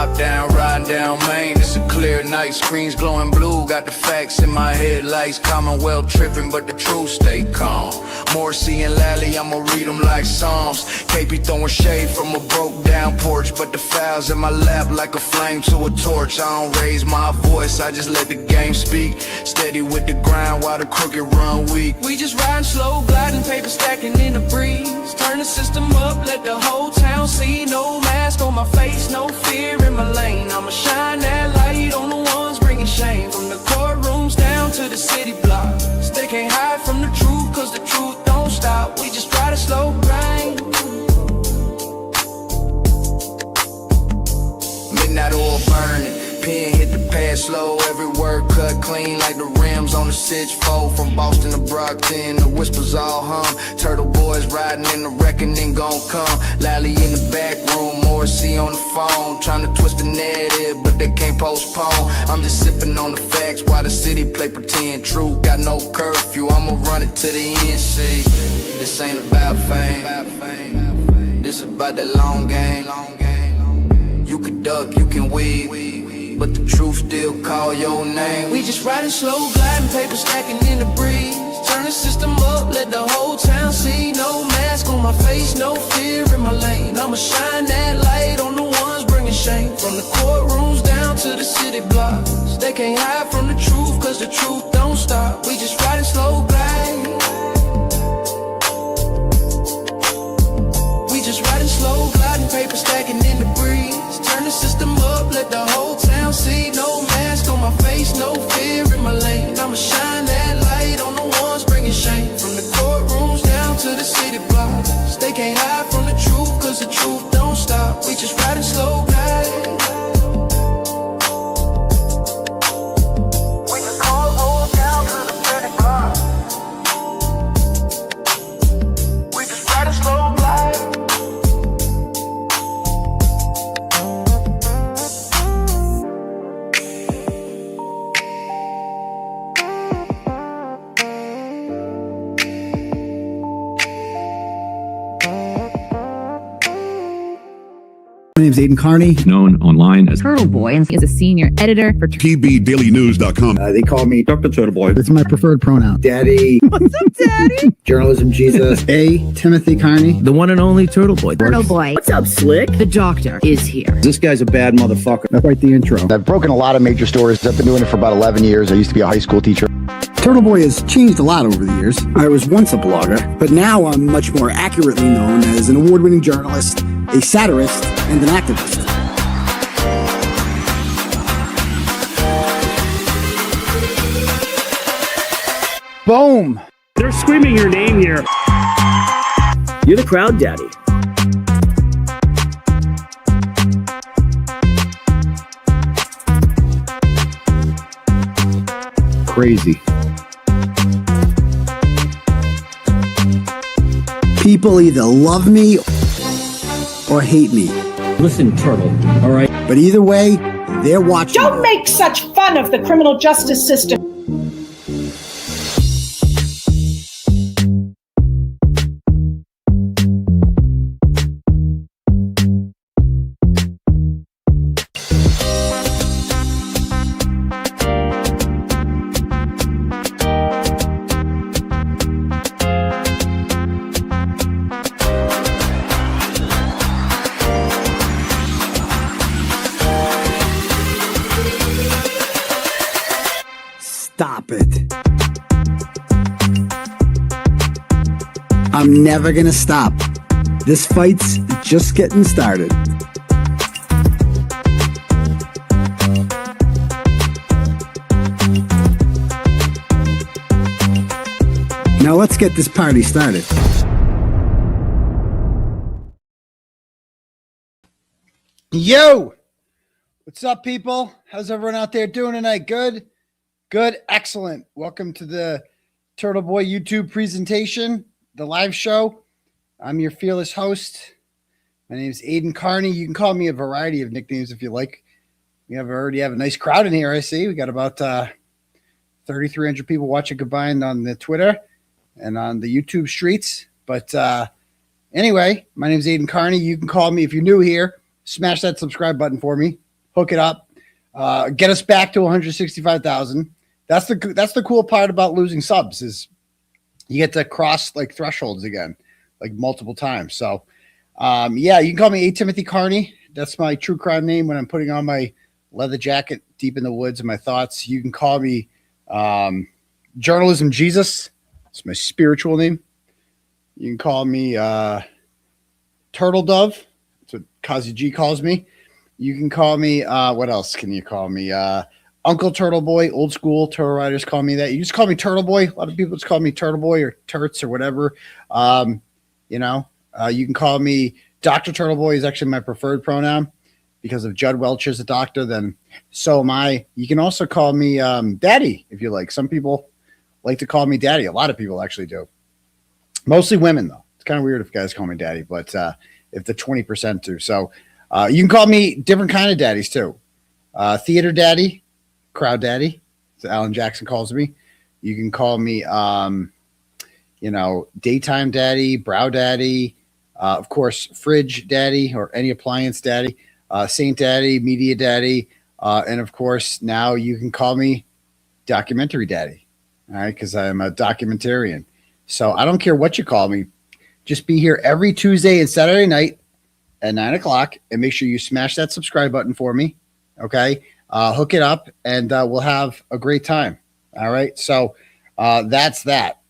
top down, riding down Main. It's a clear night, screens glowing blue. Got the facts in my headlights. Commonwealth tripping, but the truth stay calm. 𝗺𝗫𝗃 and 𝗬𝗟𝗃, I'ma read them like Psalms. KP throwing shade from a broke down porch, but the files in my lap like a flame to a torch. I don't raise my voice, I just let the game speak. Steady with the grind while the crooked run weak. We just riding slow, gliding, paper stacking in the breeze. Turn the system up, let the whole town see. No mask on my face, no fear in my lane. I'ma shine that light on the ones bringing shame. From the courtrooms down to the city blocks. They can't hide from the truth, cause the truth don't stop. We just ride a slow grind. Midnight oil burning, pen hit the pad slow. Every word cut clean like the rims on the 6-4. From Boston to Brockton, the whispers all hum. Turtle boys riding in the reckoning gon' come. Lally in the back room, 𝗺𝗫𝗃 on the phone. Trying to twist the narrative, but they can't postpone. I'm just sipping on the facts while the city play pretend. Truth got no curfew, I'ma run it to the end. See, this ain't about fame, this about that long game. You can duck, you can weave, but the truth still call your name. We just riding slow, gliding, paper stacking in the breeze. Turn the system up, let the whole town see. No mask on my face, no fear in my lane. I'ma shine that light on the ones bringing shame. From the courtrooms down to the city blocks. They can't hide from the truth, cause the truth don't stop. We just riding slow, gliding. We just riding slow, gliding, paper stacking in the breeze. Turn the system up, let the whole town see. No mask on my face, no fear in my lane. I'ma shine that light on the ones bringing shame. From the courtrooms down to the city blocks. They can't hide from the truth, cause the truth don't stop. We just riding slow, gliding. We just call hold down to the city blocks. We just riding slow, gliding. My name's Aidan Kearney, known online as Turtleboy, and is a senior editor for TBDailyNews.com. They call me Dr. Turtleboy. It's my preferred pronoun. Daddy. What's up, Daddy? Journalism Jesus. Timothy Kearney. The one and only Turtleboy. Turtleboy. What's up, Slick? The doctor is here. This guy's a bad motherfucker. That's right, the intro. I've broken a lot of major stories. I've been doing it for about 11 years. I used to be a high school teacher. Turtleboy has changed a lot over the years. I was once a blogger, but now I'm much more accurately known as an award-winning journalist, a satirist, and an activist. Boom! They're screaming your name here. You're the crowd daddy. Crazy. People either love me or hate me. Listen, Turtle, all right? But either way, they're watching. Don't make such fun of the criminal justice system. Stop it. I'm never gonna stop. This fight's just getting started. Now let's get this party started. Yo! What's up, people? How's everyone out there doing tonight? Good? Good, excellent. Welcome to the Turtleboy YouTube presentation, the live show. I'm your fearless host. My name is Aidan Kearney. You can call me a variety of nicknames if you like. We already have a nice crowd in here, I see. We got about 3,300 people watching combined on the Twitter and on the YouTube streets. But anyway, my name is Aidan Kearney. You can call me if you're new here. Smash that subscribe button for me. hook it up, get us back to 165,000. That's the cool part about losing subs is you get to cross like thresholds again, like multiple times. So, yeah, you can call me 𝗃𝗵𝗃𝗃 Kearney. That's my true crime name when I'm putting on my leather jacket deep in the woods and my thoughts. You can call me Journalism Jesus. It's my spiritual name. You can call me Turtle Dove. That's what 𝗄𝗲𝗄𝗆 G calls me. You can call me, what else can you call me? Uncle Turtleboy, old school turtle riders call me that. You just call me Turtleboy. A lot of people just call me Turtleboy or Turts or whatever. You know, you can call me Dr. Turtleboy is actually my preferred pronoun because if 𝗬𝗿𝗆 is a doctor, then so am I. You can also call me Daddy if you like. Some people like to call me Daddy. A lot of people actually do. Mostly women, though. It's kind of weird if guys call me Daddy, but if the 20% do. So you can call me different kind of daddies, too. Theater Daddy. Crowd Daddy, so Alan Jackson calls me. You can call me, you know, Daytime Daddy, Brow Daddy, of course, Fridge Daddy or any appliance Daddy, Saint Daddy, Media Daddy, and of course, now you can call me Documentary Daddy, all right, because I'm a documentarian. So I don't care what you call me. Just be here every Tuesday and Saturday night at 9 o'clock and make sure you smash that subscribe button for me, okay? Hook it up and we'll have a great time. All right. So that's that.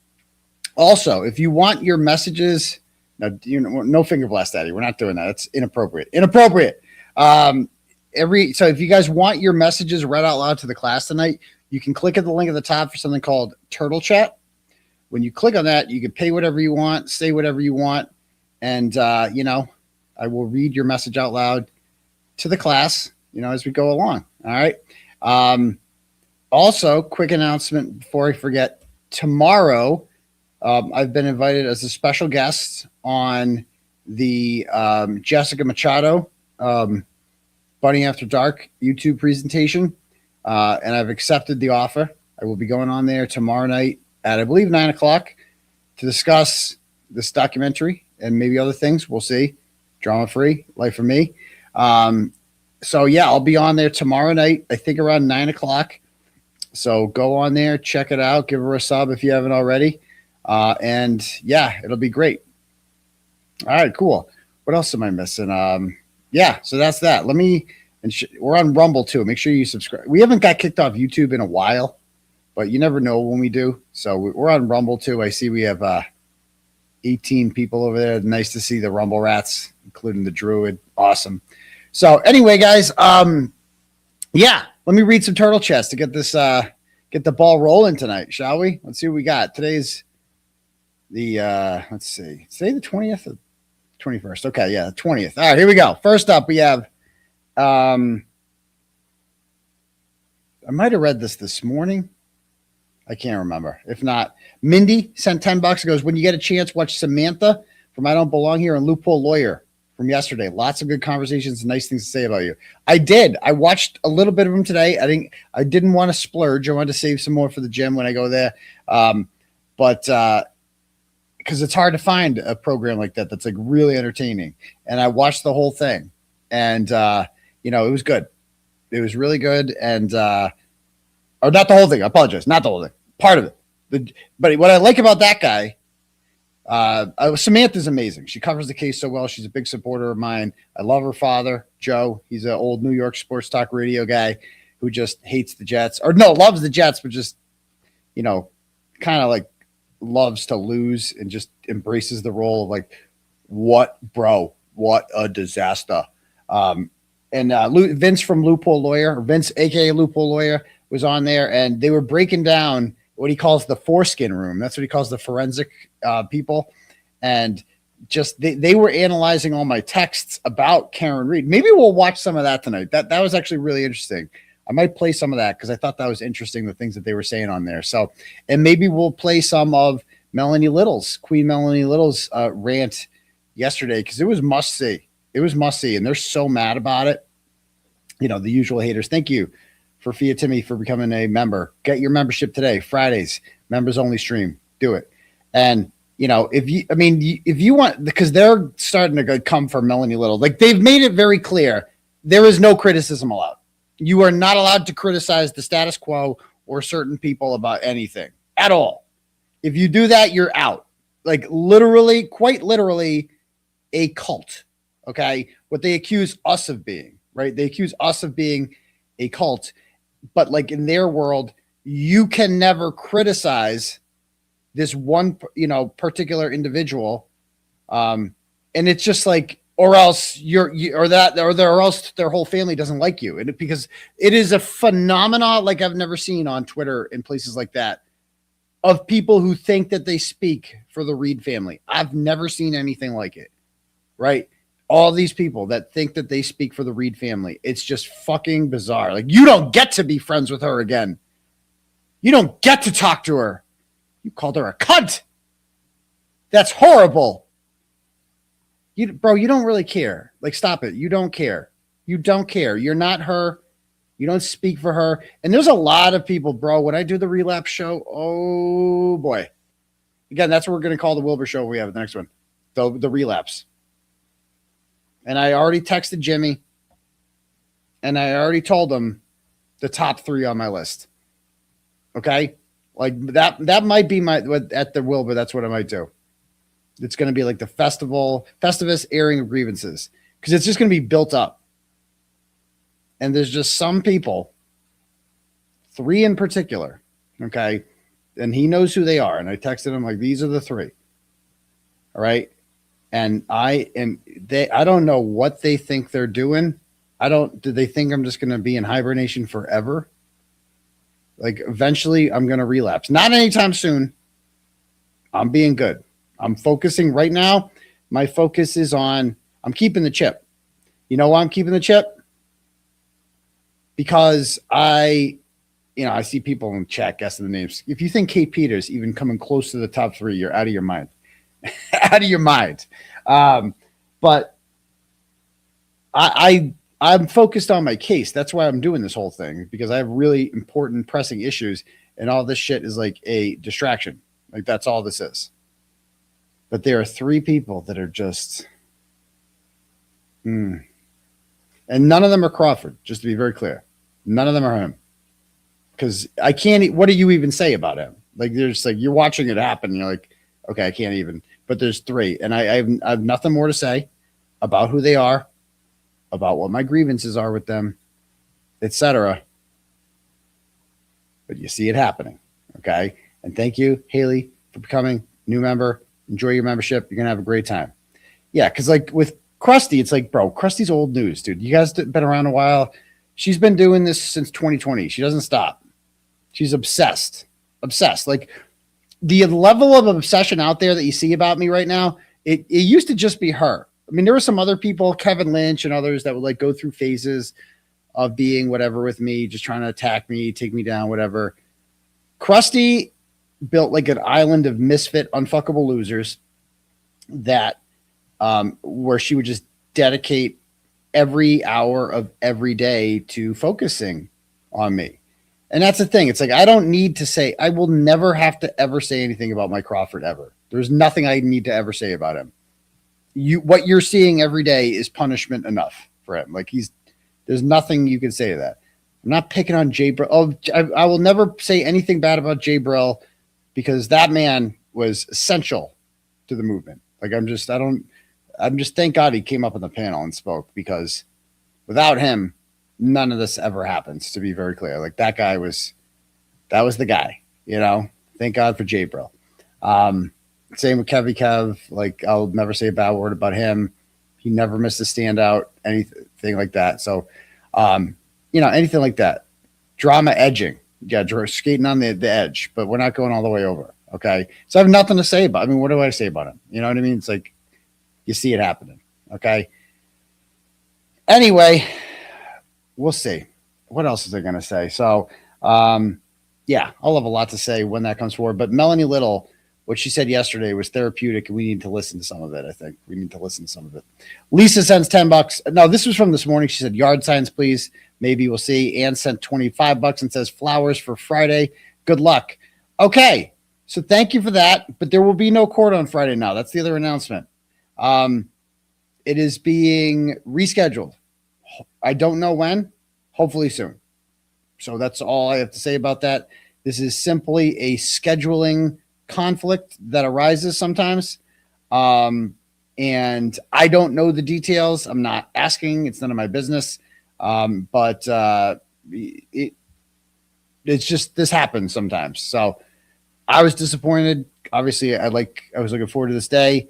Also, if you want your messages, now, you know, no finger blast daddy. We're not doing that. It's inappropriate. Inappropriate. So if you guys want your messages read out loud to the class tonight, you can click at the link at the top for something called Turtle Chat. When you click on that, you can pay whatever you want, say whatever you want. And, you know, I will read your message out loud to the class, you know, as we go along. All right. Also, quick announcement before I forget. Tomorrow, I've been invited as a special guest on the 𝗄𝗄𝗄𝗆 Machado Bunny After Dark YouTube presentation, and I've accepted the offer. I will be going on there tomorrow night at, I believe, 9 o'clock to discuss this documentary and maybe other things. We'll see. Drama-free, life for me. So, yeah, I'll be on there tomorrow night, I think around 9 o'clock. So go on there, check it out, give her a sub if you haven't already. And, yeah, it'll be great. All right, cool. What else am I missing? Yeah, so that's that. Let me – we're on Rumble, too. Make sure you subscribe. We haven't got kicked off YouTube in a while, but you never know when we do. So we're on Rumble, too. I see we have 18 people over there. Nice to see the Rumble rats, including the Druid. Awesome. So anyway, guys, yeah, let me read some turtle chats to get this, get the ball rolling tonight, shall we? Let's see what we got. Today's the, let's see, today the 20th or 21st. Okay, yeah, the 20th. All right, here we go. First up, we have, I might have read this morning. I can't remember. If not, Mindy sent $10 and goes, when you get a chance, watch Samantha from I Don't Belong Here and Loophole Lawyer from yesterday. Lots of good conversations and nice things to say about you. I did. I watched a little bit of them today. I didn't want to splurge. I wanted to save some more for the gym when I go there. But because it's hard to find a program like that that's like really entertaining. And I watched the whole thing. And, you know, it was good. It was really good. And, or not the whole thing. I apologize. Not the whole thing. Part of it. But what I like about that guy, Samantha's amazing. She covers the case so well. She's a big supporter of mine. I love her father, Joe. He's an old New York sports talk radio guy who just hates the Jets. Or no, loves the Jets, but just, you know, kind of like loves to lose and just embraces the role of like, what a disaster. And Vince from Loophole Lawyer, or Vince, aka Loophole Lawyer, was on there, and they were breaking down what he calls the foreskin room. That's what he calls the forensic people. And just they were analyzing all my texts about Karen Reed. Maybe we'll watch some of that tonight. That was actually really interesting. I might play some of that because I thought that was interesting, the things that they were saying on there. So, and maybe we'll play some of Melanie Little's, Queen Melanie Little's rant yesterday, because it was must see. It was must see, and they're so mad about it. You know, the usual haters. Thank you for Fia Timmy for becoming a member. Get your membership today. Fridays, members only stream. Do it. And, you know, if you want, because they're starting to come for Melanie Little. Like, they've made it very clear there is no criticism allowed. You are not allowed to criticize the status quo or certain people about anything at all. If you do that, you're out. Like literally, quite literally, a cult. Okay. What they accuse us of being, right? They accuse us of being a cult, but like in their world, you can never criticize this one, particular individual. And it's just like, or else or else their whole family doesn't like you. And because it is a phenomenon like I've never seen on Twitter and places like that of people who think that they speak for the Reed family. I've never seen anything like it, right? All these people that think that they speak for the Reed family. It's just fucking bizarre. Like, you don't get to be friends with her again. You don't get to talk to her. You called her a cunt. That's horrible. Bro, you don't really care. Like, stop it. You don't care. You don't care. You're not her. You don't speak for her. And there's a lot of people, bro, when I do the relapse show, oh boy. Again, that's what we're going to call the Wilbur show we have the next one. The relapse. And I already texted Jimmy. And I already told him the top 3 on my list. Okay? Like that might be at the Wilbur, that's what I might do. It's going to be like the Festivus airing of grievances, because it's just going to be built up. And there's just some people, 3 in particular, okay? And he knows who they are. And I texted him like, these are the 3. All right? And I don't know what they think they're doing. Do they think I'm just going to be in hibernation forever? Like eventually I'm going to relapse. Not anytime soon. I'm being good. I'm focusing right now. My focus is on, I'm keeping the chip. You know why I'm keeping the chip? Because I see people in chat guessing the names. If you think Kate Peters even coming close to the top 3, you're out of your mind. Out of your mind. But I'm focused on my case. That's why I'm doing this whole thing, because I have really important pressing issues, and all this shit is like a distraction. Like that's all this is. But there are 3 people that are just, and none of them are Crawford, just to be very clear. None of them are him. Because I can't, what do you even say about him? Like, there's like, you're watching it happen. And you're like, okay, I can't even, but there's 3. And I have nothing more to say about who they are, about what my grievances are with them, etc. But you see it happening. Okay. And thank you, Haley, for becoming new member. Enjoy your membership. You're going to have a great time. Yeah. Cause like with 𝗏𝗏𝗏, it's like, bro, 𝗏𝗏𝗏's old news, dude. You guys been around a while. She's been doing this since 2020. She doesn't stop. She's obsessed. Like the level of obsession out there that you see about me right now, it used to just be her. I mean, there were some other people, Kevin Lynch and others, that would like go through phases of being whatever with me, just trying to attack me, take me down, whatever. 𝗏𝗏𝗏 built like an island of misfit, unfuckable losers that where she would just dedicate every hour of every day to focusing on me. And that's the thing. It's like, I don't need to say, I will never have to ever say anything about Mike Crawford ever. There's nothing I need to ever say about him. What you're seeing every day is punishment enough for him. Like there's nothing you can say to that. I'm not picking on Jay Brill. Oh, I will never say anything bad about Jay Brill, because that man was essential to the movement. Like I'm just thank God he came up on the panel and spoke, because without him, none of this ever happens, to be very clear. Like that was the guy, thank God for Jay Brill. Same with 𝗏𝗏𝗏𝗏. Like I'll never say a bad word about him. He never missed a standout, anything like that. So, anything like that. Drama edging. Yeah, skating on the edge, but we're not going all the way over. Okay. So I have nothing to say about, what do I say about him? You know what I mean? It's like, you see it happening. Okay. Anyway, we'll see. What else is I going to say? So, yeah, I'll have a lot to say when that comes forward, but Melanie Little, what she said yesterday was therapeutic, and we need to listen to some of it. I think we need to listen to some of it. Lisa sends $10. No, this was from this morning. She said, yard signs, please. Maybe we'll see. Ann sent $25 and says flowers for Friday. Good luck. Okay. So thank you for that. But there will be no court on Friday now. That's the other announcement. It is being rescheduled. I don't know when, hopefully soon. So that's all I have to say about that. This is simply a scheduling conflict that arises sometimes. And I don't know the details. I'm not asking. It's none of my business. But it's just, this happens sometimes. So I was disappointed. Obviously, I was looking forward to this day.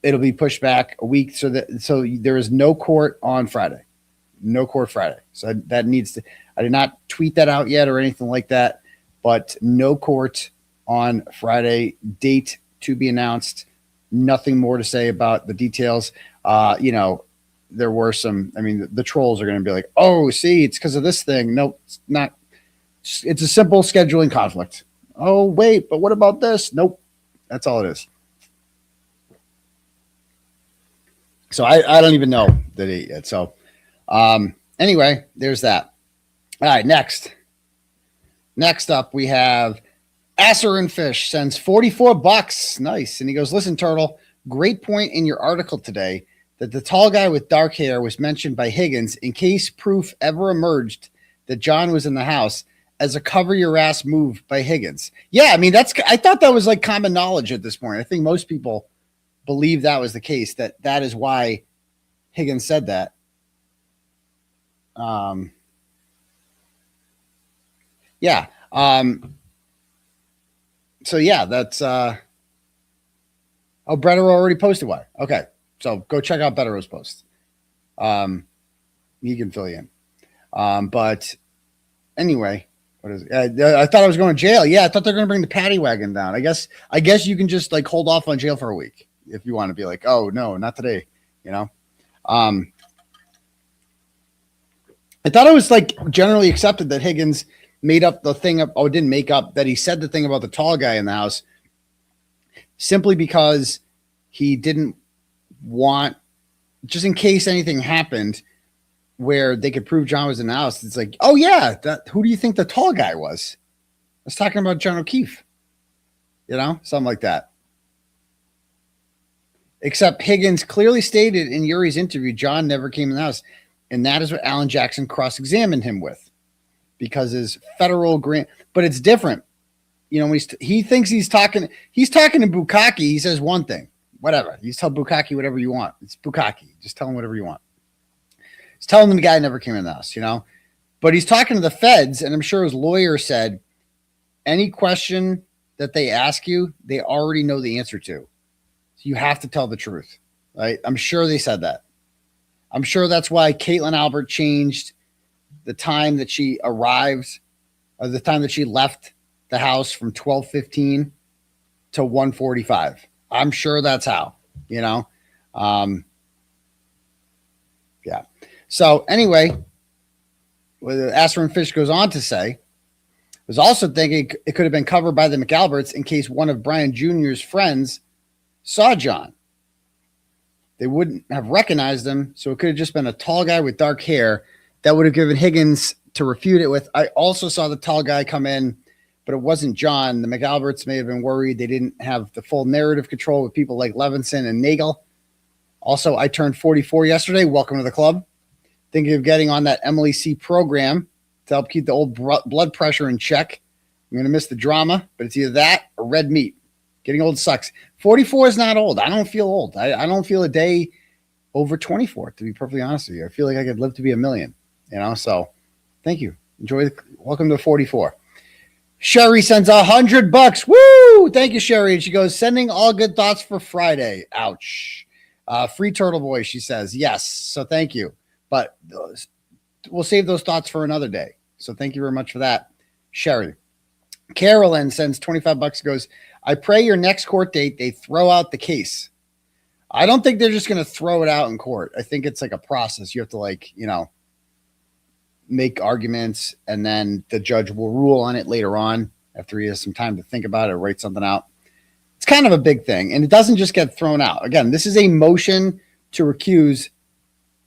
It'll be pushed back a week so there is no court on Friday. No court Friday. So that needs to, I did not tweet that out yet or anything like that, but no court on Friday. Date to be announced. Nothing more to say about the details. There were some, the trolls are going to be like, oh, see, it's because of this thing. Nope, it's not. It's a simple scheduling conflict. Oh, wait, but what about this? Nope. That's all it is. So I don't even know the date yet. So anyway, there's that. All right, next up, we have 𝗃𝗃 sends $44. Nice. And he goes, listen, Turtle, great point in your article today that the tall guy with dark hair was mentioned by Higgins in case proof ever emerged that John was in the house as a cover your ass move by Higgins. Yeah, I thought that was like common knowledge at this point. I think most people believe that was the case, that is why Higgins said that. Yeah. So yeah, that's Bretta already posted one. Okay. So go check out Bettero's post. He can fill you in. But anyway, what is it? I thought I was going to jail. Yeah, I thought they're going to bring the paddy wagon down. I guess you can just like hold off on jail for a week if you want to be like, oh no, not today. I thought it was like generally accepted that Higgins made up the thing didn't make up, that he said the thing about the tall guy in the house simply because he didn't want, just in case anything happened where they could prove John was in the house. It's like, oh yeah, who do you think the tall guy was? I was talking about John O'Keefe, something like that. Except Higgins clearly stated in Uri's interview, John never came in the house. And that is what Alan Jackson cross-examined him with, because his federal grant, but it's different. When he thinks he's talking to Bukkake, he says one thing, whatever. You tell Bukkake whatever you want. It's Bukkake. Just tell him whatever you want. He's telling them the guy never came in the house, but he's talking to the feds, and I'm sure his lawyer said any question that they ask you, they already know the answer to. So you have to tell the truth, right? I'm sure they said that. I'm sure that's why Caitlin Albert changed the time that she arrived, or the time that she left the house, from 12:15 to 1:45. I'm sure that's how, Yeah. So anyway, what 𝗃𝗃 goes on to say, was also thinking it could have been covered by the McAlberts in case one of Brian Jr.'s friends saw John. They wouldn't have recognized him, so it could have just been a tall guy with dark hair. That would have given Higgins to refute it with, I also saw the tall guy come in, but it wasn't John. The McAlberts may have been worried they didn't have the full narrative control with people like Levinson and Nagel. Also, I turned 44 yesterday. Welcome to the club. Thinking of getting on that Emily C program to help keep the old blood pressure in check. I'm going to miss the drama, but it's either that or red meat. Getting old sucks. 44 is not old. I don't feel old. I don't feel a day over 24, to be perfectly honest with you. I feel like I could live to be a million, so thank you. Welcome to 44. Sherry sends $100. Woo! Thank you, Sherry. And she goes, sending all good thoughts for Friday. Ouch. Free Turtleboy, she says. Yes. So thank you. But we'll save those thoughts for another day. So thank you very much for that, Sherry. Carolyn sends $25, goes, I pray your next court date, they throw out the case. I don't think they're just going to throw it out in court. I think it's like a process. You have to make arguments, and then the judge will rule on it later on after he has some time to think about it or write something out. It's kind of a big thing, and it doesn't just get thrown out. Again, this is a motion to recuse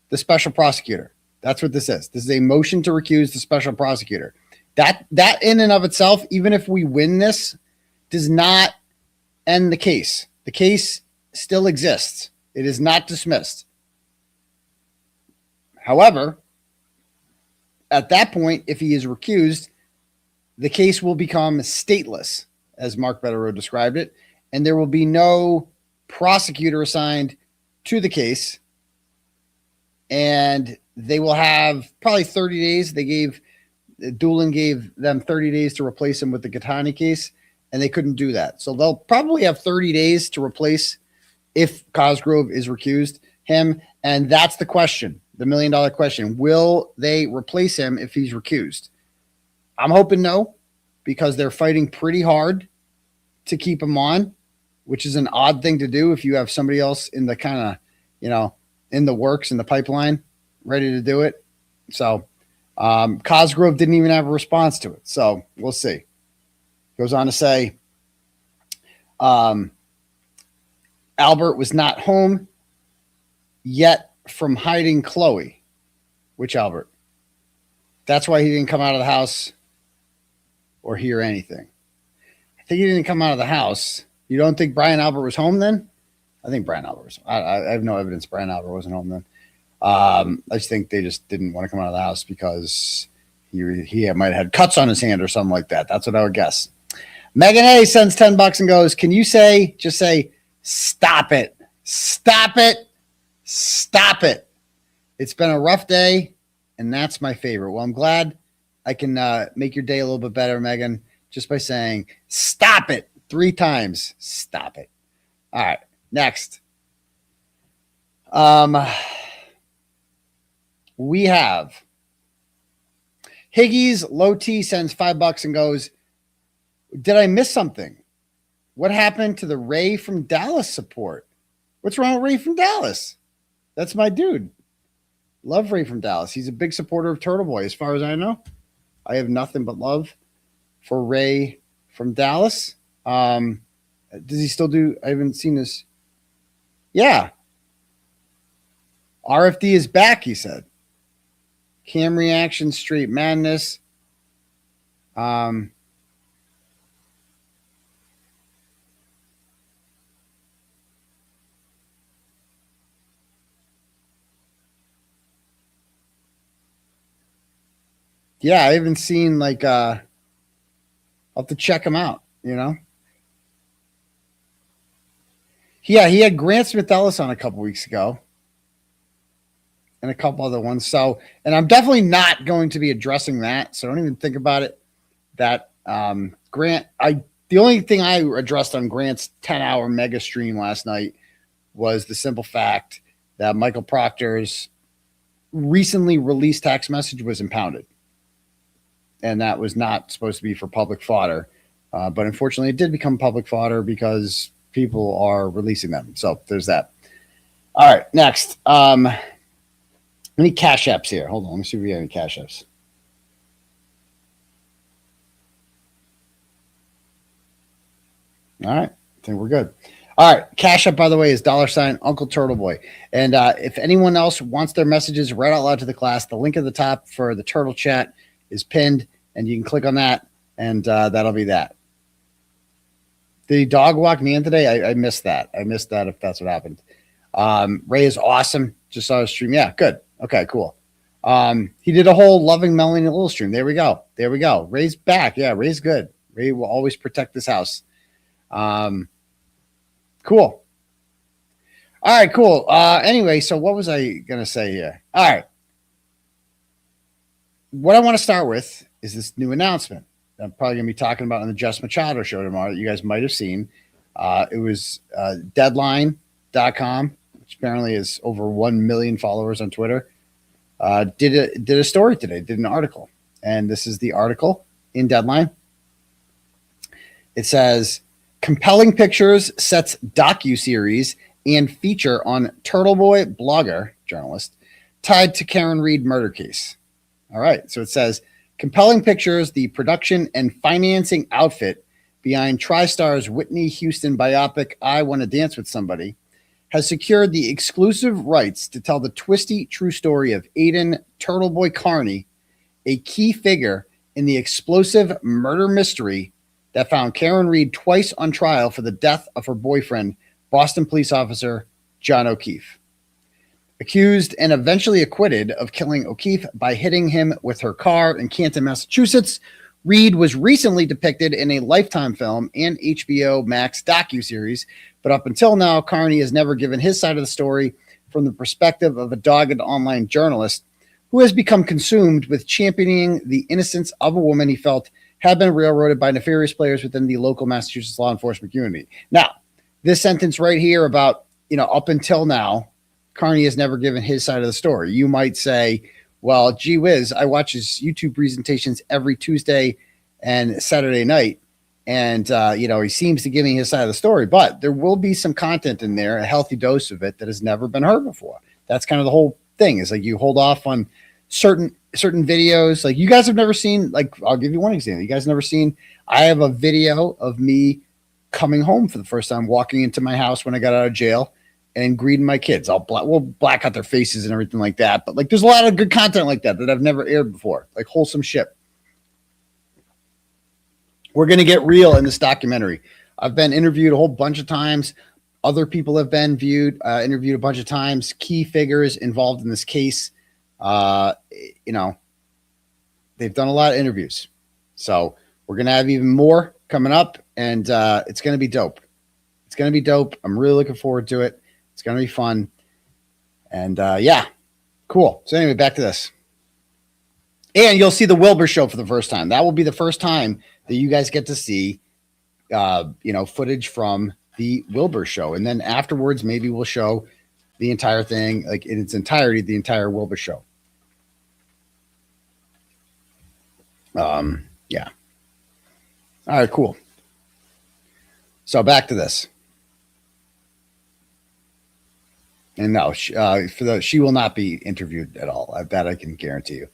the special prosecutor. That's what this is. This is a motion to recuse the special prosecutor. That in and of itself, even if we win this, does not end the case. The case still exists. It is not dismissed. However, at that point, if he is recused, the case will become stateless, as Mark Betterow described it, and there will be no prosecutor assigned to the case, and they will have probably 30 days. Doolin gave them 30 days to replace him with the Kearney case, and they couldn't do that. So they'll probably have 30 days to replace, if Cosgrove is recused, him. And that's the question, the $1 million question. Will they replace him if he's recused? I'm hoping no, because they're fighting pretty hard to keep him on, which is an odd thing to do if you have somebody else in the kind of, in the works, in the pipeline, ready to do it. So Cosgrove didn't even have a response to it. So we'll see. Goes on to say, Albert was not home yet from hiding Chloe. Which Albert? That's why he didn't come out of the house or hear anything. I think he didn't come out of the house. You don't think Brian Albert was home then? I think Brian Albert was. I have no evidence Brian Albert wasn't home then. I just think they just didn't want to come out of the house because he might have had cuts on his hand or something like that. That's what I would guess. Megan A sends $10 and goes, can you just say, stop it. Stop it. Stop it. It's been a rough day, and that's my favorite. Well, I'm glad I can make your day a little bit better, Megan, just by saying, stop it 3 times. Stop it. All right, next. We have Higgy's Low T sends $5 and goes, did I miss something? What happened to the Ray from Dallas support? What's wrong with Ray from Dallas? That's my dude. Love Ray from Dallas. He's a big supporter of Turtleboy, as far as I know. I have nothing but love for Ray from Dallas. Does he still do? I haven't seen this. Yeah. RFD is back, he said. Cam reaction, straight madness. Yeah, I haven't seen I'll have to check him out, Yeah, he had Grant Smith Ellis on a couple weeks ago. And a couple other ones. So, and I'm definitely not going to be addressing that. So don't even think about it. That Grant, the only thing I addressed on Grant's 10-hour mega stream last night was the simple fact that Michael Proctor's recently released text message was impounded. And that was not supposed to be for public fodder. But unfortunately, it did become public fodder because people are releasing them. So there's that. All right, next. Any cash apps here? Hold on. Let me see if we have any cash apps. All right. I think we're good. All right. Cash app, by the way, is $ Uncle Turtleboy. And if anyone else wants their messages read out loud to the class, the link at the top for the Turtle Chat is pinned, and you can click on that, and that'll be that. Did he dog walk me in today? I missed that. I missed that if that's what happened. Ray is awesome. Just saw his stream. Yeah, good. Okay, cool. He did a whole Loving Melanie little stream. There we go. There we go. Ray's back. Yeah, Ray's good. Ray will always protect this house. Cool. All right, cool. Anyway, so what was I going to say here? All right. What I want to start with is this new announcement that I'm probably going to be talking about on the Just Machado show tomorrow that you guys might have seen. It was deadline.com. which apparently has over 1 million followers on Twitter, did a story today, did an article. And this is the article in Deadline. It says, compelling pictures sets docuseries and feature on Turtleboy blogger, journalist, tied to Karen Reed murder case. All right. So it says, compelling pictures, the production and financing outfit behind TriStar's Whitney Houston biopic, I Want to Dance with Somebody, has secured the exclusive rights to tell the twisty true story of Aidan Turtleboy Kearney, a key figure in the explosive murder mystery that found Karen Reed twice on trial for the death of her boyfriend, Boston police officer John O'Keefe. Accused and eventually acquitted of killing O'Keefe by hitting him with her car in Canton, Massachusetts, Reed was recently depicted in a Lifetime film and HBO Max docuseries, but up until now, Kearney has never given his side of the story from the perspective of a dogged online journalist who has become consumed with championing the innocence of a woman he felt had been railroaded by nefarious players within the local Massachusetts law enforcement community. Now, this sentence right here about, up until now, Kearney has never given his side of the story. You might say, well, gee whiz, I watch his YouTube presentations every Tuesday and Saturday night. And, he seems to give me his side of the story, but there will be some content in there, a healthy dose of it that has never been heard before. That's kind of the whole thing, is like you hold off on certain videos. Like you guys have never seen, like, I'll give you one example. You guys never seen, I have a video of me coming home for the first time, walking into my house when I got out of jail and greeting my kids. We'll black out their faces and everything like that. But like, there's a lot of good content like that I've never aired before, like wholesome shit. We're going to get real in this documentary. I've been interviewed a whole bunch of times. Other people have been interviewed a bunch of times. Key figures involved in this case. They've done a lot of interviews. So we're going to have even more coming up, and it's going to be dope. It's going to be dope. I'm really looking forward to it. It's going to be fun. And cool. So anyway, back to this. And you'll see the Wilbur show for the first time. That will be the first time that you guys get to see, footage from the Wilbur show. And then afterwards, maybe we'll show the entire thing, like in its entirety, the entire Wilbur show. Yeah. All right, cool. So back to this. And no, she will not be interviewed at all. That I can guarantee you.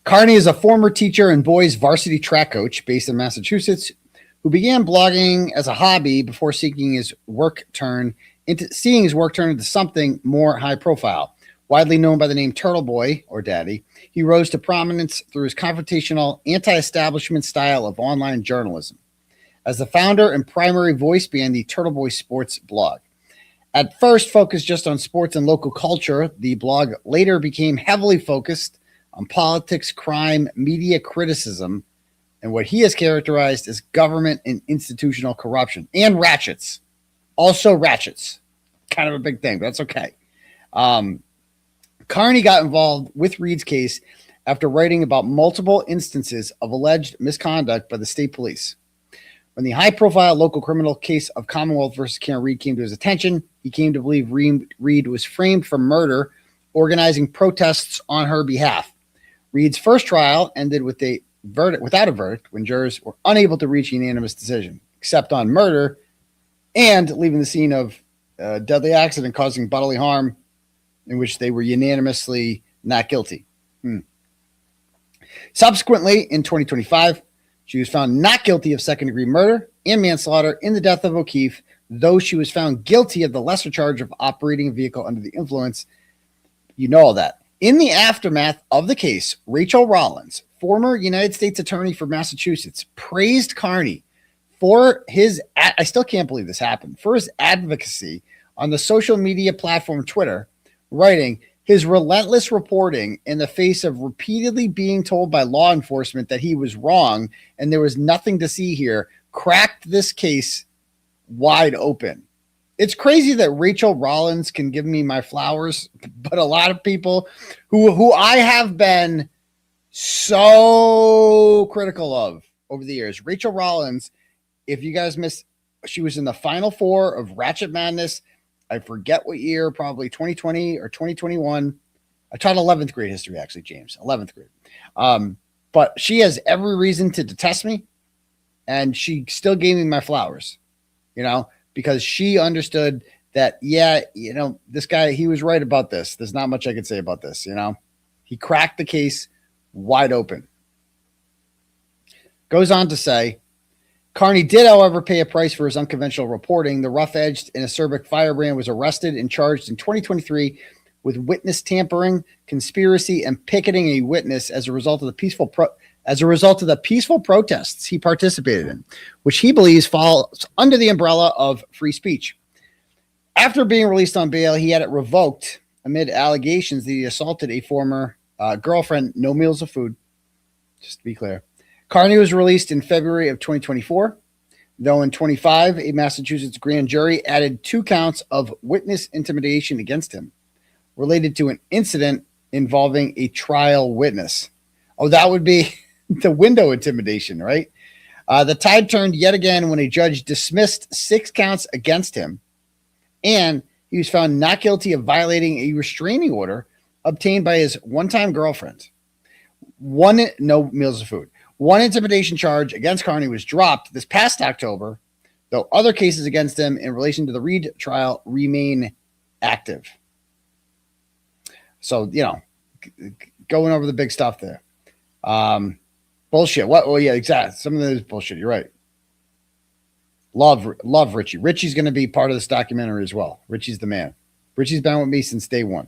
Kearney is a former teacher and boys varsity track coach based in Massachusetts who began blogging as a hobby before seeing his work turn into something more high profile. Widely known by the name Turtleboy or Daddy, he rose to prominence through his confrontational, anti-establishment style of online journalism. As the founder and primary voice behind the Turtleboy Sports blog. At first focused just on sports and local culture, the blog later became heavily focused on politics, crime, media criticism, and what he has characterized as government and institutional corruption. And ratchets. Also ratchets. Kind of a big thing, but that's okay. Kearney got involved with Reed's case after writing about multiple instances of alleged misconduct by the state police. When the high-profile local criminal case of Commonwealth versus Karen Reed came to his attention, he came to believe Reed was framed for murder, organizing protests on her behalf. Reed's first trial ended with without a verdict when jurors were unable to reach a unanimous decision, except on murder and leaving the scene of a deadly accident causing bodily harm, in which they were unanimously not guilty. Subsequently, in 2025, she was found not guilty of second-degree murder and manslaughter in the death of O'Keefe, though she was found guilty of the lesser charge of operating a vehicle under the influence. You know all that. In the aftermath of the case, Rachel Rollins, former United States Attorney for Massachusetts, praised Kearney for his, I still can't believe this happened, for his advocacy on the social media platform Twitter, writing, his relentless reporting in the face of repeatedly being told by law enforcement that he was wrong and there was nothing to see here cracked this case wide open. It's crazy that Rachel Rollins can give me my flowers, but a lot of people who I have been so critical of over the years. Rachel Rollins, if you guys missed, she was in the Final Four of Ratchet Madness. I forget what year, probably 2020 or 2021. I taught 11th grade history, actually, James, 11th grade. But she has every reason to detest me, and she still gave me my flowers, because she understood that, this guy, he was right about this. There's not much I could say about this, He cracked the case wide open. Goes on to say, Kearney did, however, pay a price for his unconventional reporting. The rough-edged and acerbic firebrand was arrested and charged in 2023 with witness tampering, conspiracy, and picketing a witness as a result of the peaceful protests he participated in, which he believes falls under the umbrella of free speech. After being released on bail, he had it revoked amid allegations that he assaulted a former girlfriend. No meals of food, just to be clear. Kearney was released in February of 2024, though in 25, a Massachusetts grand jury added 2 counts of witness intimidation against him, related to an incident involving a trial witness. Oh, that would be the window intimidation, right? The tide turned yet again when a judge dismissed 6 counts against him, and he was found not guilty of violating a restraining order obtained by his one-time girlfriend. No meals of food. One intimidation charge against Kearney was dropped this past October, though other cases against him in relation to the Reed trial remain active. So, going over the big stuff there. Bullshit. What? Oh, yeah, exactly. Some of that is bullshit. You're right. Love 𝗵𝗄𝗧𝗺. 𝗵𝗄𝗧𝗺's going to be part of this documentary as well. 𝗵𝗄𝗧𝗺's the man. 𝗵𝗄𝗧𝗺's been with me since day one.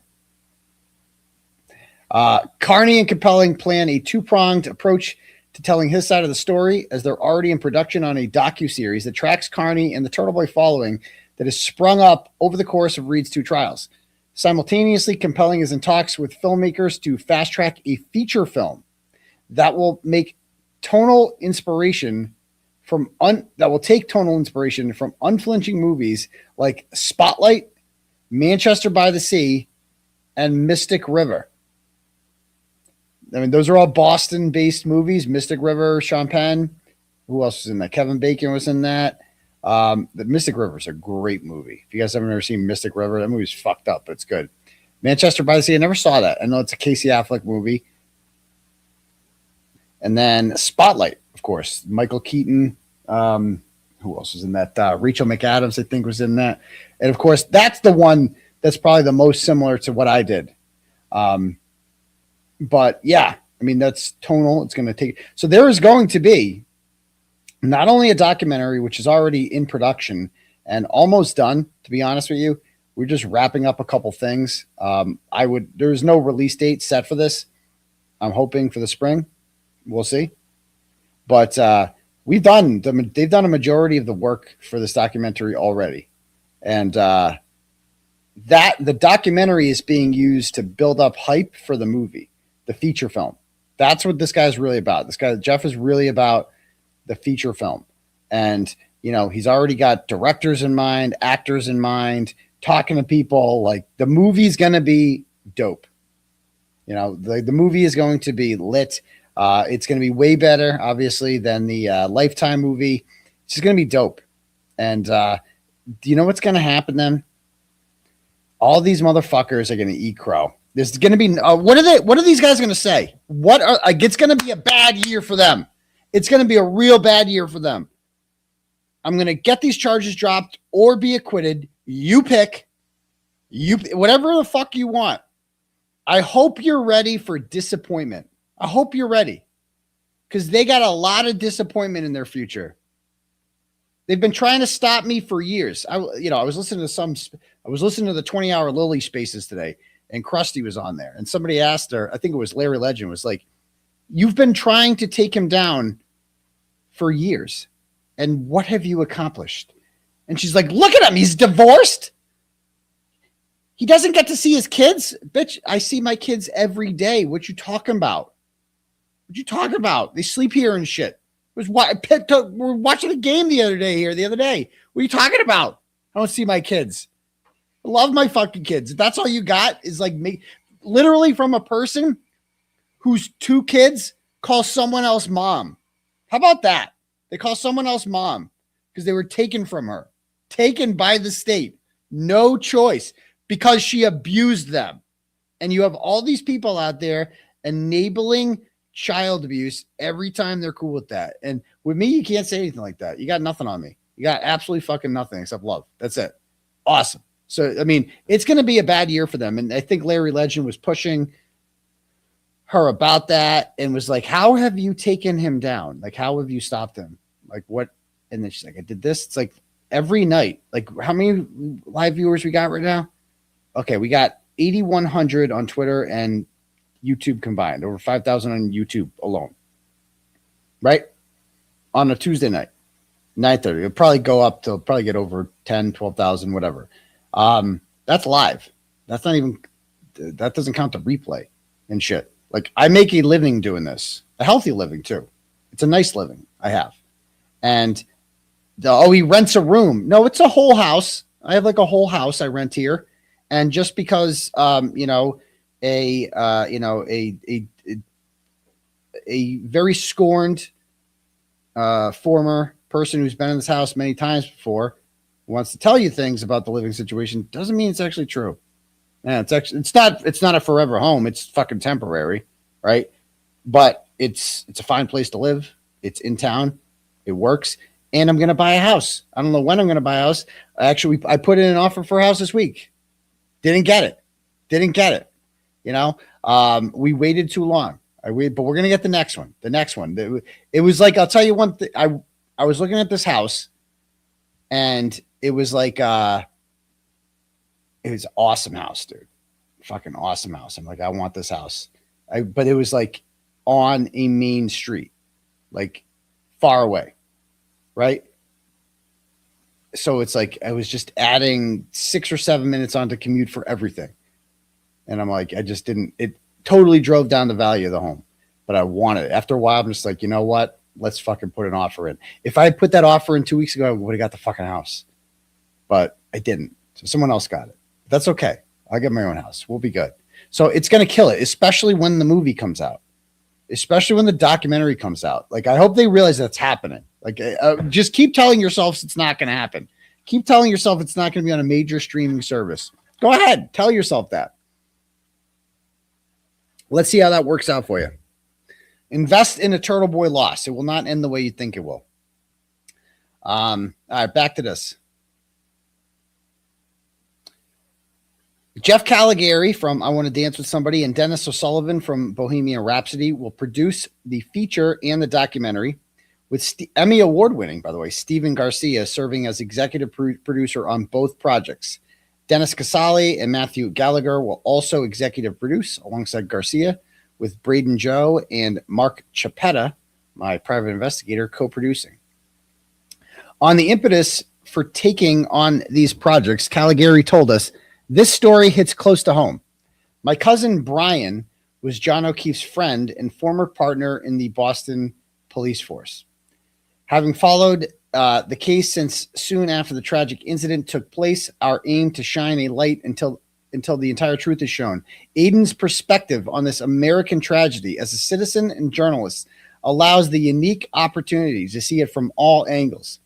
Kearney and 𝗃𝗃𝗃 plan a 2-pronged approach to telling his side of the story, as they're already in production on a docuseries that tracks Kearney and the Turtleboy following that has sprung up over the course of Reed's 2 trials. Simultaneously, 𝗃𝗃𝗃 is in talks with filmmakers to fast-track a feature film that will take tonal inspiration from unflinching movies like Spotlight, Manchester by the Sea, and Mystic River. I mean, those are all Boston-based movies. Mystic River, Sean Penn. Who else was in that? Kevin Bacon was in that. The Mystic River is a great movie. If you guys haven't ever seen Mystic River, that movie's fucked up, but it's good. Manchester by the Sea, I never saw that. I know it's a Casey Affleck movie. And then Spotlight, of course. Michael Keaton. Who else was in that? Rachel McAdams, I think, was in that. And, of course, that's the one that's probably the most similar to what I did. But, yeah, I mean, that's tonal. It's going to take – so there is going to be not only a documentary, which is already in production and almost done, to be honest with you. We're just wrapping up a couple things. There's no release date set for this. I'm hoping for the spring. We'll see. But they've done a majority of the work for this documentary already. And the documentary is being used to build up hype for the movie, the feature film. That's what this guy's really about. This guy, Jeff, is really about the feature film. And, he's already got directors in mind, actors in mind, talking to people. Like, the movie's going to be dope. The movie is going to be lit. It's going to be way better, obviously, than the Lifetime movie. It's just going to be dope. And do you know what's going to happen then? All these motherfuckers are going to eat crow. There's going to be what are these guys going to say? It's going to be a bad year for them. It's going to be a real bad year for them. I'm going to get these charges dropped or be acquitted. You pick. Whatever the fuck you want. I hope you're ready for disappointment. I hope you're ready, because they got a lot of disappointment in their future. They've been trying to stop me for years. I was listening to the 20-hour Lily Spaces today, and 𝗃𝗃𝗃 was on there, and somebody asked her, I think it was Larry Legend, was like, "You've been trying to take him down for years, and what have you accomplished?" And she's like, "Look at him. He's divorced. He doesn't get to see his kids. Bitch, I see my kids every day. What you talking about? What you talking about? They sleep here and shit. We're watching a game the other day. What are you talking about? I don't see my kids. I love my fucking kids. If that's all you got is like me, literally from a person whose 2 kids call someone else mom. How about that? They call someone else mom because they were taken from her, taken by the state. No choice, because she abused them. And you have all these people out there enabling child abuse every time they're cool with that. And with me, you can't say anything like that. You got nothing on me. You got absolutely fucking nothing except love. That's it. Awesome. So, I mean, it's going to be a bad year for them. And I think Larry Legend was pushing her about that and was like, how have you taken him down? Like, how have you stopped him? Like, what? And then she's like, I did this. It's like every night. Like, how many live viewers we got right now? Okay, we got 8,100 on Twitter and YouTube combined, over 5,000 on YouTube alone. Right? On a Tuesday night, 9:30. It'll probably go up to probably get over 10, 12,000, whatever. That's live. That's not even, that doesn't count the replay and shit. Like, I make a living doing this, a healthy living too. It's a nice living I have. And he rents a room. No, it's a whole house. I have like a whole house I rent here. And just because, a very scorned former person who's been in this house many times before wants to tell you things about the living situation doesn't mean it's actually true. Yeah, it's not a forever home. It's fucking temporary, right? But it's a fine place to live. It's in town. It works. And I'm going to buy a house. I don't know when I'm going to buy a house. Actually, I put in an offer for a house this week. Didn't get it. You know, we waited too long. But we're going to get the next one. It was like, I'll tell you one thing. I was looking at this house and it was like, it was an awesome house, dude. Fucking awesome house. I'm like, I want this house. But it was like on a main street, like far away. Right. So it's like, I was just adding 6 or 7 minutes onto commute for everything. And I'm like, it totally drove down the value of the home, but I wanted it. After a while, I'm just like, you know what? Let's fucking put an offer in. If I had put that offer in 2 weeks ago, I would have got the fucking house, but I didn't. So someone else got it. That's okay. I'll get my own house. We'll be good. So it's going to kill it, especially when the movie comes out, especially when the documentary comes out. Like, I hope they realize that's happening. Like, just keep telling yourselves it's not going to happen. Keep telling yourself it's not going to be on a major streaming service. Go ahead. Tell yourself that. Let's see how that works out for you. Invest in a Turtleboy loss. It will not end the way you think it will. All right, back to this. Jeff Caligari from I Want to Dance with Somebody and Dennis O'Sullivan from Bohemian Rhapsody will produce the feature and the documentary, with Emmy Award-winning, by the way, Stephen Garcia serving as executive producer on both projects. Dennis Casale and Matthew Gallagher will also executive produce alongside Garcia, with Braden Joe and Mark 𝗄𝗏, my private investigator, co-producing. On the impetus for taking on these projects, Caligari told us, "This story hits close to home. My cousin Brian was John O'Keefe's friend and former partner in the Boston police force. Having followed the case since soon after the tragic incident took place, our aim to shine a light until the entire truth is shown. Aidan's perspective on this American tragedy as a citizen and journalist allows the unique opportunity to see it from all angles.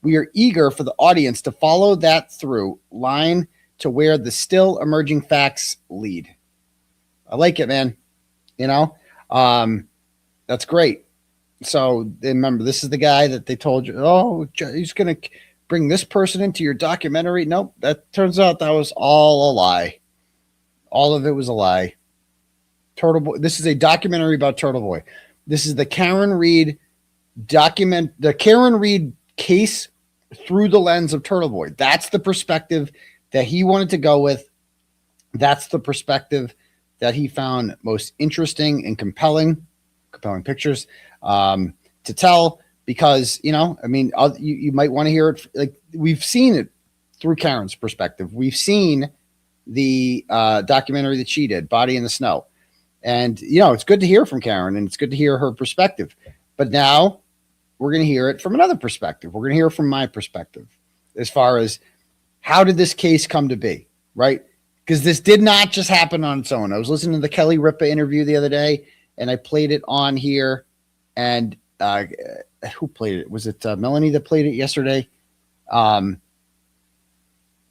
We are eager for the audience to follow that through line to where the still emerging facts lead." I like it, man. You know, that's great. So remember, this is the guy that they told you, oh, he's going to bring this person into your documentary. Nope. That turns out that was all a lie. All of it was a lie. Turtleboy. This is a documentary about Turtleboy. This is the Karen Reed case through the lens of Turtleboy. That's the perspective that he wanted to go with. That's the perspective that he found most interesting and compelling pictures to tell, because, you know, I mean, you might want to hear it. Like, we've seen it through Karen's perspective. We've seen the documentary that she did, Body in the Snow. And, you know, it's good to hear from Karen and it's good to hear her perspective. But now we're going to hear it from another perspective. We're going to hear from my perspective as far as how did this case come to be, right? Because this did not just happen on its own. I was listening to the 𝗫𝗏 interview the other day, and I played it on here. And who played it? Was it Melanie that played it yesterday? And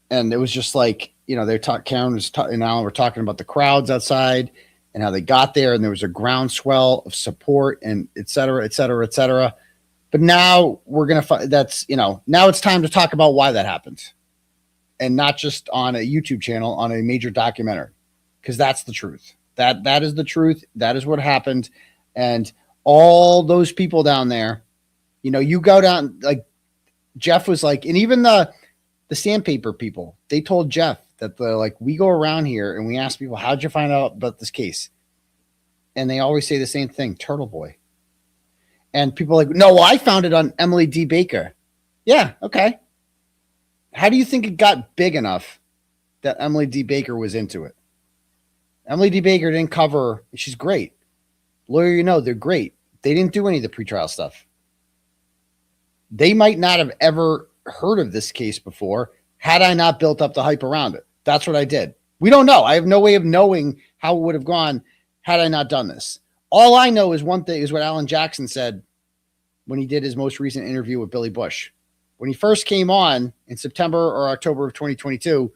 it was just like, you know, Karen and Alan were talking about the crowds outside and how they got there, and there was a groundswell of support and et cetera, et cetera, et cetera. But now we're going to find now it's time to talk about why that happened, and not just on a YouTube channel, on a major documentary, because that's the truth. That is the truth. That is what happened. And all those people down there, you know, you go down, like Jeff was like, and even the sandpaper people, they told Jeff that we go around here and we ask people, how'd you find out about this case? And they always say the same thing, Turtleboy. And people are like, no, well, I found it on Emily D. Baker. Yeah. Okay. How do you think it got big enough that Emily D. Baker was into it. Emily D. Baker didn't cover. She's great. Lawyer, they're great. They didn't do any of the pretrial stuff. They might not have ever heard of this case before had I not built up the hype around it. That's what I did. We don't know. I have no way of knowing how it would have gone had I not done this. All I know is one thing is what Alan Jackson said when he did his most recent interview with Billy Bush. When he first came on in September or October of 2022,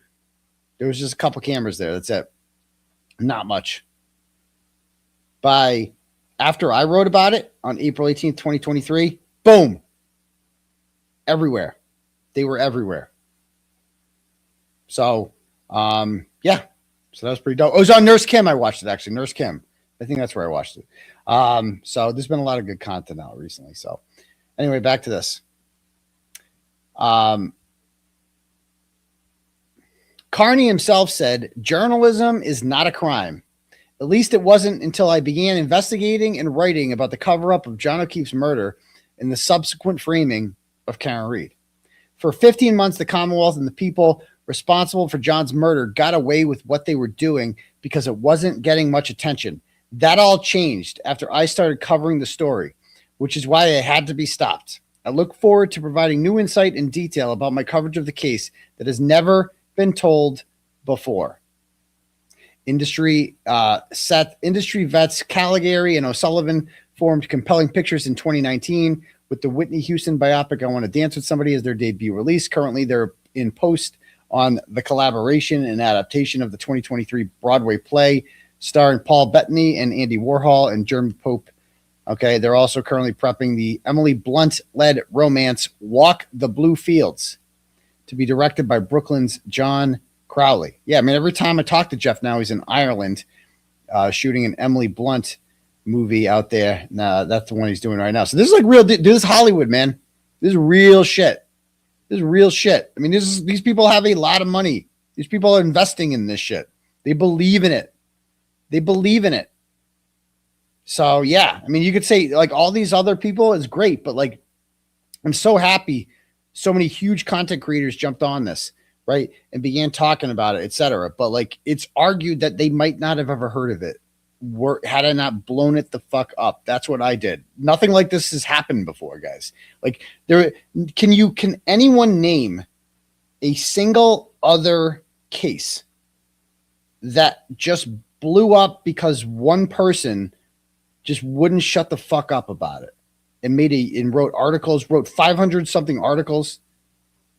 there was just a couple cameras there. That's it. Not much. After I wrote about it on April 18th, 2023, boom. Everywhere. They were everywhere. So, yeah. So that was pretty dope. It was on Nurse Kim. I watched it, actually. Nurse Kim. I think that's where I watched it. So there's been a lot of good content out recently. So anyway, back to this. Kearney himself said, journalism is not a crime. At least it wasn't until I began investigating and writing about the cover-up of John O'Keefe's murder and the subsequent framing of Karen Read. For 15 months, the Commonwealth and the people responsible for John's murder got away with what they were doing because it wasn't getting much attention. That all changed after I started covering the story, which is why it had to be stopped. I look forward to providing new insight and detail about my coverage of the case that has never been told before. Industry vets Caligari and O'Sullivan formed Compelling Pictures in 2019 with the Whitney Houston biopic I Want to Dance with Somebody as their debut release. Currently, they're in post on the collaboration and adaptation of the 2023 Broadway play starring Paul Bettany and Andy Warhol and Jeremy Pope. Okay, they're also currently prepping the Emily Blunt-led romance Walk the Blue Fields to be directed by Brooklyn's John Crowley. Yeah, I mean, every time I talk to Jeff now, he's in Ireland shooting an Emily Blunt movie out there. Nah, that's the one he's doing right now. So this is like real. This is Hollywood, man. This is real shit. This is real shit. I mean, these people have a lot of money. These people are investing in this shit. They believe in it. They believe in it. So yeah, I mean, you could say like all these other people is great, but like, I'm so happy so many huge content creators jumped on this, right, and began talking about it, etc. But like, it's argued that they might not have ever heard of it had I not blown it the fuck up. That's what I did. Nothing like this has happened before, guys. Like, can anyone name a single other case that just blew up because one person just wouldn't shut the fuck up about it and wrote articles, wrote 500 something articles,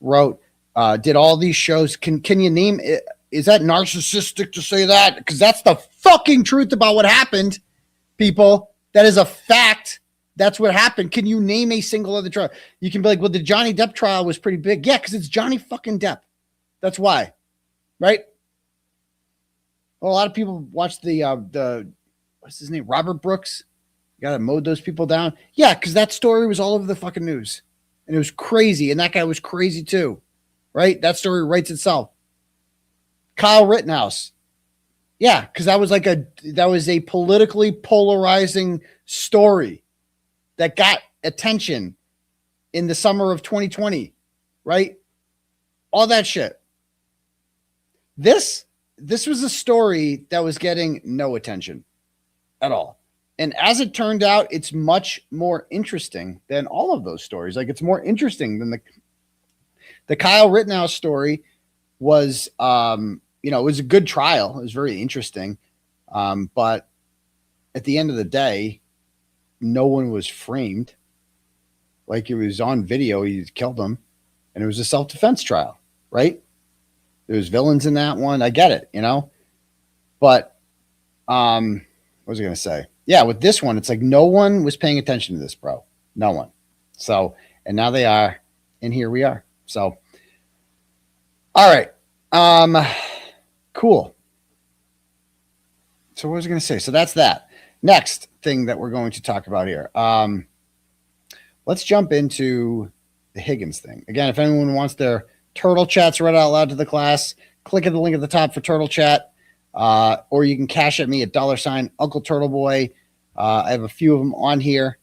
did all these shows? Can you name it? Is that narcissistic to say that? Because that's the fucking truth about what happened, people. That is a fact. That's what happened. Can you name a single other trial? You can be like, well, the Johnny Depp trial was pretty big. Yeah, because it's Johnny fucking Depp. That's why, right? Well, a lot of people watch the what's his name? Robert Brooks. You got to mow those people down. Yeah, because that story was all over the fucking news. And it was crazy. And that guy was crazy too, right? That story writes itself. Kyle Rittenhouse. Yeah, because that was a politically polarizing story that got attention in the summer of 2020, right? All that shit. This was a story that was getting no attention at all. And as it turned out, it's much more interesting than all of those stories. Like, it's more interesting than the Kyle Rittenhouse story was, it was a good trial. It was very interesting. But at the end of the day, no one was framed. Like, it was on video. He killed him. And it was a self-defense trial, right? There was villains in that one. I get it, But what was I going to say? Yeah, with this one, it's like no one was paying attention to this, bro. No one. So, and now they are, and here we are. So, all right. Cool. So what was I going to say? So that's that. Next thing that we're going to talk about here. Let's jump into the Higgins thing. Again, if anyone wants their turtle chats read out loud to the class, click at the link at the top for turtle chat. Or you can cash at me at $ Uncle Turtleboy. I have a few of them on here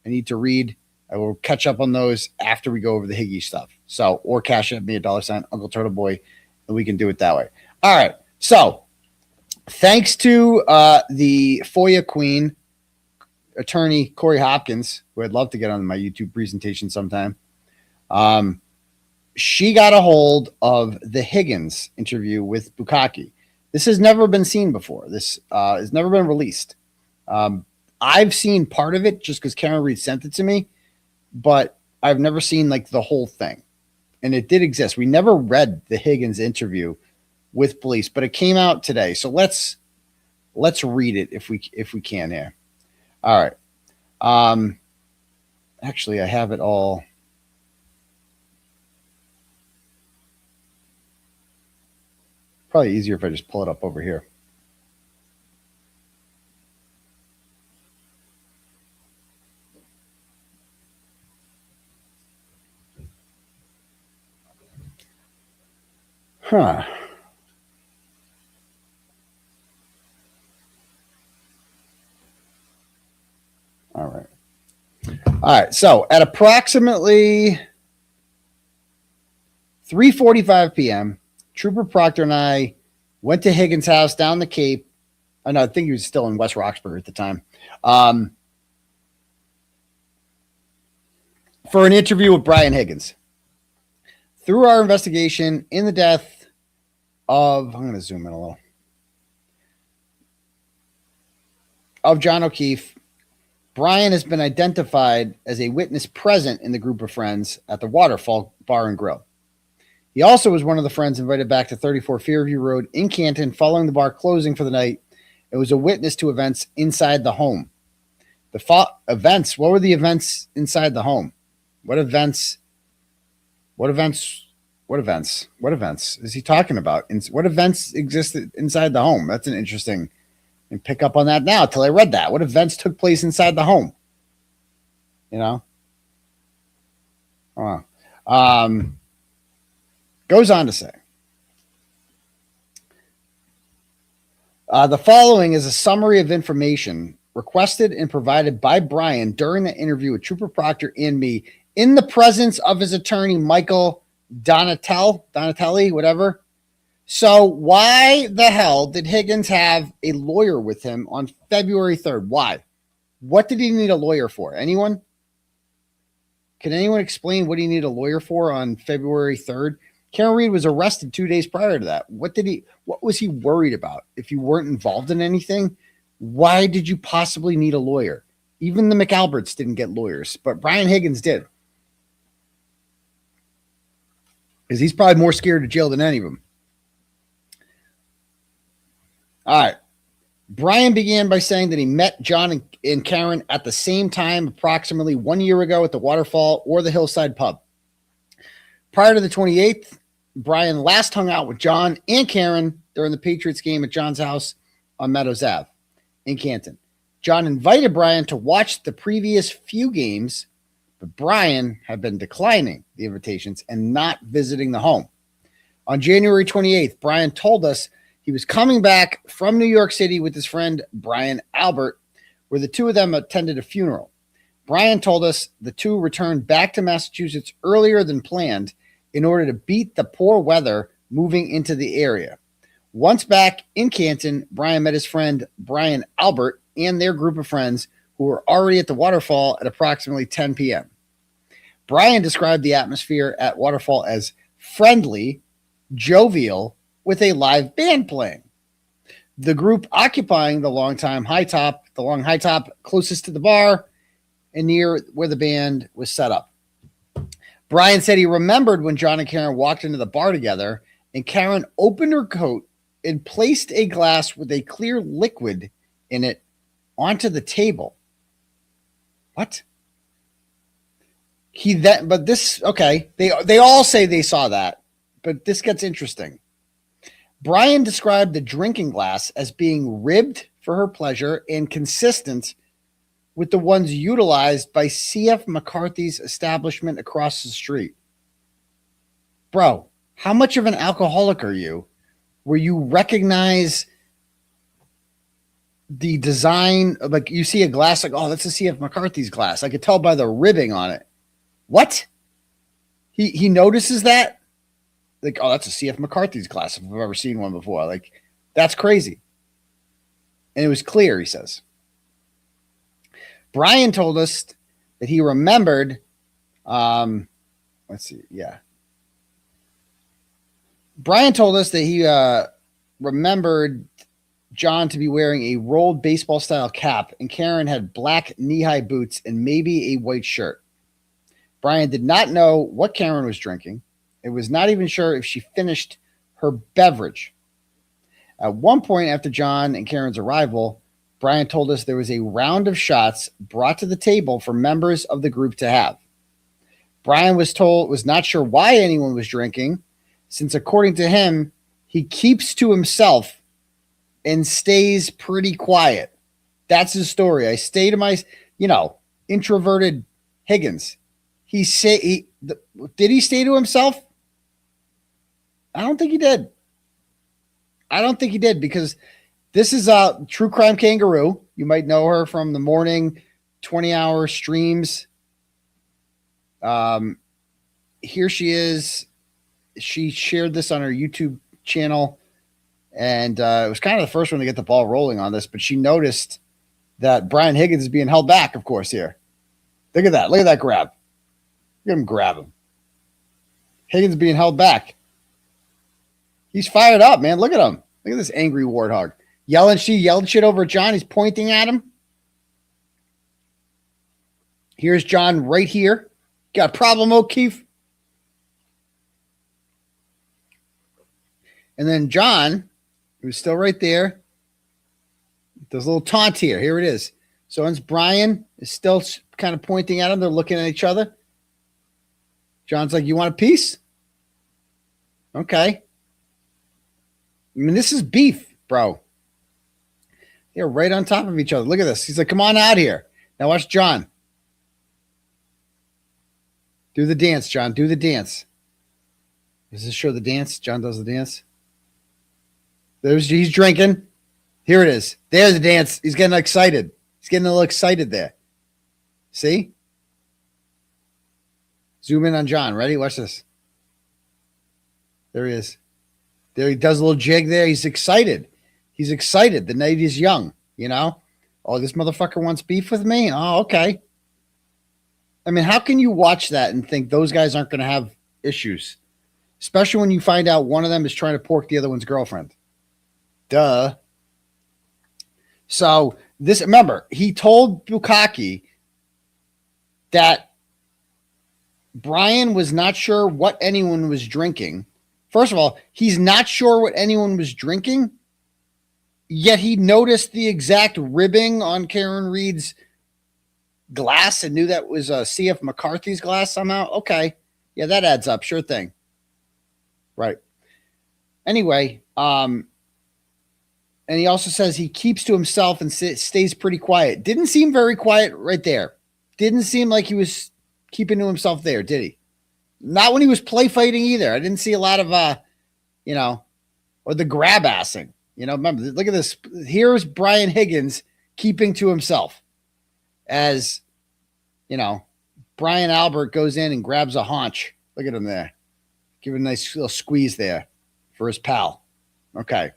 I need to read. I will catch up on those after we go over the Higgy stuff. So, or cash at me at $ Uncle Turtleboy, and we can do it that way. All right. So thanks to the FOIA queen, attorney Corey Hopkins, who I'd love to get on my YouTube presentation sometime. She got a hold of the Higgins interview with Bukkake. This has never been seen before. This has never been released. I've seen part of it just because Karen Reed sent it to me, but I've never seen like the whole thing. And it did exist. We never read the Higgins interview with police, but it came out today. So let's read it if we can here. All right. Actually, I have it all. Probably easier if I just pull it up over here. Huh. All right. All right. So at approximately 3:45 p.m., Trooper Proctor and I went to Higgins' house down the Cape. I know, I think he was still in West Roxbury at the time. For an interview with Brian Higgins. Through our investigation in the death of, I'm going to zoom in a little, of John O'Keefe, Brian has been identified as a witness present in the group of friends at the Waterfall Bar and Grill. He also was one of the friends invited back to 34 Fairview Road in Canton following the bar closing for the night. It was a witness to events inside the home. Events? What were the events inside the home? What events? What events is he talking about? What events existed inside the home? That's an interesting, and pick up on that now till I read that. What events took place inside the home? You know? Goes on to say, the following is a summary of information requested and provided by Brian during the interview with Trooper Proctor and me in the presence of his attorney, Michael Donatelli, whatever. So why the hell did Higgins have a lawyer with him on February 3rd? Why? What did he need a lawyer for? Anyone? Can anyone explain what he needed a lawyer for on February 3rd? Karen Reed was arrested 2 days prior to that. What was he worried about? If you weren't involved in anything, why did you possibly need a lawyer? Even the McAlberts didn't get lawyers, but Brian Higgins did. Because he's probably more scared of jail than any of them. All right. Brian began by saying that he met John and Karen at the same time approximately 1 year ago at the Waterfall or the Hillside Pub. Prior to the 28th, Brian last hung out with John and Karen during the Patriots game at John's house on Meadows Ave in Canton. John invited Brian to watch the previous few games, but Brian had been declining the invitations and not visiting the home. On January 28th, Brian told us he was coming back from New York City with his friend Brian Albert, where the two of them attended a funeral. Brian told us the two returned back to Massachusetts earlier than planned in order to beat the poor weather moving into the area. Once back in Canton, Brian met his friend Brian Albert and their group of friends who were already at the Waterfall at approximately 10 p.m. Brian described the atmosphere at Waterfall as friendly, jovial, with a live band playing. The group occupying the long high top closest to the bar and near where the band was set up. Brian said he remembered when John and Karen walked into the bar together and Karen opened her coat and placed a glass with a clear liquid in it onto the table. What? They all say they saw that, but this gets interesting. Brian described the drinking glass as being ribbed for her pleasure and consistent with the ones utilized by C.F. McCarthy's establishment across the street. Bro, how much of an alcoholic are you where you recognize the design of, like, you see a glass like, oh, that's a C.F. McCarthy's glass. I could tell by the ribbing on it. What? He notices that like, oh, that's a C.F. McCarthy's glass if I've ever seen one before. Like, that's crazy. And it was clear, he says. Brian told us that he remembered, let's see, yeah. Brian told us that he remembered John to be wearing a rolled baseball-style cap, and Karen had black knee-high boots and maybe a white shirt. Brian did not know what Karen was drinking. It was not even sure if she finished her beverage. At one point after John and Karen's arrival, Brian told us there was a round of shots brought to the table for members of the group to have. Brian was not sure why anyone was drinking, since according to him, he keeps to himself and stays pretty quiet. That's his story. I stay to my, introverted Higgins. Did he stay to himself? I don't think he did. Because this is True Crime Kangaroo. You might know her from the morning 20-hour streams. Here she is. She shared this on her YouTube channel, and it was kind of the first one to get the ball rolling on this, but she noticed that Brian Higgins is being held back, of course, here. Look at that. Look at that grab. Look at him grab him. Higgins being held back. He's fired up, man. Look at him. Look at this angry warthog. She yelled shit over at John. He's pointing at him. Here's John right here. Got a problem, O'Keefe? And then John, who's still right there, does a little taunt here. Here it is. So once Brian is still kind of pointing at him, they're looking at each other. John's like, you want a piece? Okay. I mean, this is beef, bro. They're right on top of each other. Look at this. He's like, come on out here. Now watch John. Do the dance, John. Do the dance. Does this show the dance? John does the dance. He's drinking. Here it is. There's the dance. He's getting excited. He's getting a little excited there. See? Zoom in on John. Ready? Watch this. There he is. There he does a little jig there. He's excited. He's excited. The night is young, Oh, this motherfucker wants beef with me? Oh, okay. I mean, how can you watch that and think those guys aren't going to have issues? Especially when you find out one of them is trying to pork the other one's girlfriend. Duh. So remember, he told Bukkake that Brian was not sure what anyone was drinking. First of all, he's not sure what anyone was drinking, yet he noticed the exact ribbing on Karen Reed's glass and knew that was a C.F. McCarthy's glass somehow. Okay. Yeah, that adds up. Sure thing. Right. Anyway, and he also says he keeps to himself and stays pretty quiet. Didn't seem very quiet right there. Didn't seem like he was keeping to himself there, did he? Not when he was play fighting either. I didn't see a lot of, or the grab assing. Remember, look at this. Here's Brian Higgins keeping to himself as, Brian Albert goes in and grabs a haunch. Look at him there. Give it a nice little squeeze there for his pal. Okay.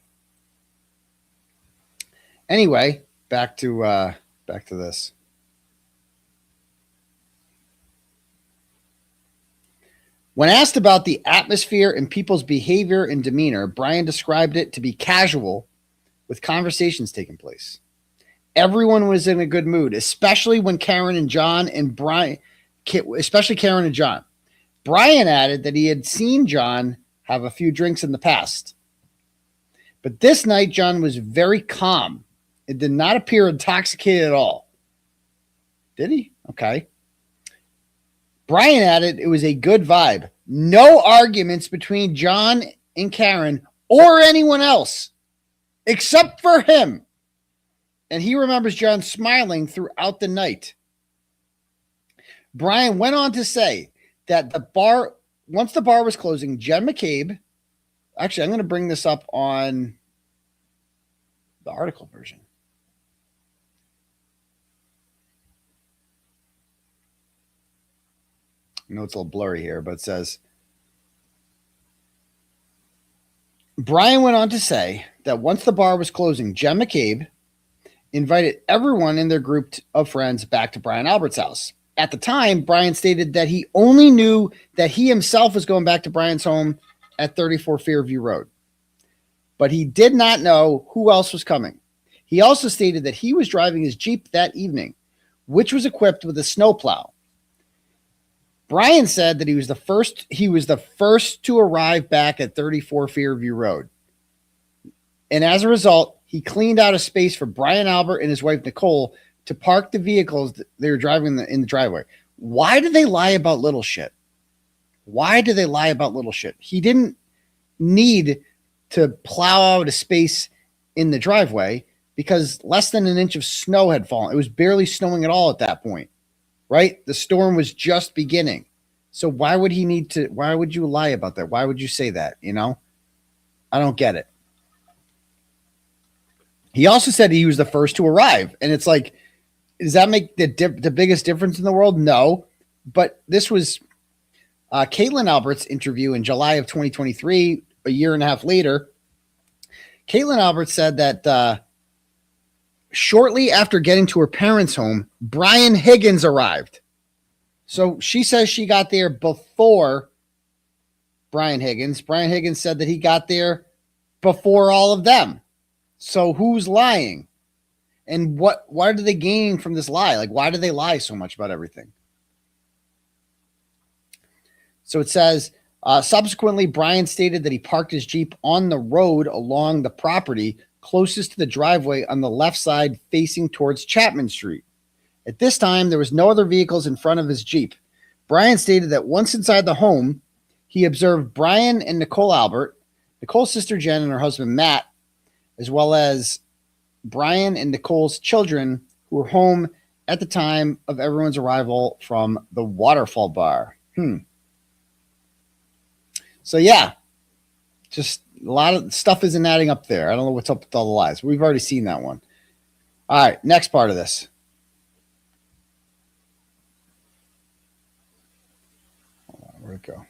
Anyway, back to this. When asked about the atmosphere and people's behavior and demeanor, Brian described it to be casual with conversations taking place. Everyone was in a good mood, especially when Karen and John and Brian, especially Karen and John. Brian added that he had seen John have a few drinks in the past. But this night, John was very calm. It did not appear intoxicated at all. Did he? Okay. Brian added it was a good vibe. No arguments between John and Karen or anyone else, except for him. And he remembers John smiling throughout the night. Brian went on to say that once the bar was closing, Jen McCabe, actually, I'm going to bring this up on the article version. I know it's a little blurry here, but it says, Brian went on to say that once the bar was closing, Jen McCabe invited everyone in their group of friends back to Brian Albert's house. At the time, Brian stated that he only knew that he himself was going back to Brian's home at 34 Fairview Road, but he did not know who else was coming. He also stated that he was driving his Jeep that evening, which was equipped with a snowplow. Brian said that he was the first to arrive back at 34 Fairview Road. And as a result, he cleaned out a space for Brian Albert and his wife Nicole to park the vehicles that they were driving in the driveway. Why do they lie about little shit? Why do they lie about little shit? He didn't need to plow out a space in the driveway because less than an inch of snow had fallen. It was barely snowing at all at that point, right? The storm was just beginning. So why would you lie about that? Why would you say that? You know, I don't get it. He also said he was the first to arrive. And it's like, does that make the biggest difference in the world? No. But this was Caitlin Albert's interview in July of 2023, a year and a half later. Caitlin Albert said that shortly after getting to her parents' home, Brian Higgins arrived. So she says she got there before Brian Higgins. Brian Higgins said that he got there before all of them. So who's lying? And what are they gaining from this lie? Like, why do they lie so much about everything? So it says, subsequently, Brian stated that he parked his Jeep on the road along the property closest to the driveway on the left side facing towards Chapman Street. At this time, there was no other vehicles in front of his Jeep. Brian stated that once inside the home, he observed Brian and Nicole Albert, Nicole's sister Jen and her husband Matt, as well as Brian and Nicole's children who were home at the time of everyone's arrival from the Waterfall Bar. So yeah, just a lot of stuff isn't adding up there. I don't know what's up with all the lies. We've already seen that one. All right, next part of this. Where'd it go?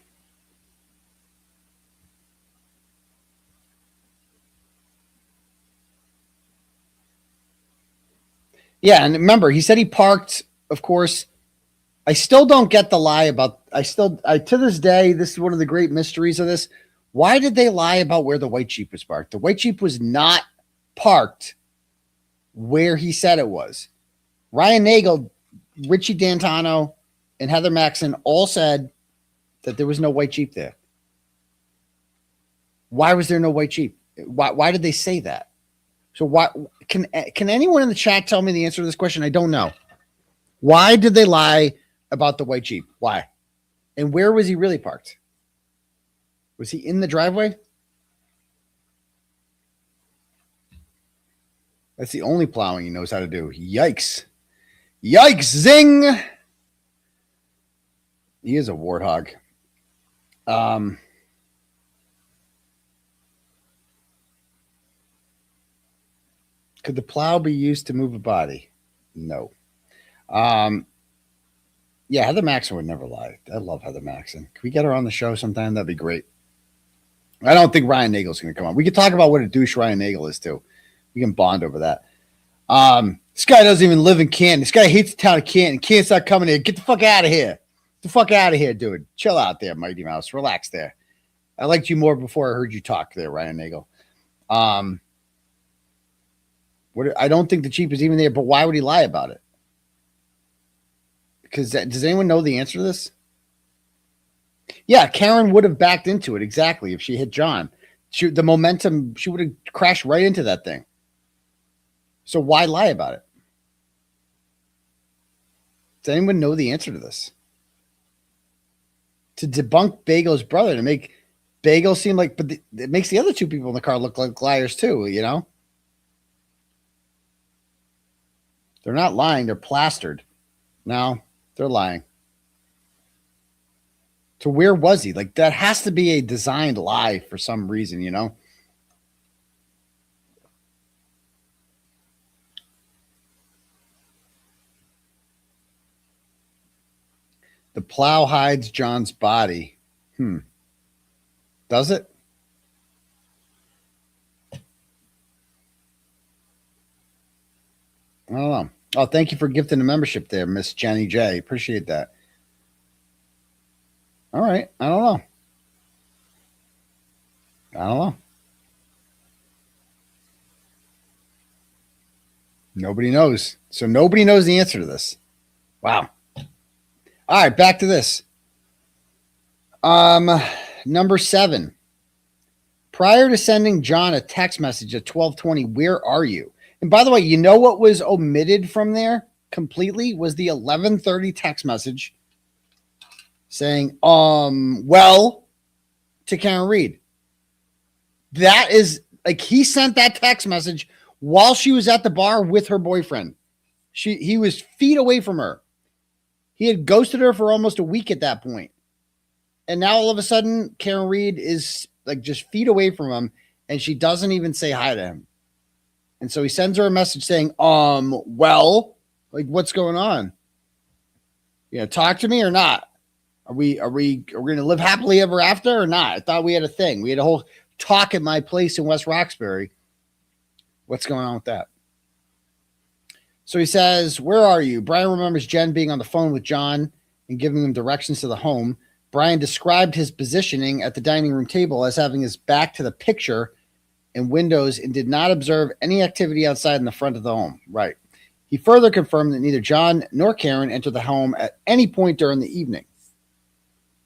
Yeah, and remember, he said he parked, of course. I still don't get the lie about, to this day, this is one of the great mysteries of this. Why did they lie about where the white Jeep was parked? The white Jeep was not parked where he said it was. Ryan Nagel, Richie D'Antano, and Heather Maxson all said that there was no white Jeep there. Why was there no white Jeep? Why did they say that? So why can anyone in the chat tell me the answer to this question? I don't know. Why did they lie about the white Jeep? Why? And where was he really parked? Was he in the driveway? That's the only plowing he knows how to do. Yikes. Yikes, zing. He is a warthog. Could the plow be used to move a body? No. Yeah, Heather Maxson would never lie. I love Heather Maxson. Can we get her on the show sometime? That'd be great. I don't think Ryan Nagel's going to come on. We could talk about what a douche Ryan Nagel is too. We can bond over that. This guy doesn't even live in Canton. This guy hates the town of Canton. Canton's not coming here. Get the fuck out of here. Get the fuck out of here, dude. Chill out there, Mighty Mouse. Relax there. I liked you more before I heard you talk there, Ryan Nagel. I don't think the Jeep is even there, but why would he lie about it? Because does anyone know the answer to this? Yeah, Karen would have backed into it exactly if she hit John. The momentum, she would have crashed right into that thing. So why lie about it? Does anyone know the answer to this? To debunk Bagel's brother, to make Bagel seem like, but it makes the other two people in the car look like liars too, you know? They're not lying, they're plastered. No, they're lying. To where was he? Like, that has to be a designed lie for some reason, you know? The plow hides John's body. Does it? I don't know. Oh, thank you for gifting the membership there, Miss Jenny J. Appreciate that. All right. I don't know. Nobody knows. So nobody knows the answer to this. Wow. All right, back to this. Number 7. Prior to sending John a text message at 12:20, where are you? And by the way, you know what was omitted from there completely was the 11:30 text message saying, well, to Karen Reed. That is like he sent that text message while she was at the bar with her boyfriend. He was feet away from her. He had ghosted her for almost a week at that point. And now all of a sudden, Karen Reed is like just feet away from him, and she doesn't even say hi to him. And so he sends her a message saying, well, like, what's going on? You know, talk to me or not? Are we going to live happily ever after or not? I thought we had a thing. We had a whole talk at my place in West Roxbury. What's going on with that? So he says, where are you? Brian remembers Jen being on the phone with John and giving him directions to the home. Brian described his positioning at the dining room table as having his back to the picture and windows and did not observe any activity outside in the front of the home. Right. He further confirmed that neither John nor Karen entered the home at any point during the evening.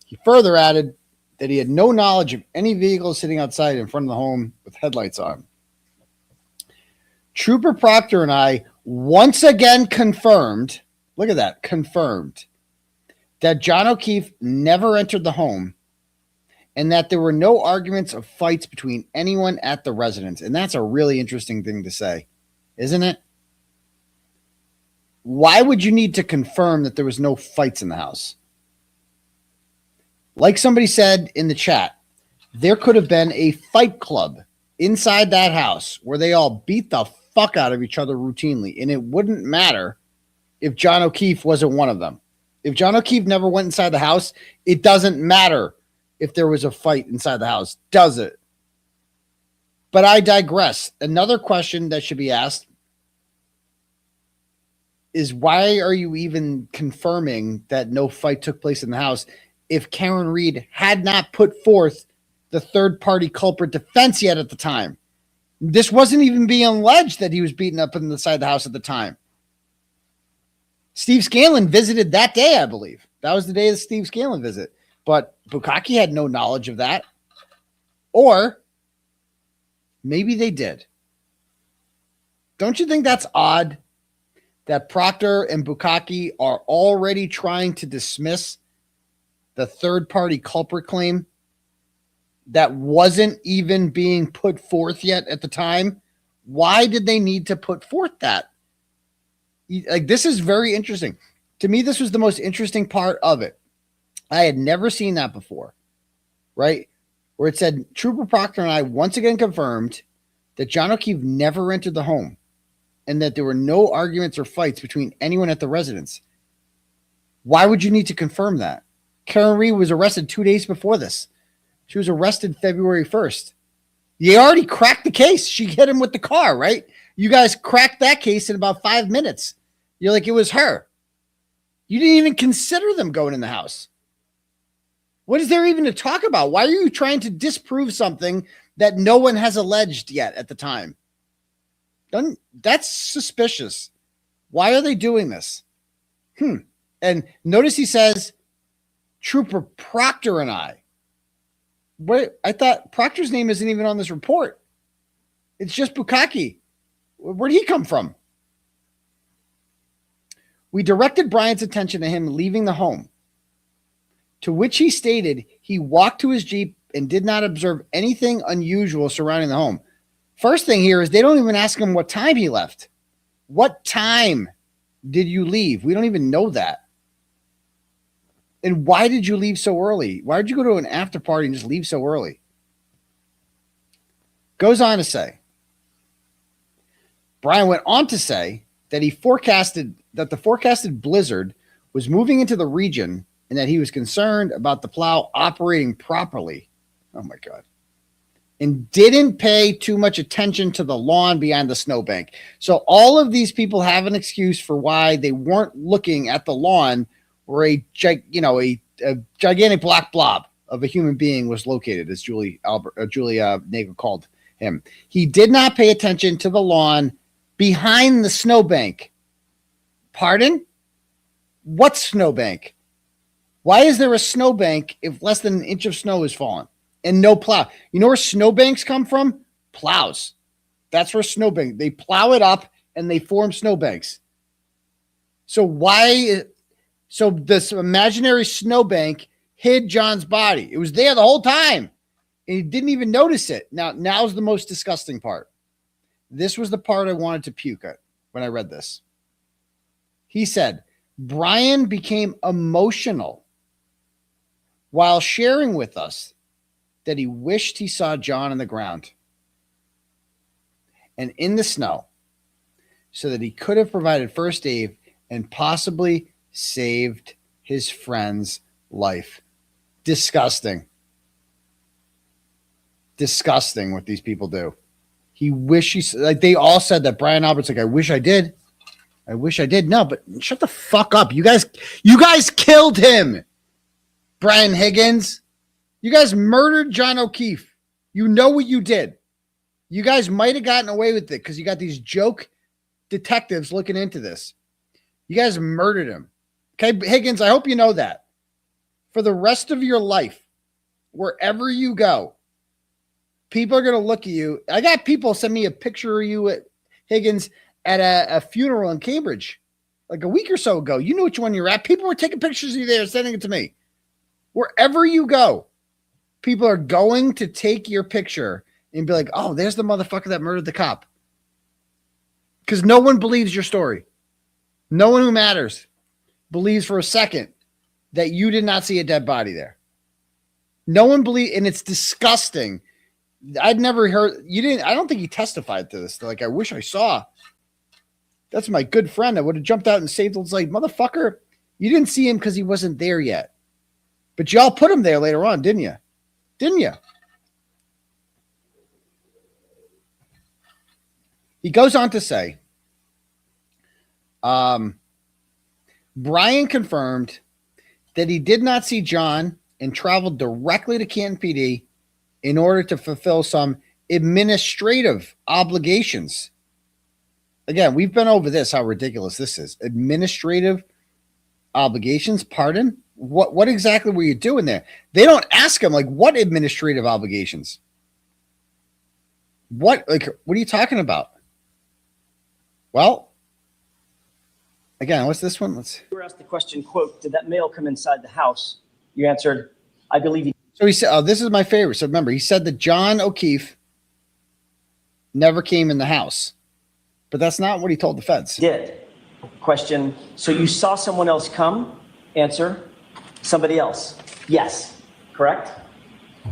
He further added that he had no knowledge of any vehicles sitting outside in front of the home with headlights on. Trooper Proctor and I once again confirmed, look at that, confirmed, that John O'Keefe never entered the home and that there were no arguments or fights between anyone at the residence. And that's a really interesting thing to say, isn't it? Why would you need to confirm that there was no fights in the house? Like somebody said in the chat, there could have been a fight club inside that house where they all beat the fuck out of each other routinely, and it wouldn't matter if John O'Keefe wasn't one of them. If John O'Keefe never went inside the house, it doesn't matter if there was a fight inside the house, does it? But I digress. Another question that should be asked is, why are you even confirming that no fight took place in the house if Karen Reed had not put forth the third-party culprit defense yet at the time? This wasn't even being alleged that he was beaten up inside the house at the time. Steve Scanlon visited that day, I believe. That was the day of the Steve Scanlon visit. But Bukkake had no knowledge of that. Or maybe they did. Don't you think that's odd that Proctor and Bukkake are already trying to dismiss the third-party culprit claim that wasn't even being put forth yet at the time? Why did they need to put forth that? Like, this is very interesting. To me, this was the most interesting part of it. I had never seen that before, right? Where it said, Trooper Proctor and I once again confirmed that John O'Keefe never entered the home and that there were no arguments or fights between anyone at the residence. Why would you need to confirm that? Karen Reed was arrested 2 days before this. She was arrested February 1st. You already cracked the case. She hit him with the car, right? You guys cracked that case in about 5 minutes. You're like, it was her. You didn't even consider them going in the house. What is there even to talk about? Why are you trying to disprove something that no one has alleged yet at the time? That's suspicious. Why are they doing this? And notice he says, Trooper Proctor and I. What? I thought Proctor's name isn't even on this report. It's just Bukkake. Where'd he come from? We directed Brian's attention to him leaving the home, to which he stated he walked to his Jeep and did not observe anything unusual surrounding the home. First thing here is they don't even ask him what time he left. What time did you leave? We don't even know that. And why did you leave so early? Why did you go to an after party and just leave so early? Goes on to say, Brian went on to say that the forecasted blizzard was moving into the region and that he was concerned about the plow operating properly. Oh my God. and didn't pay too much attention to the lawn behind the snowbank. So all of these people have an excuse for why they weren't looking at the lawn where a gigantic black blob of a human being was located, as Julia Nagel called him. He did not pay attention to the lawn behind the snowbank. Pardon? What snowbank? Why is there a snowbank if less than an inch of snow is fallen and no plow? You know where snowbanks come from? Plows. That's where snowbank. They plow it up and they form snowbanks. So this imaginary snowbank hid John's body. It was there the whole time, and he didn't even notice it. Now's the most disgusting part. This was the part I wanted to puke at when I read this. He said, Brian became emotional while sharing with us that he wished he saw John on the ground and in the snow so that he could have provided first aid and possibly saved his friend's life. Disgusting. Disgusting what these people do. He wishes, like they all said that. Brian Albert's like, I wish I did. I wish I did. No, but shut the fuck up. You guys killed him. Brian Higgins. You guys murdered John O'Keefe. You know what you did. You guys might have gotten away with it because you got these joke detectives looking into this. You guys murdered him. Okay, Higgins, I hope you know that. For the rest of your life, wherever you go, people are going to look at you. I got people send me a picture of you at Higgins at a funeral in Cambridge like a week or so ago. You know which one you're at. People were taking pictures of you there, sending it to me. Wherever you go, people are going to take your picture and be like, oh, there's the motherfucker that murdered the cop. Because no one believes your story. No one who matters believes for a second that you did not see a dead body there. No one believes, and it's disgusting. I'd never heard, you didn't, I don't think he testified to this. They're like, I wish I saw. That's my good friend. I would have jumped out and saved him. It's like, motherfucker, you didn't see him because he wasn't there yet. But y'all put him there later on, didn't you? Didn't you? He goes on to say, Brian confirmed that he did not see John and traveled directly to Canton PD in order to fulfill some administrative obligations. Again, we've been over this, how ridiculous this is. Administrative obligations, pardon? What exactly were you doing there? They don't ask him, like, what administrative obligations? What are you talking about? Well, again, what's this one? You were asked the question, quote, did that male come inside the house? You answered, I believe he. So he said, oh, this is my favorite. So remember, he said that John O'Keefe never came in the house. But that's not what he told the feds. Did. Question, so you saw someone else come? Answer, somebody else. Yes. Correct?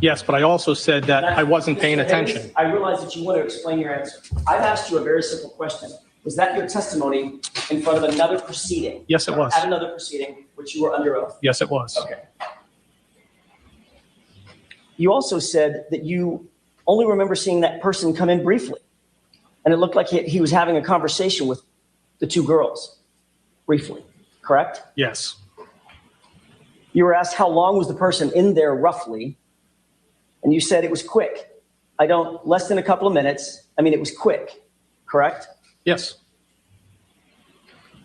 Yes, but I also said that I wasn't paying attention. I realize that you want to explain your answer. I've asked you a very simple question. Was that your testimony in front of another proceeding? Yes, it was. At another proceeding, which you were under oath? Yes, it was. Okay. You also said that you only remember seeing that person come in briefly. And it looked like he was having a conversation with the two girls briefly, correct? Yes. You were asked how long was the person in there roughly, and you said it was quick. Less than a couple of minutes. I mean, it was quick, correct? Yes.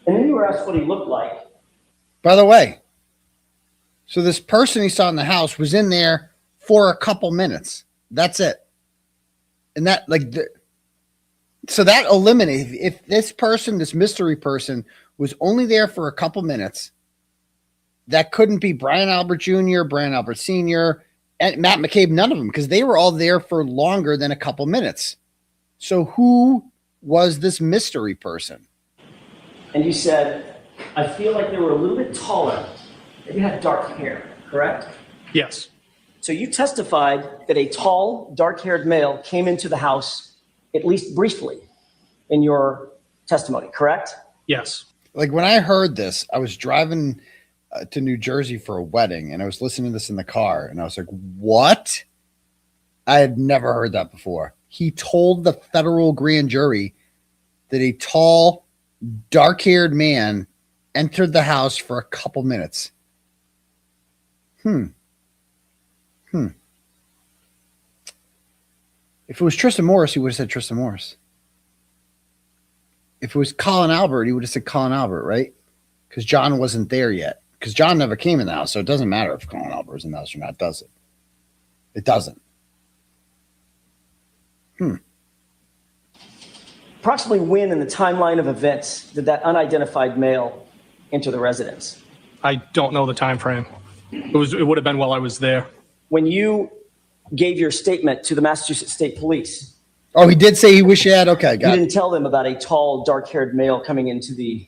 And then you were asked what he looked like. By the way, so this person he saw in the house was in there for a couple minutes. That's it. And that, so that eliminates, if this person, this mystery person, was only there for a couple minutes, that couldn't be Brian Albert Jr., Brian Albert Sr., and Matt McCabe, none of them, because they were all there for longer than a couple minutes. So who was this mystery person? And you said, I feel like they were a little bit taller. They had dark hair, correct? Yes. So you testified that a tall, dark-haired male came into the house at least briefly in your testimony, correct? Yes. Like when I heard this, I was driving to New Jersey for a wedding and I was listening to this in the car and I was like, what? I had never heard that before. He told the federal grand jury that a tall, dark-haired man entered the house for a couple minutes. If it was Tristan Morris, he would have said Tristan Morris. If it was Colin Albert, he would have said Colin Albert, right? Because John wasn't there yet. Because John never came in the house, so it doesn't matter if Colin Albert is in the house or not, does it? It doesn't. Approximately when in the timeline of events did that unidentified male enter the residence? I don't know the time frame. It would have been while I was there. When you gave your statement to the Massachusetts State Police, Oh, he did say he wished he had. Okay, you got it. didn't tell them about a tall, dark-haired male coming into the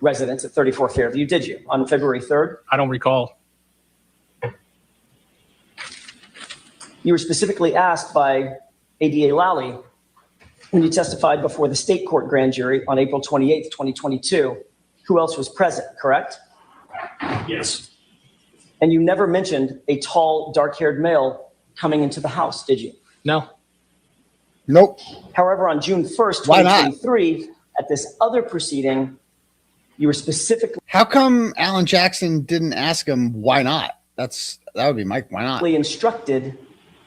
residence at 34 Fairview, did you, on February 3rd? I don't recall. You were specifically asked by ADA Lally when you testified before the state court grand jury on April 28th, 2022, who else was present, correct? Yes. And you never mentioned a tall, dark-haired male coming into the house, did you? No. Nope. However, on June 1st, Why not? 2023, at this other proceeding, you were specifically How come Alan Jackson didn't ask him why not? That would be Mike. Why not? instructed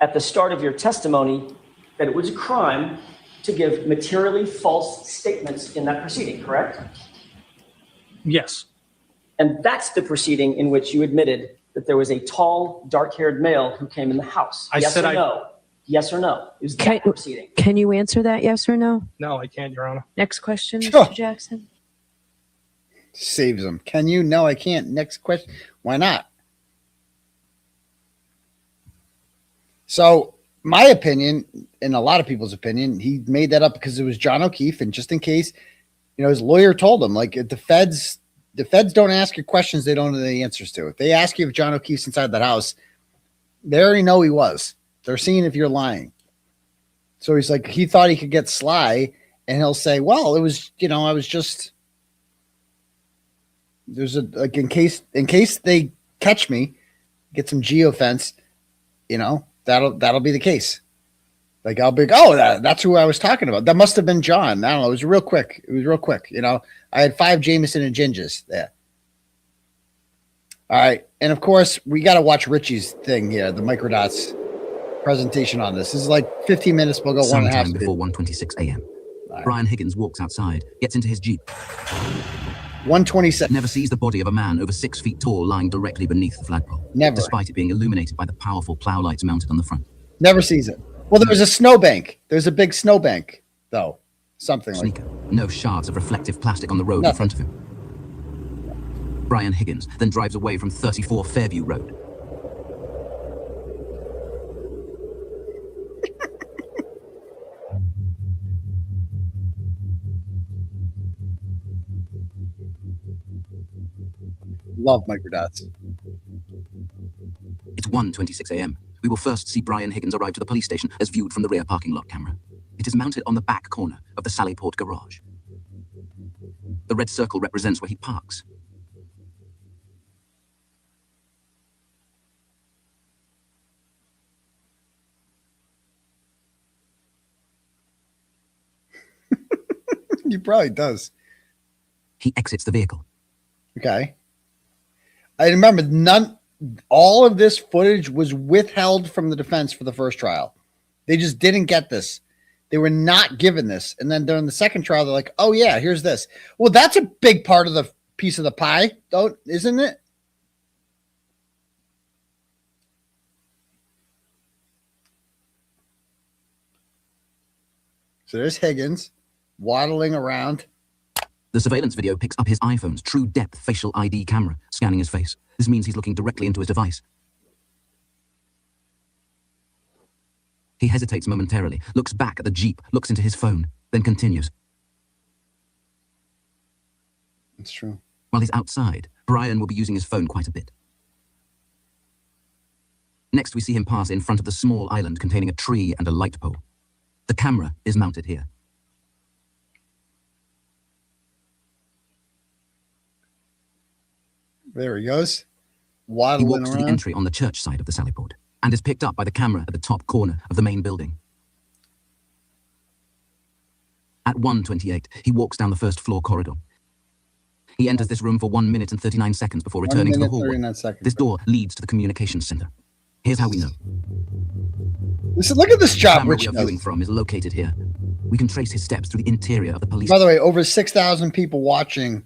at the start of your testimony that it was a crime to give materially false statements in that proceeding, correct? Yes. And that's the proceeding in which you admitted that there was a tall, dark-haired male who came in the house. Yes or no? Yes or no? It was that proceeding. Can you answer that, yes or no? No, I can't, Your Honor. Next question, Sure. Mr. Jackson. Saves him. Can you? No, I can't. Next question. Why not? So, my opinion, and a lot of people's opinion, he made that up because it was John O'Keefe, and just in case, his lawyer told him, like, the feds don't ask you questions they don't know the answers to. If they ask you if John O'Keefe's inside that house, they already know he was. They're seeing if you're lying. So he's like, he thought he could get sly, and he'll say, well, it was, I was just, there's a, like, in case they catch me, get some geofence, that'll be the case. Like, I'll be, that's who I was talking about. That must have been John. I don't know. It was real quick. I had 5 Jameson and gingers there. All right. And of course, we got to watch Richie's thing here, the microdots presentation on this. This is like 15 minutes. We'll go Sometime 1.5. before 1:26 a.m. Brian Higgins walks outside, gets into his Jeep. 1:27. Never sees the body of a man over 6 feet tall lying directly beneath the flagpole. Never. Despite it being illuminated by the powerful plow lights mounted on the front. Never sees it. Well, there was a snowbank. There's a big snowbank, though. Something like Sneaker. No shards of reflective plastic on the road in front of him. Brian Higgins then drives away from 34 Fairview Road. Love microdots. It's 1:26 a.m. We will first see Brian Higgins arrive to the police station as viewed from the rear parking lot camera. It is mounted on the back corner of the 𝗲𝗵𝗺 garage. The red circle represents where he parks. He probably does. He exits the vehicle. Okay. I remember all of this footage was withheld from the defense for the first trial. They just didn't get this. They were not given this. And then during the second trial, they're like, oh yeah, here's this. Well, that's a big part of the piece of the pie, though, isn't it? So there's Higgins waddling around. The surveillance video picks up his iPhone's true depth facial ID camera, scanning his face. This means he's looking directly into his device. He hesitates momentarily, looks back at the Jeep, looks into his phone, then continues. That's true. While he's outside, Brian will be using his phone quite a bit. Next, we see him pass in front of the small island containing a tree and a light pole. The camera is mounted here. There he goes. He Waddling walks to around. the entry on the church side of the 𝗲𝗵𝗺. and is picked up by the camera at the top corner of the main building. At 1:28, he walks down the first floor corridor. He enters this room for 1 minute and 39 seconds before returning to the hallway. This door leads to the communications center. Here's how we know. Listen, look at this The job camera Rich we are does. viewing from is located here. We can trace his steps through the interior of the police. By the way, over 6,000 people watching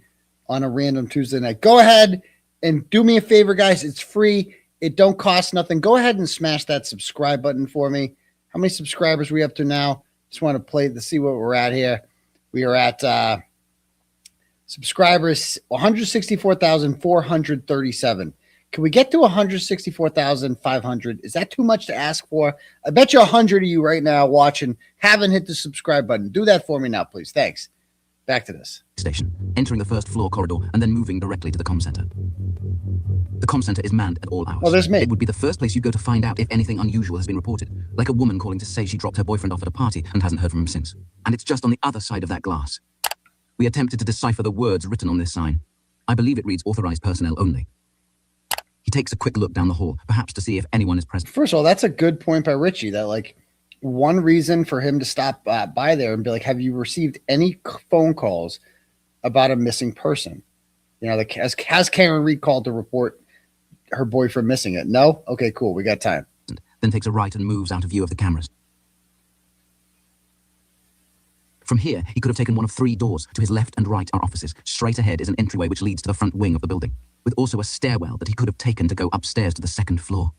on a random Tuesday night. Go ahead and do me a favor, guys. It's free. It don't cost nothing. Go ahead and smash that subscribe button for me. How many subscribers are we up to now? Just want to play to see what we're at here. We are at subscribers 164,437. Can we get to 164,500? Is that too much to ask for? I bet you 100 of you right now watching haven't hit the subscribe button. Do that for me now, please. Thanks. Back to this. Station, entering the first floor corridor and then moving directly to the comm center. The comm center is manned at all hours. Oh, there's me. It would be the first place you go to find out if anything unusual has been reported, like a woman calling to say she dropped her boyfriend off at a party and hasn't heard from him since. And it's just on the other side of that glass. We attempted to decipher the words written on this sign. I believe it reads authorized personnel only. He takes a quick look down the hall, perhaps to see if anyone is present. First of all, that's a good point by Richie, that like one reason for him to stop by there and be like, have you received any phone calls about a missing person? You know, like has Karen Reed called to report her boyfriend missing it? No? Okay, cool. We got time. Then takes a right and moves out of view of the cameras. From here, he could have taken one of 3 doors. To his left and right are offices. Straight ahead is an entryway which leads to the front wing of the building, with also a stairwell that he could have taken to go upstairs to the 2nd floor.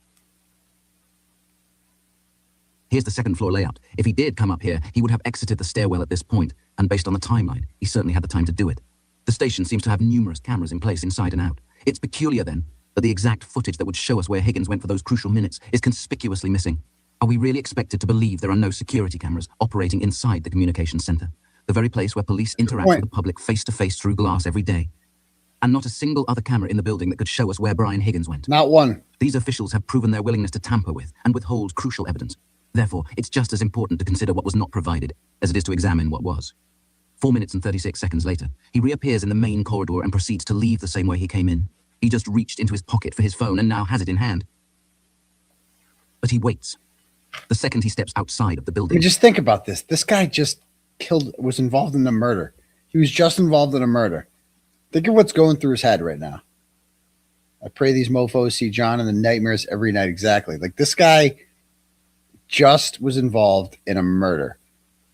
Here's the 2nd floor layout. If he did come up here, he would have exited the stairwell at this point, and based on the timeline, he certainly had the time to do it. The station seems to have numerous cameras in place inside and out. It's peculiar, then, that the exact footage that would show us where Higgins went for those crucial minutes is conspicuously missing. Are we really expected to believe there are no security cameras operating inside the communications center, the very place where police interact with the public face-to-face through glass every day? And not a single other camera in the building that could show us where Brian Higgins went. Not one. These officials have proven their willingness to tamper with and withhold crucial evidence. Therefore, it's just as important to consider what was not provided as it is to examine what was. 4 minutes and 36 seconds later, he reappears in the main corridor and proceeds to leave the same way he came in. He just reached into his pocket for his phone and now has it in hand. But he waits. The second he steps outside of the building. Just think about this. This guy just was involved in a murder. He was just involved in a murder. Think of what's going through his head right now. I pray these mofos see John in the nightmares every night. Exactly. Like this guy just was involved in a murder.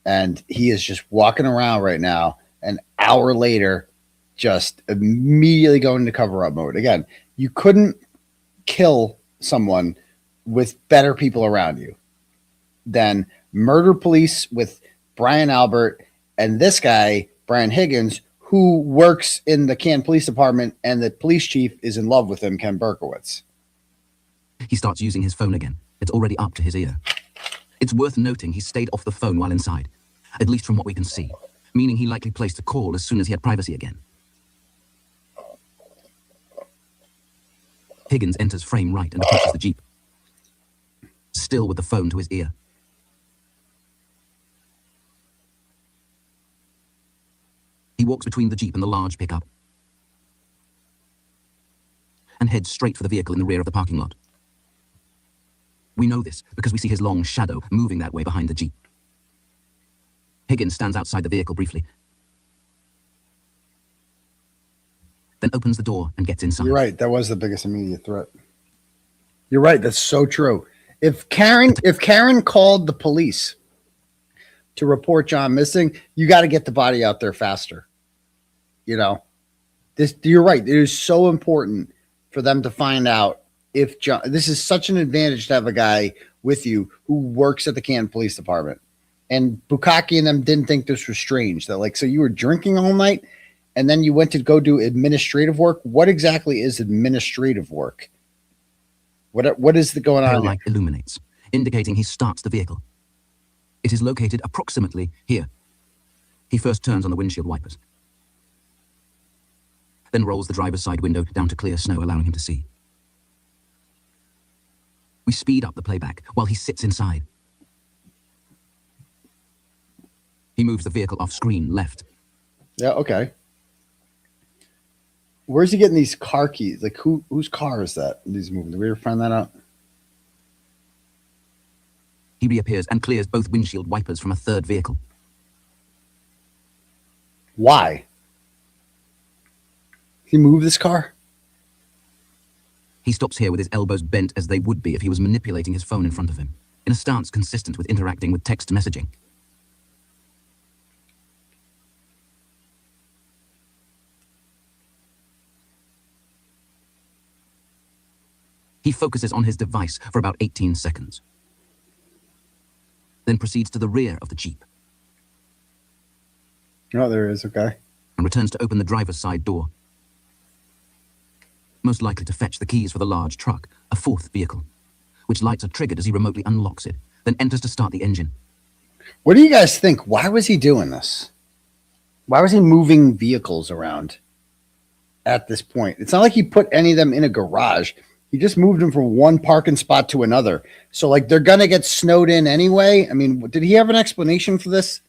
And he is just walking around right now, an hour later, just immediately going into cover-up mode. Again, you couldn't kill someone with better people around you than murder police with Brian Albert and this guy, Brian Higgins, who works in the Canton Police Department, and the police chief is in love with him, Ken Berkowitz. He starts using his phone again. It's already up to his ear. It's worth noting he stayed off the phone while inside, at least from what we can see, meaning he likely placed a call as soon as he had privacy again. Higgins enters frame right and approaches the Jeep, still with the phone to his ear. He walks between the Jeep and the large pickup and heads straight for the vehicle in the rear of the parking lot. We know this because we see his long shadow moving that way behind the Jeep. Higgins stands outside the vehicle briefly, then opens the door and gets inside. You're right. That was the biggest immediate threat. You're right. That's so true. If Karen called the police to report John missing, you got to get the body out there faster. You know, you're right. It is so important for them to find out if John, this is such an advantage to have a guy with you who works at the Canton Police Department. And Bukkake and them didn't think this was strange. That like, so you were drinking all night and then you went to go do administrative work. What exactly is administrative work? What is going on? The light illuminates, indicating he starts the vehicle. It is located approximately here. He first turns on the windshield wipers, then rolls the driver's side window down to clear snow, allowing him to see. We speed up the playback while he sits inside. He moves the vehicle off screen left. Yeah, okay. Where's he getting these car keys? Like whose car is that? He's moving. Did we ever find that out? He reappears and clears both windshield wipers from a third vehicle. Why? He moved this car? He stops here with his elbows bent as they would be if he was manipulating his phone in front of him, in a stance consistent with interacting with text messaging. He focuses on his device for about 18 seconds, then proceeds to the rear of the Jeep. Oh, there is, okay. And returns to open the driver's side door, most likely to fetch the keys for the large truck, a fourth vehicle, which lights are triggered as he remotely unlocks it, then enters to start the engine. What do you guys think? Why was he doing this? Why was he moving vehicles around at this point? It's not like he put any of them in a garage. He just moved them from one parking spot to another. So, like, they're going to get snowed in anyway. I mean, did he have an explanation for this?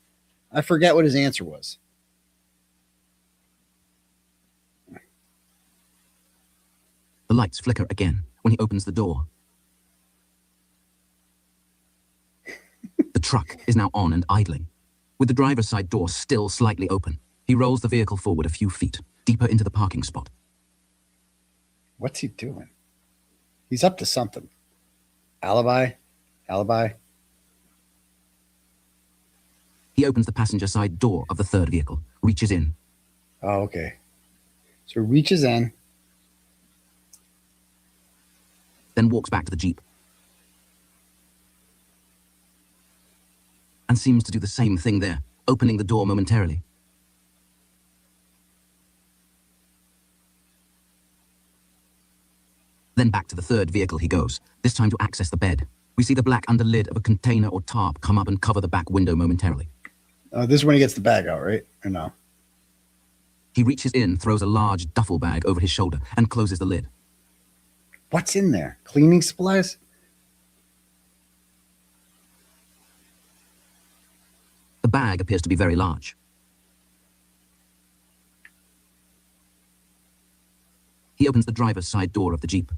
I forget what his answer was. The lights flicker again when he opens the door. The truck is now on and idling, with the driver's side door still slightly open. He rolls the vehicle forward a few feet, deeper into the parking spot. What's he doing? He's up to something. Alibi? He opens the passenger side door of the third vehicle, reaches in. Oh, okay. So he reaches in. Then walks back to the Jeep. And seems to do the same thing there, opening the door momentarily. Then back to the third vehicle he goes, this time to access the bed. We see the black underlid of a container or tarp come up and cover the back window momentarily. This is when he gets the bag out, right? Or no? He reaches in, throws a large duffel bag over his shoulder, and closes the lid. What's in there? Cleaning supplies? The bag appears to be very large. He opens the driver's side door of the Jeep.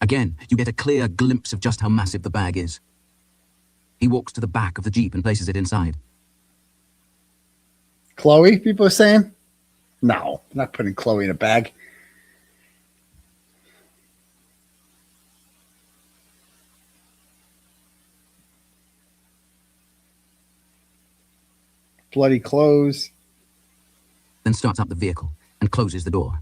Again, you get a clear glimpse of just how massive the bag is. He walks to the back of the Jeep and places it inside. Chloe, people are saying? No, I'm not putting Chloe in a bag. Bloody clothes. Then starts up the vehicle and closes the door.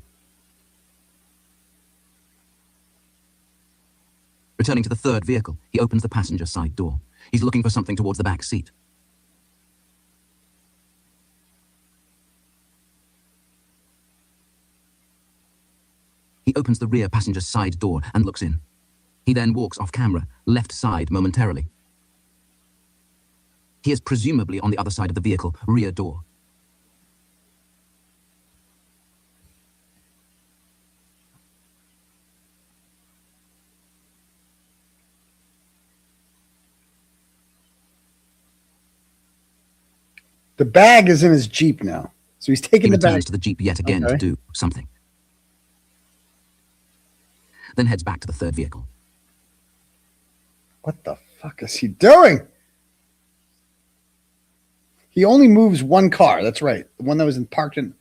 Returning to the third vehicle, he opens the passenger side door. He's looking for something towards the back seat. He opens the rear passenger side door and looks in. He then walks off camera, left side momentarily. He is presumably on the other side of the vehicle, rear door. The bag is in his Jeep now. So he's taking He the bag. returns to the Jeep yet again to do something. Then heads back to the third vehicle. What the fuck is he doing? He only moves one car. That's right. The one that was parked in.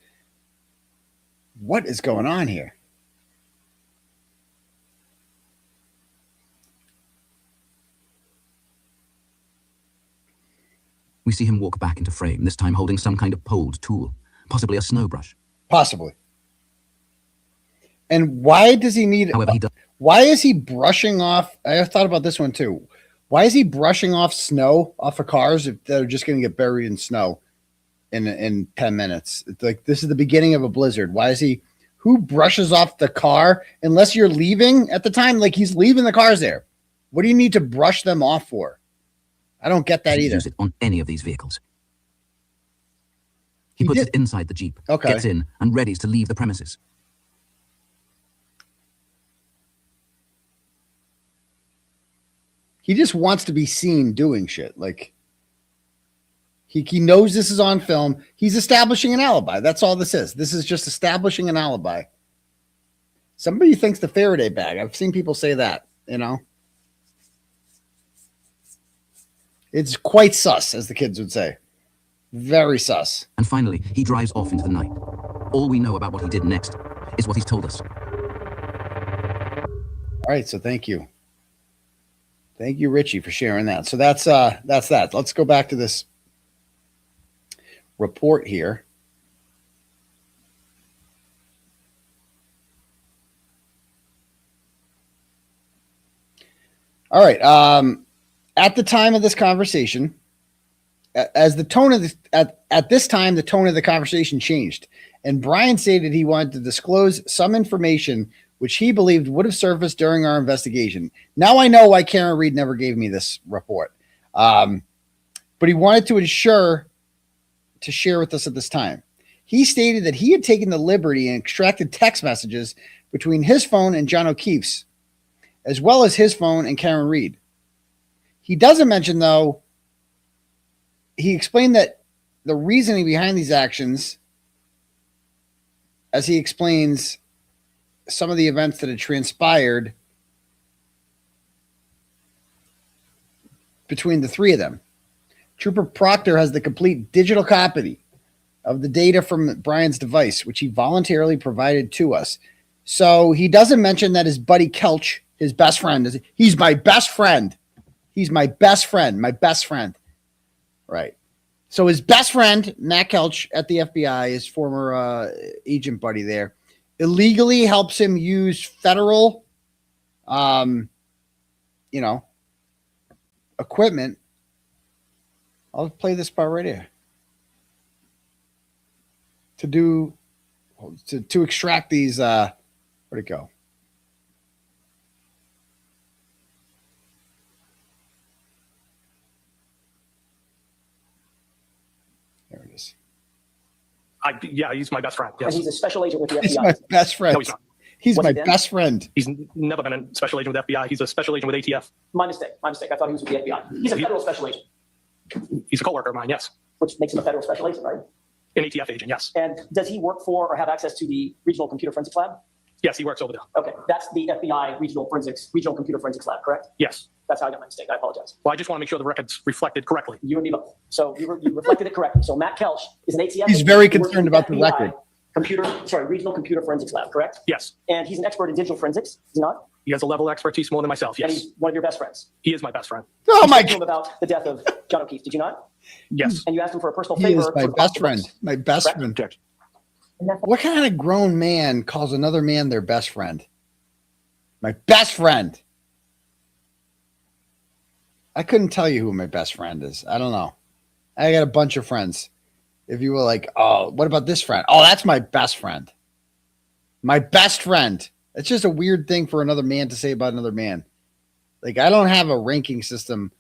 What is going on here? We see him walk back into frame, this time holding some kind of poled tool, possibly a snow brush. Possibly. And why does he need? However, he does. Why is he brushing off? I thought about this one too. Why is he brushing off snow off of cars if they're just going to get buried in snow in 10 minutes? It's like this is the beginning of a blizzard. Why is he? Who brushes off the car unless you're leaving at the time? Like he's leaving the cars there. What do you need to brush them off for? I don't get that either. Use it on any of these vehicles. He puts it inside the Jeep, gets in, and readies to leave the premises. He just wants to be seen doing shit. Like he knows this is on film. He's establishing an alibi. That's all this is. This is just establishing an alibi. Somebody thinks the Faraday bag. I've seen people say that you know. It's quite sus, as the kids would say. Very sus. And finally, he drives off into the night. All we know about what he did next is what he's told us. All right, so thank you. Thank you, Richie, for sharing that. So that's that. Let's go back to this report here. All right. At the time of this conversation, as the tone of at this time, the tone of the conversation changed, and Brian stated he wanted to disclose some information which he believed would have surfaced during our investigation. Now I know why Karen Reed never gave me this report, but he wanted to ensure to share with us at this time. He stated that he had taken the liberty and extracted text messages between his phone and John O'Keefe's, as well as his phone and Karen Reed. He doesn't mention, though, he explained that the reasoning behind these actions, as he explains some of the events that had transpired between the three of them. Trooper Proctor has the complete digital copy of the data from Brian's device, which he voluntarily provided to us. So he doesn't mention that his buddy 𝗪𝗗𝗄, his best friend, he's my best friend. He's my best friend, Right. So his best friend, Matt 𝗪𝗗𝗄 at the FBI, his former agent buddy there, illegally helps him use federal, equipment. I'll play this part right here. To extract these, where'd it go? There it is. Yeah, he's my best friend. Yes. And he's a special agent with the FBI. He's my best friend. No, he's not. He's my best friend. He's never been a special agent with FBI. He's a special agent with ATF. My mistake. I thought he was with the FBI. He's a federal special agent. He's a coworker of mine, yes. Which makes him a federal special agent, right? An ATF agent, yes. And does he work for or have access to the Regional Computer Forensics Lab? Yes, he works over there. Okay, that's the FBI Regional Computer Forensics Lab, correct? Yes. That's how I got my mistake. I apologize. Well, I just want to make sure the record's reflected correctly. You and me both. So you reflected it correctly. So Matt 𝗪𝗗𝗄 is an ATF. He's very concerned about the record. Regional Computer Forensics Lab, correct? Yes. And he's an expert in digital forensics, is he not? He has a level of expertise more than myself, And yes. he's one of your best friends. He is my best friend. Oh my You spoke to him God. about the death of John O'Keefe, did you not? Yes. And you asked him for a personal He favor. is my sort of best off the friend. books. My best Correct? friend. Objection. What kind of grown man calls another man their best friend? My best friend. I couldn't tell you who my best friend is. I don't know. I got a bunch of friends. If you were like, oh, what about this friend? Oh, that's my best friend. My best friend. It's just a weird thing for another man to say about another man. Like, I don't have a ranking system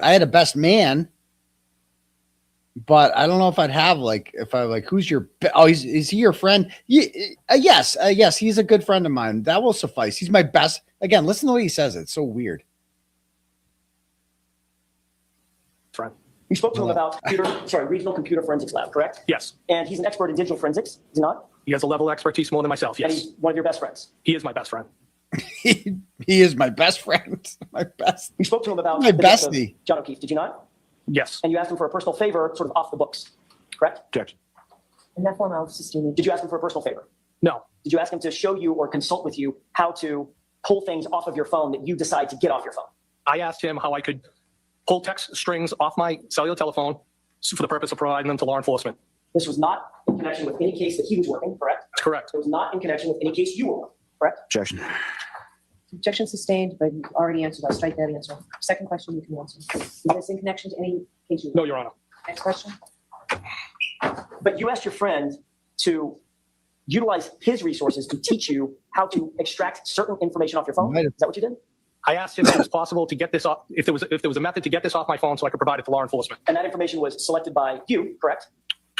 I had a best man, but I don't know if I'd have who's your, is he your friend? Yes, he's a good friend of mine. That will suffice. He's my best. Again, listen to what he says. It's so weird. Friend. You spoke to him about Regional Computer Forensics Lab, correct? Yes. And he's an expert in digital forensics, is he not? He has a level of expertise more than myself, And yes. he's one of your best friends. He is my best friend. He is my best friend. My best. You spoke to him about My the death of bestie. John O'Keefe, did you not? Yes. And you asked him for a personal favor, sort of off the books, correct? Objection. In that form, I'll sustain it. Did you ask him for a personal favor? No. Did you ask him to show you or consult with you how to pull things off of your phone that you decide to get off your phone? I asked him how I could pull text strings off my cellular telephone for the purpose of providing them to law enforcement. This was not in connection with any case that he was working, correct? That's correct. It was not in connection with any case you were working, correct? Objection. Objection sustained, but you already answered. I'll strike that answer. Second question, you can answer. Is this in connection to any case you? No, Your Honor. Next question. But you asked your friend to utilize his resources to teach you how to extract certain information off your phone. Is that what you did? I asked him if it was possible to get this off, if there was a method to get this off my phone so I could provide it to law enforcement. And that information was selected by you, correct?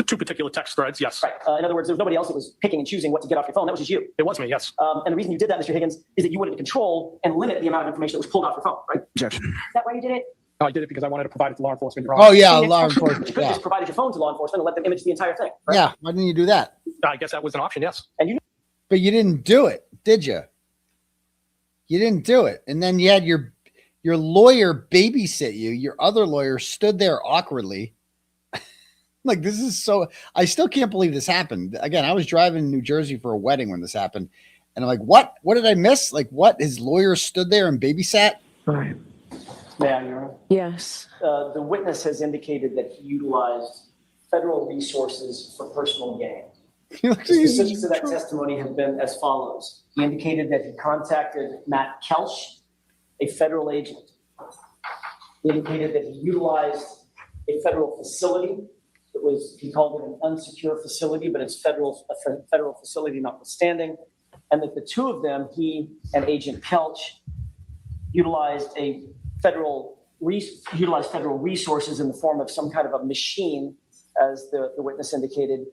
Two particular text threads, yes. Right. In other words, there was nobody else that was picking and choosing what to get off your phone. That was just you. It was me, yes. And the reason you did that, Mr. Higgins, is that you wanted to control and limit the amount of information that was pulled off your phone, right? Objection. Is that why you did it? No, I did it because I wanted to provide it to law enforcement, Your Honor. Oh, yeah, Next law question. But enforcement. you could have Yeah. just provided your phone to law enforcement and let them image the entire thing, right? Yeah. Why didn't you do that? I guess that was an option, yes. And you But you didn't do it, did you? You didn't do it. And then you had your lawyer babysit you. Your other lawyer stood there awkwardly. Like, this is so, I still can't believe this happened. Again, I was driving in New Jersey for a wedding when this happened. And I'm like, what did I miss? Like, what? His lawyer stood there and babysat? Right. May I, Your Honor? Yes. The witness has indicated that he utilized federal resources for personal gain. The specifics of that testimony have been as follows. He indicated that he contacted Matt 𝗪𝗃, a federal agent. He indicated that he utilized a federal facility. He called it an unsecure facility, but it's a federal facility notwithstanding. And that the two of them, he and Agent 𝗪𝗃, utilized federal resources in the form of some kind of a machine, as the witness indicated,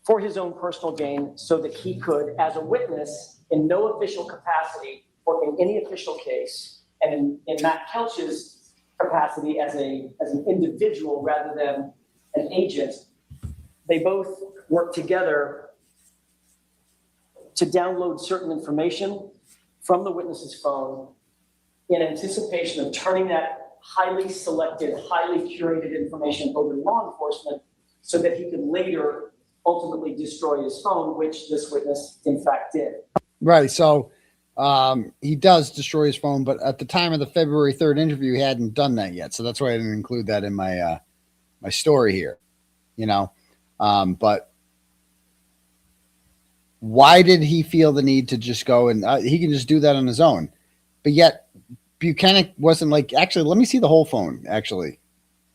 for his own personal gain, so that he could, as a witness, in no official capacity or in any official case, and in Matt 𝗪𝗃's capacity as an individual rather than an agent, they both worked together to download certain information from the witness's phone in anticipation of turning that highly selected, highly curated information over to law enforcement so that he could later ultimately destroy his phone, which this witness in fact did. Right. So he does destroy his phone, but at the time of the February 3rd interview, he hadn't done that yet. So that's why I didn't include that in my my story here, you know. But why did he feel the need to just go and he can just do that on his own? But yet Bukhenik wasn't like, actually, let me see the whole phone, actually.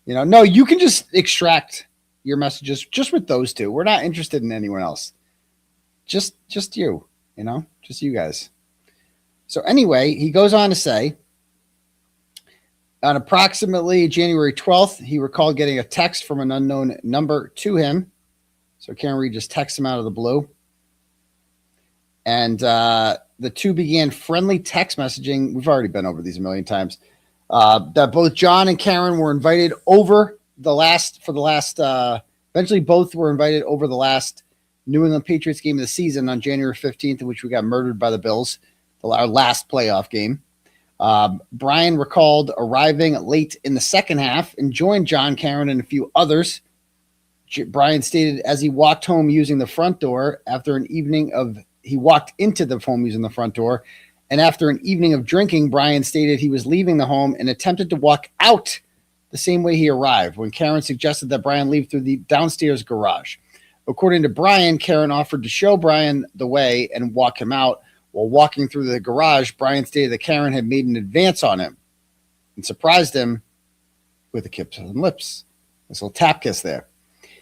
You know, no, you can just extract your messages just with those two. We're not interested in anyone else. Just you, you know, just you guys. So anyway, he goes on to say, on approximately January 12th, he recalled getting a text from an unknown number to him. So Kearney just texts him out of the blue. And the two began friendly text messaging. We've already been over these a million times. That both John and Karen were invited over eventually both were invited over the last New England Patriots game of the season on January 15th, in which we got murdered by the Bills, our last playoff game. Brian recalled arriving late in the second half and joined John, Karen, and a few others. Brian stated as he walked home using the front door after an evening of he walked into the home using the front door. And after an evening of drinking, Brian stated he was leaving the home and attempted to walk out the same way he arrived when Karen suggested that Brian leave through the downstairs garage. According to Brian, Karen offered to show Brian the way and walk him out. While walking through the garage, Brian stated that Karen had made an advance on him and surprised him with a kiss on the lips. This little tap kiss there.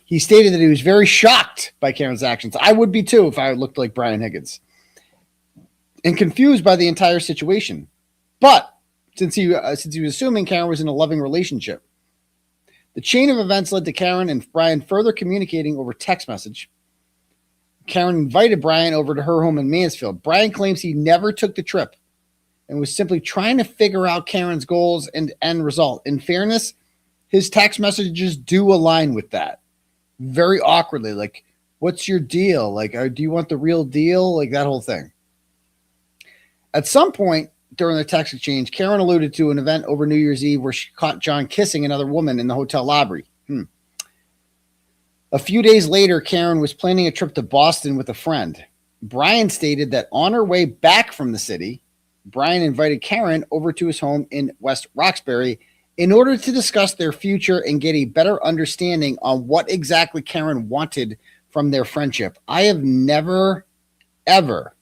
He stated that he was very shocked by Karen's actions. I would be too if I looked like Brian Higgins. And confused by the entire situation. But since he was assuming Karen was in a loving relationship, the chain of events led to Karen and Brian further communicating over text message. Karen invited Brian over to her home in Mansfield. Brian claims he never took the trip and was simply trying to figure out Karen's goals and end result. In fairness, his text messages do align with that. Very awkwardly, like, what's your deal? Like, do you want the real deal? Like that whole thing. At some point during the text exchange, Karen alluded to an event over New Year's Eve where she caught John kissing another woman in the hotel lobby. A few days later, Karen was planning a trip to Boston with a friend. Brian stated that on her way back from the city, Brian invited Karen over to his home in West Roxbury in order to discuss their future and get a better understanding on what exactly Karen wanted from their friendship. I have never, ever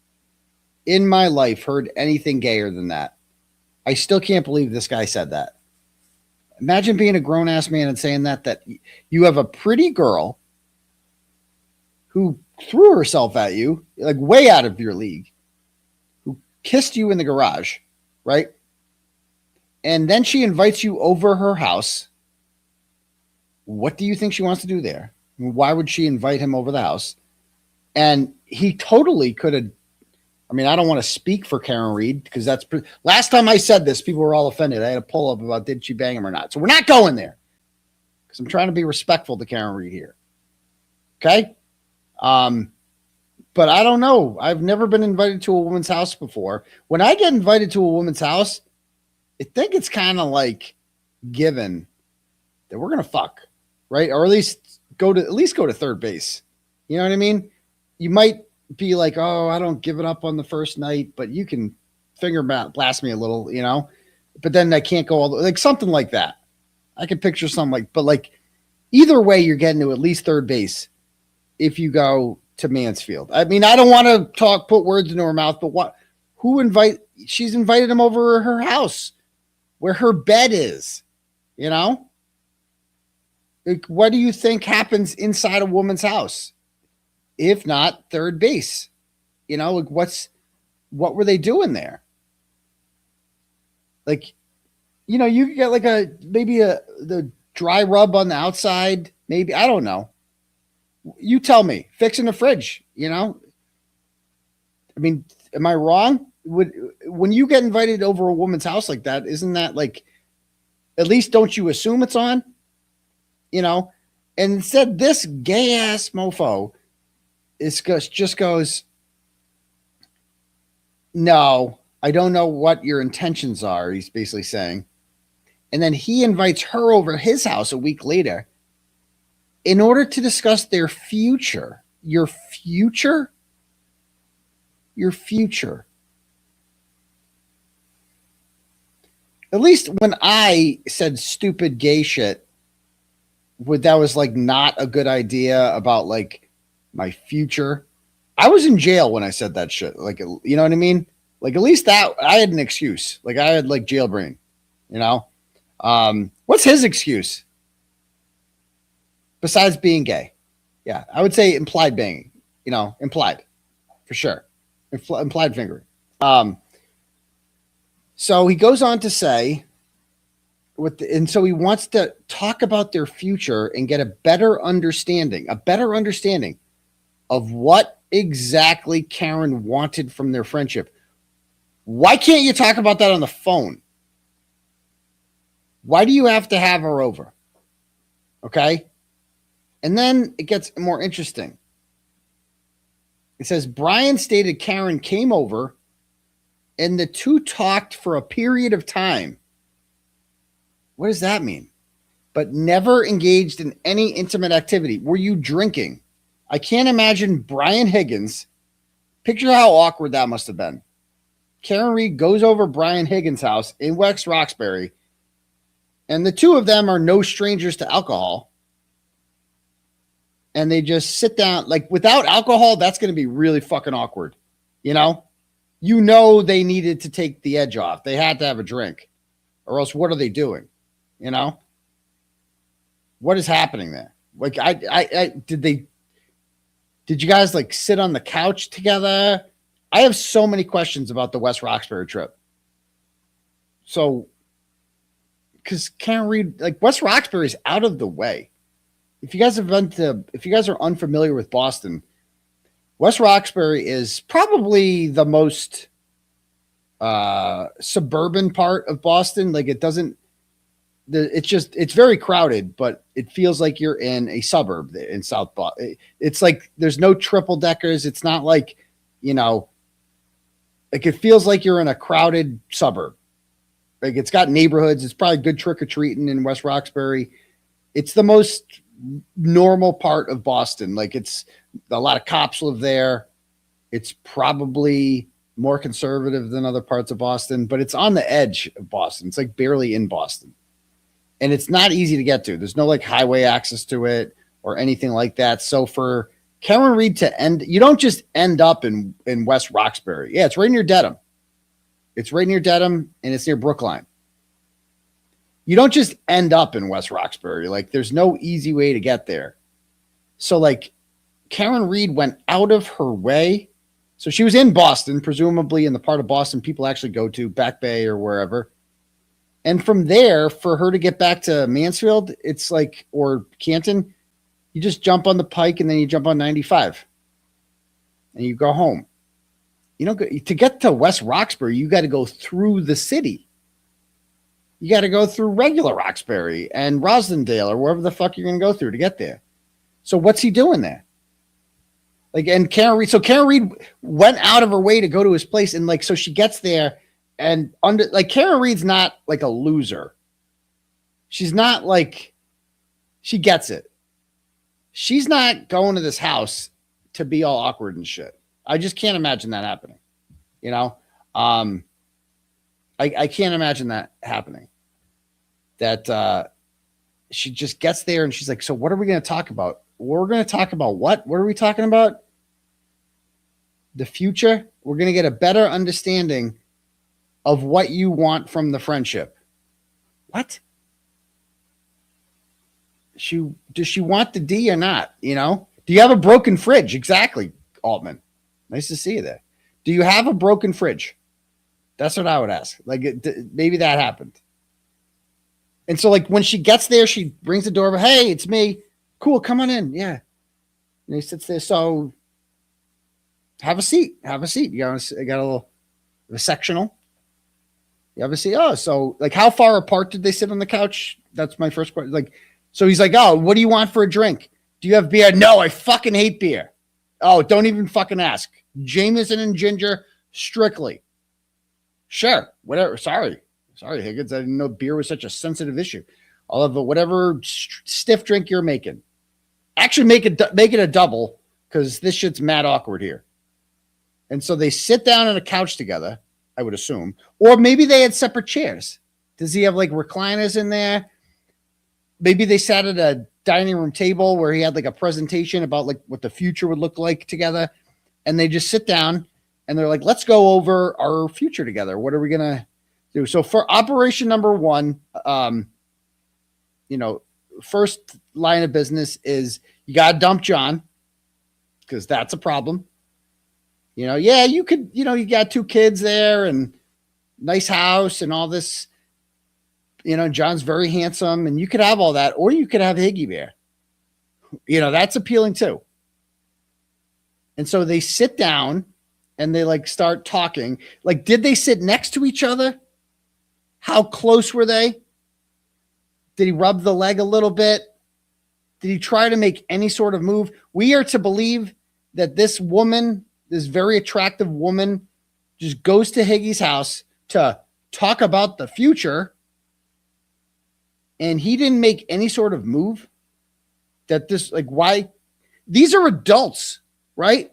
in my life heard anything gayer than that. I still can't believe this guy said that. Imagine being a grown-ass man and saying that you have a pretty girl who threw herself at you, like way out of your league, who kissed you in the garage, right? And then she invites you over her house. What do you think she wants to do there? Why would she invite him over the house? And he totally could have, I mean, I don't want to speak for Karen Reed because that's last time I said this, people were all offended. I had a pull up about did she bang him or not. So we're not going there because I'm trying to be respectful to Karen Reed here. Okay. but I don't know. I've never been invited to a woman's house before. When I get invited to a woman's house, I think it's kind of like given that we're gonna fuck, right? Or at least go to third base. You know what I mean? You might be like, oh, I don't give it up on the first night, but you can finger blast me a little, you know. But then I can't go all the, like something like that. I can picture something like, but like either way, you're getting to at least third base if you go to Mansfield. I mean, I don't want to put words into her mouth, but she's invited him over to her house where her bed is, you know? Like, what do you think happens inside a woman's house? If not third base, you know, like what were they doing there? Like, you know, you get like the dry rub on the outside, maybe, I don't know. You tell me, fixing the fridge, you know? I mean, am I wrong? When you get invited over a woman's house like that, isn't that like, at least don't you assume it's on? You know? And instead, this gay ass mofo just goes, no, I don't know what your intentions are, he's basically saying. And then he invites her over to his house a week later in order to discuss their future. Your future? Your future. At least when I said stupid gay shit, that was like not a good idea about like my future. I was in jail when I said that shit. Like, you know what I mean? Like, at least that I had an excuse. Like, I had like jail brain, you know? What's his excuse? Besides being gay. Yeah, I would say implied banging, you know, implied for sure. Implied fingering. So he goes on to say, and so he wants to talk about their future and get a better understanding of what exactly Karen wanted from their friendship. Why can't you talk about that on the phone? Why do you have to have her over? Okay. And then it gets more interesting. It says, Brian stated Karen came over and the two talked for a period of time. What does that mean? But never engaged in any intimate activity. Were you drinking? I can't imagine Brian Higgins. Picture how awkward that must have been. Karen Reed goes over Brian Higgins' house in West Roxbury, and the two of them are no strangers to alcohol. And they just sit down. Like, without alcohol, that's going to be really fucking awkward. You know? You know they needed to take the edge off. They had to have a drink. Or else what are they doing? You know? What is happening there? Like, did you guys like sit on the couch together? I have so many questions about the West Roxbury trip. So, because Karen Reed, like, West Roxbury is out of the way. If you guys are unfamiliar with Boston, West Roxbury is probably the most suburban part of Boston. Like, it's very crowded, but it feels like you're in a suburb in South Boston. It's like there's no triple deckers. It's not like, you know, like it feels like you're in a crowded suburb. Like, it's got neighborhoods. It's probably good trick or treating in West Roxbury. It's the most normal part of Boston. Like, it's a lot of cops live there. It's probably more conservative than other parts of Boston, but it's on the edge of Boston. It's like barely in Boston. And it's not easy to get to. There's no like highway access to it or anything like that. So for Karen Reed to you don't just end up in West Roxbury. Yeah, it's right near Dedham. It's right near Dedham and it's near Brookline. You don't just end up in West Roxbury. Like, there's no easy way to get there. So like Karen Reed went out of her way. So she was in Boston, presumably in the part of Boston people actually go to, Back Bay or wherever. And from there, for her to get back to Mansfield, it's like, or Canton, you just jump on the Pike and then you jump on 95 and you go home. You know, to get to West Roxbury, you got to go through the city. You got to go through regular Roxbury and Roslindale or wherever the fuck you're going to go through to get there. So what's he doing there? Like, and Karen Reed, so Karen Reed went out of her way to go to his place. And like, so she gets there and Karen Reed's not like a loser. She's not like, she gets it. She's not going to this house to be all awkward and shit. I just can't imagine that happening. You know? I can't imagine that happening. That she just gets there and she's like, so what are we going to talk about? We're going to talk about what? What are we talking about? The future. We're going to get a better understanding of what you want from the friendship. What? Does she want the D or not? You know? Do you have a broken fridge? Exactly, Altman. Nice to see you there. Do you have a broken fridge? That's what I would ask. Like, maybe that happened. And so, like, when she gets there, she rings the doorbell. Hey, it's me. Cool, come on in. Yeah. And he sits there. So, have a seat. Have a seat. You got a sectional. You have a seat. Oh, so, like, how far apart did they sit on the couch? That's my first question. Like, so he's like, oh, what do you want for a drink? Do you have beer? No, I fucking hate beer. Oh, don't even fucking ask. Jameson and ginger, strictly. Sure, whatever. Sorry, Higgins. I didn't know beer was such a sensitive issue. I'll have whatever stiff drink you're making. Actually, make it a double because this shit's mad awkward here. And so they sit down on a couch together, I would assume. Or maybe they had separate chairs. Does he have like recliners in there? Maybe they sat at a dining room table where he had like a presentation about like what the future would look like together. And they just sit down and they're like, let's go over our future together. What are we going to do? So for operation number one, first line of business is you got to dump John because that's a problem. Yeah, you could, you got 2 kids there and nice house and all this. John's very handsome and you could have all that, or you could have Higgy there. That's appealing too. And so they sit down and they like start talking. Like, did they sit next to each other? How close were they? Did he rub the leg a little bit? Did he try to make any sort of move? We are to believe that this woman, this very attractive woman, just goes to Higgy's house to talk about the future. And he didn't make any sort of move. That this, like, why? These are adults, right?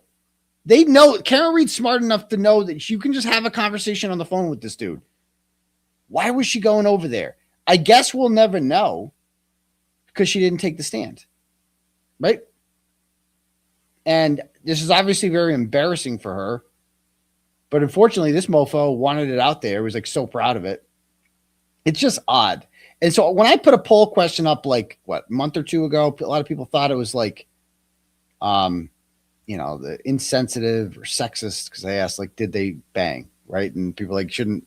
They know, Karen Reed's smart enough to know that you can just have a conversation on the phone with this dude. Why was she going over there? I guess we'll never know because she didn't take the stand, right? And this is obviously very embarrassing for her. But unfortunately, this mofo wanted it out there. He was like so proud of it. It's just odd. And so when I put a poll question up, like a month or 2 ago, a lot of people thought it was like, the insensitive or sexist because I asked, like, did they bang, right? And people like, shouldn't,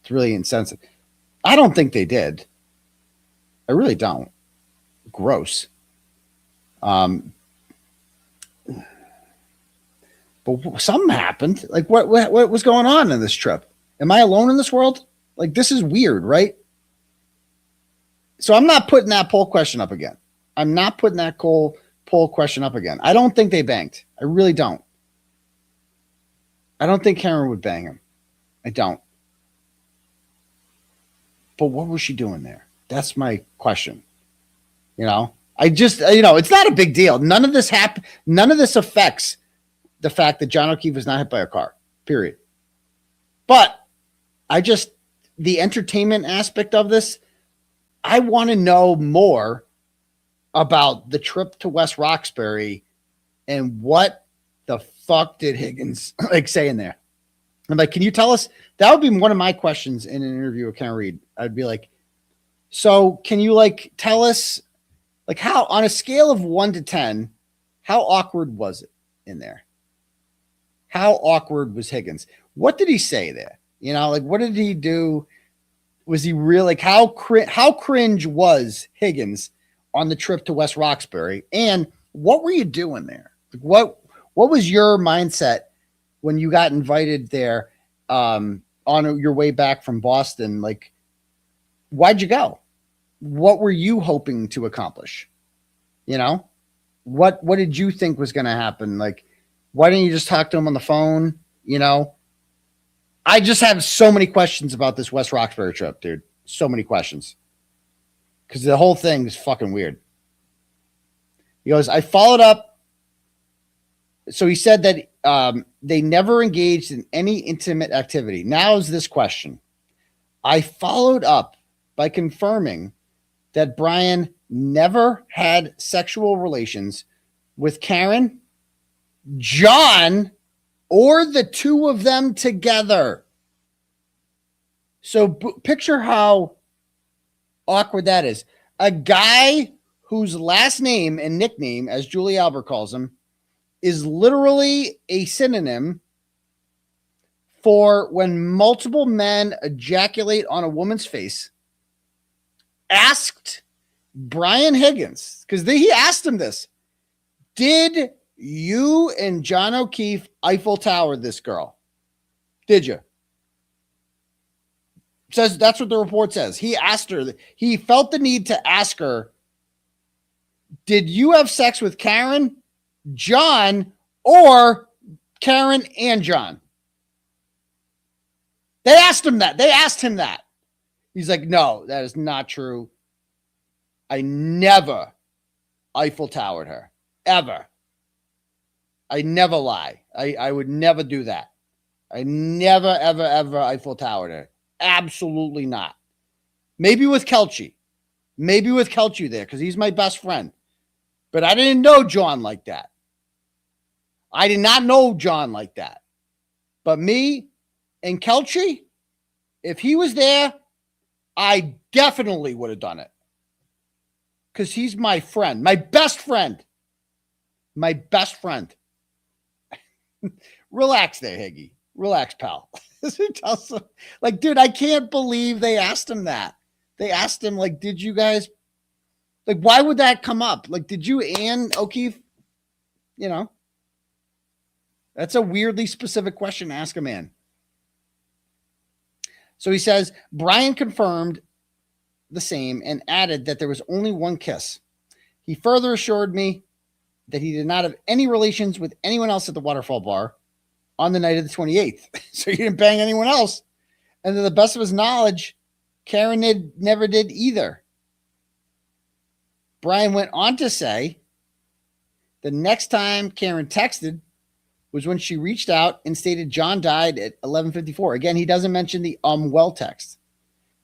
it's really insensitive. I don't think they did. I really don't. Gross. But something happened. Like, what was going on in this trip? Am I alone in this world? Like, this is weird, right? So I'm not putting that poll question up again. I'm not putting that poll question up again. I don't think they banged. I really don't. I don't think Karen would bang him. I don't. But what was she doing there? That's my question. I just, it's not a big deal. None of this happened. None of this affects the fact that John O'Keefe was not hit by a car, period. But the entertainment aspect of this, I want to know more about the trip to West Roxbury and what the fuck did Higgins say in there? I'm like, can you tell us? That would be one of my questions in an interview with Karen Reed. I'd be like, so can you tell us how, on a scale of 1 to 10, how awkward was it in there? How awkward was Higgins? What did he say there? What did he do? Was he really how cringe was Higgins on the trip to West Roxbury? And what were you doing there? What was your mindset when you got invited there on your way back from Boston? Why'd you go? What were you hoping to accomplish? What did you think was going to happen? Why didn't you just talk to him on the phone? You know, I just have so many questions about this West Roxbury trip, dude. So many questions. Because the whole thing is fucking weird. He goes, I followed up. So he said that they never engaged in any intimate activity. Now is this question. I followed up by confirming that Brian never had sexual relations with Karen, John, or the two of them together. So picture how awkward that is. A guy whose last name and nickname, as Julie Albert calls him, is literally a synonym for when multiple men ejaculate on a woman's face, asked Brian Higgins, because he asked him this, did you and John O'Keefe Eiffel Tower this girl? Did you? Says that's what the report says. He asked her, he felt the need to ask her, did you have sex with Karen, John, or Karen and John? They asked him that. They asked him that. He's like, no, that is not true. I never Eiffel Towered her. Ever. I never lie. I would never do that. I never, ever, ever Eiffel Towered her. Absolutely not. Maybe with 𝗀𝗁𝗄𝗃. Maybe with 𝗀𝗁𝗄𝗃 there, because he's my best friend. But I didn't know John like that. I did not know John like that. But me and 𝗀𝗁𝗄𝗃, if he was there, I definitely would have done it. Because he's my friend. My best friend. My best friend. Relax there, Higgy. Relax, pal. Like, dude, I can't believe they asked him that. They asked him, like, did you guys, like, why would that come up? Like, did you and O'Keefe, you know? That's a weirdly specific question to ask a man. So he says, Brian confirmed the same and added that there was only one kiss. He further assured me that he did not have any relations with anyone else at the waterfall bar on the night of the 28th. So he didn't bang anyone else. And to the best of his knowledge, Karen never did either. Brian went on to say the next time Karen texted was when she reached out and stated John died at 11:54. Again, he doesn't mention the well text.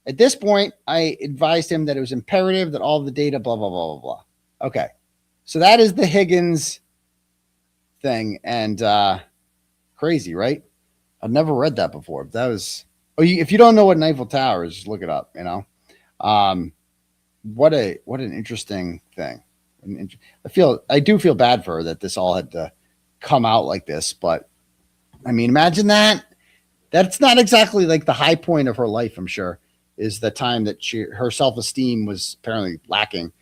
At this point, I advised him that it was imperative that all of the data, blah, blah, blah, blah, blah. Okay. So that is the Higgins thing. And crazy, right? I've never read that before. That was, if you don't know what Eiffel Tower is, just look it up, you know? What an interesting thing. I do feel bad for her that this all had to come out like this, but I mean, imagine that. That's not exactly like the high point of her life, I'm sure, is the time that her self-esteem was apparently lacking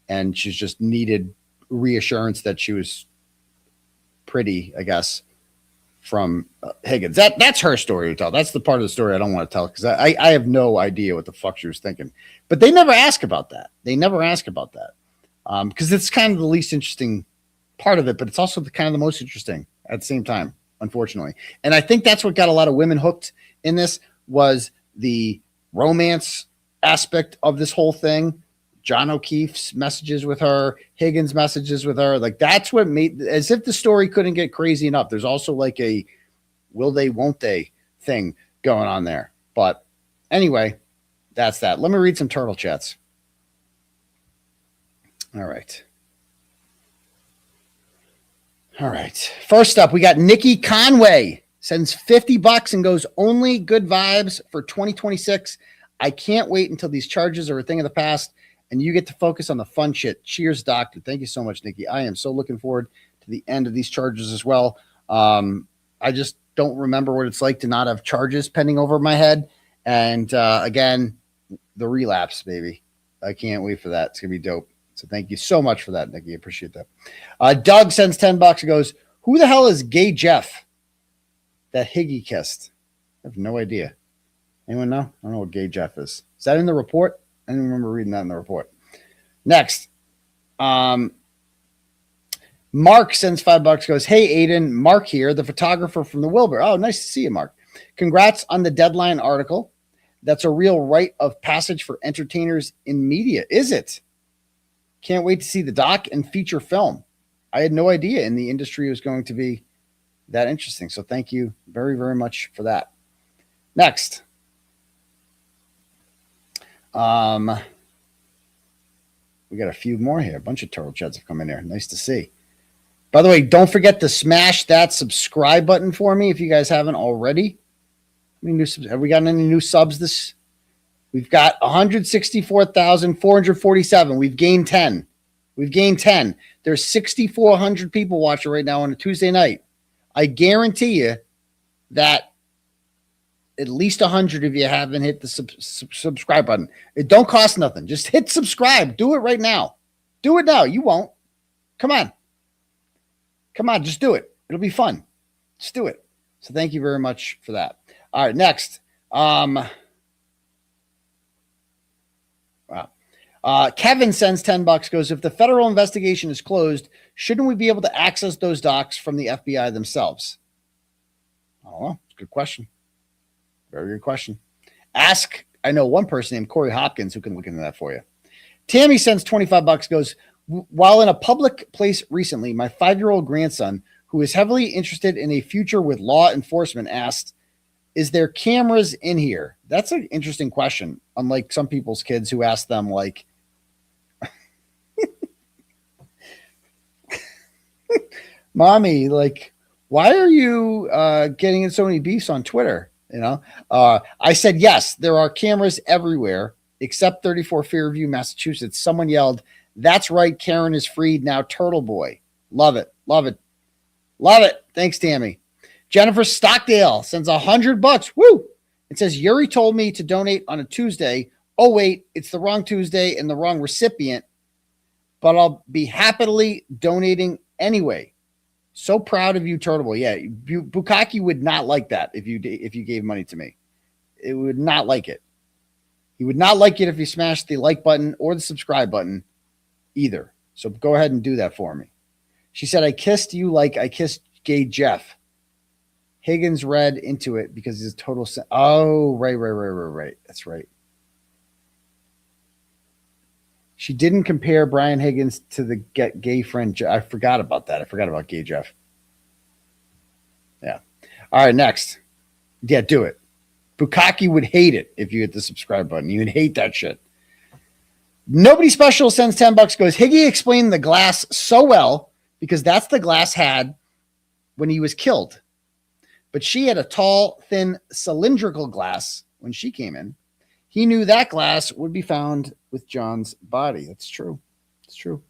and she's just needed reassurance that she was pretty, I guess, from Higgins. That's her story to tell. That's the part of the story I don't want to tell because I have no idea what the fuck she was thinking. But they never ask about that. They never ask about that because it's kind of the least interesting part of it, but it's also kind of the most interesting at the same time, unfortunately. And I think that's what got a lot of women hooked in this was the romance aspect of this whole thing. John O'Keefe's messages with her, Higgins' messages with her. Like that's what made, as if the story couldn't get crazy enough. There's also like a will they, won't they thing going on there. But anyway, that's that. Let me read some turtle chats. All right. All right. First up, we got Nikki Conway sends $50 and goes, only good vibes for 2026. I can't wait until these charges are a thing of the past and you get to focus on the fun shit. Cheers, doctor. Thank you so much, Nikki. I am so looking forward to the end of these charges as well. I just don't remember what it's like to not have charges pending over my head. And again, the relapse, baby. I can't wait for that. It's going to be dope. So thank you so much for that, Nikki. I appreciate that. Doug sends $10 and goes, who the hell is Gay Jeff that Higgy kissed? I have no idea. Anyone know? I don't know what Gay Jeff is. Is that in the report? I didn't remember reading that in the report. Next. Mark sends $5, goes, hey, Aidan, Mark here, the photographer from the Wilbur. Oh, nice to see you, Mark. Congrats on the Deadline article. That's a real rite of passage for entertainers in media, is it? Can't wait to see the doc and feature film. I had no idea in the industry was going to be that interesting. So thank you very, very much for that. Next. We got a few more here. A bunch of turtle chuds have come in here. Nice to see. By the way, don't forget to smash that subscribe button for me if you guys haven't already. Have we gotten any new subs this? We've got 164,447. We've gained 10. We've gained 10. There's 6,400 people watching right now on a Tuesday night. I guarantee you that at least 100 of you haven't hit the subscribe button. It don't cost nothing. Just hit subscribe. Do it right now. Do it now. You won't. Come on. Come on. Just do it. It'll be fun. Just do it. So thank you very much for that. All right. Next. Wow. Kevin sends $10, goes, if the federal investigation is closed, shouldn't we be able to access those docs from the FBI themselves? I don't know. It's a good question. Very good question. Ask, I know one person named Corey Hopkins who can look into that for you. Tammy sends $25, goes, while in a public place recently, my 5-year-old grandson, who is heavily interested in a future with law enforcement, asked, is there cameras in here? That's an interesting question. Unlike some people's kids who ask them like, mommy, like, why are you getting in so many beefs on Twitter? You know, I said, yes, there are cameras everywhere except 34 Fairview, Massachusetts. Someone yelled, that's right. Karen is freed now. Turtleboy. Love it. Love it. Love it. Thanks, Tammy. Jennifer Stockdale sends $100. Woo. It says, Yuri told me to donate on a Tuesday. Oh, wait, it's the wrong Tuesday and the wrong recipient, but I'll be happily donating anyway. So proud of you, Turtleboy. Yeah, Bukkake would not like that if you gave money to me. It would not like it. He would not like it if you smashed the like button or the subscribe button either. So go ahead and do that for me. She said, I kissed you like I kissed gay Jeff. Higgins read into it because he's a total. Oh, right. That's right. She didn't compare Brian Higgins to the gay friend. I forgot about that. I forgot about gay Jeff. Yeah. All right, next. Yeah, do it. Bukkake would hate it if you hit the subscribe button. You would hate that shit. Nobody Special sends $10, goes, Higgy explained the glass so well because that's the glass had when he was killed. But she had a tall, thin, cylindrical glass when she came in. He knew that glass would be found with John's body. That's true. It's true.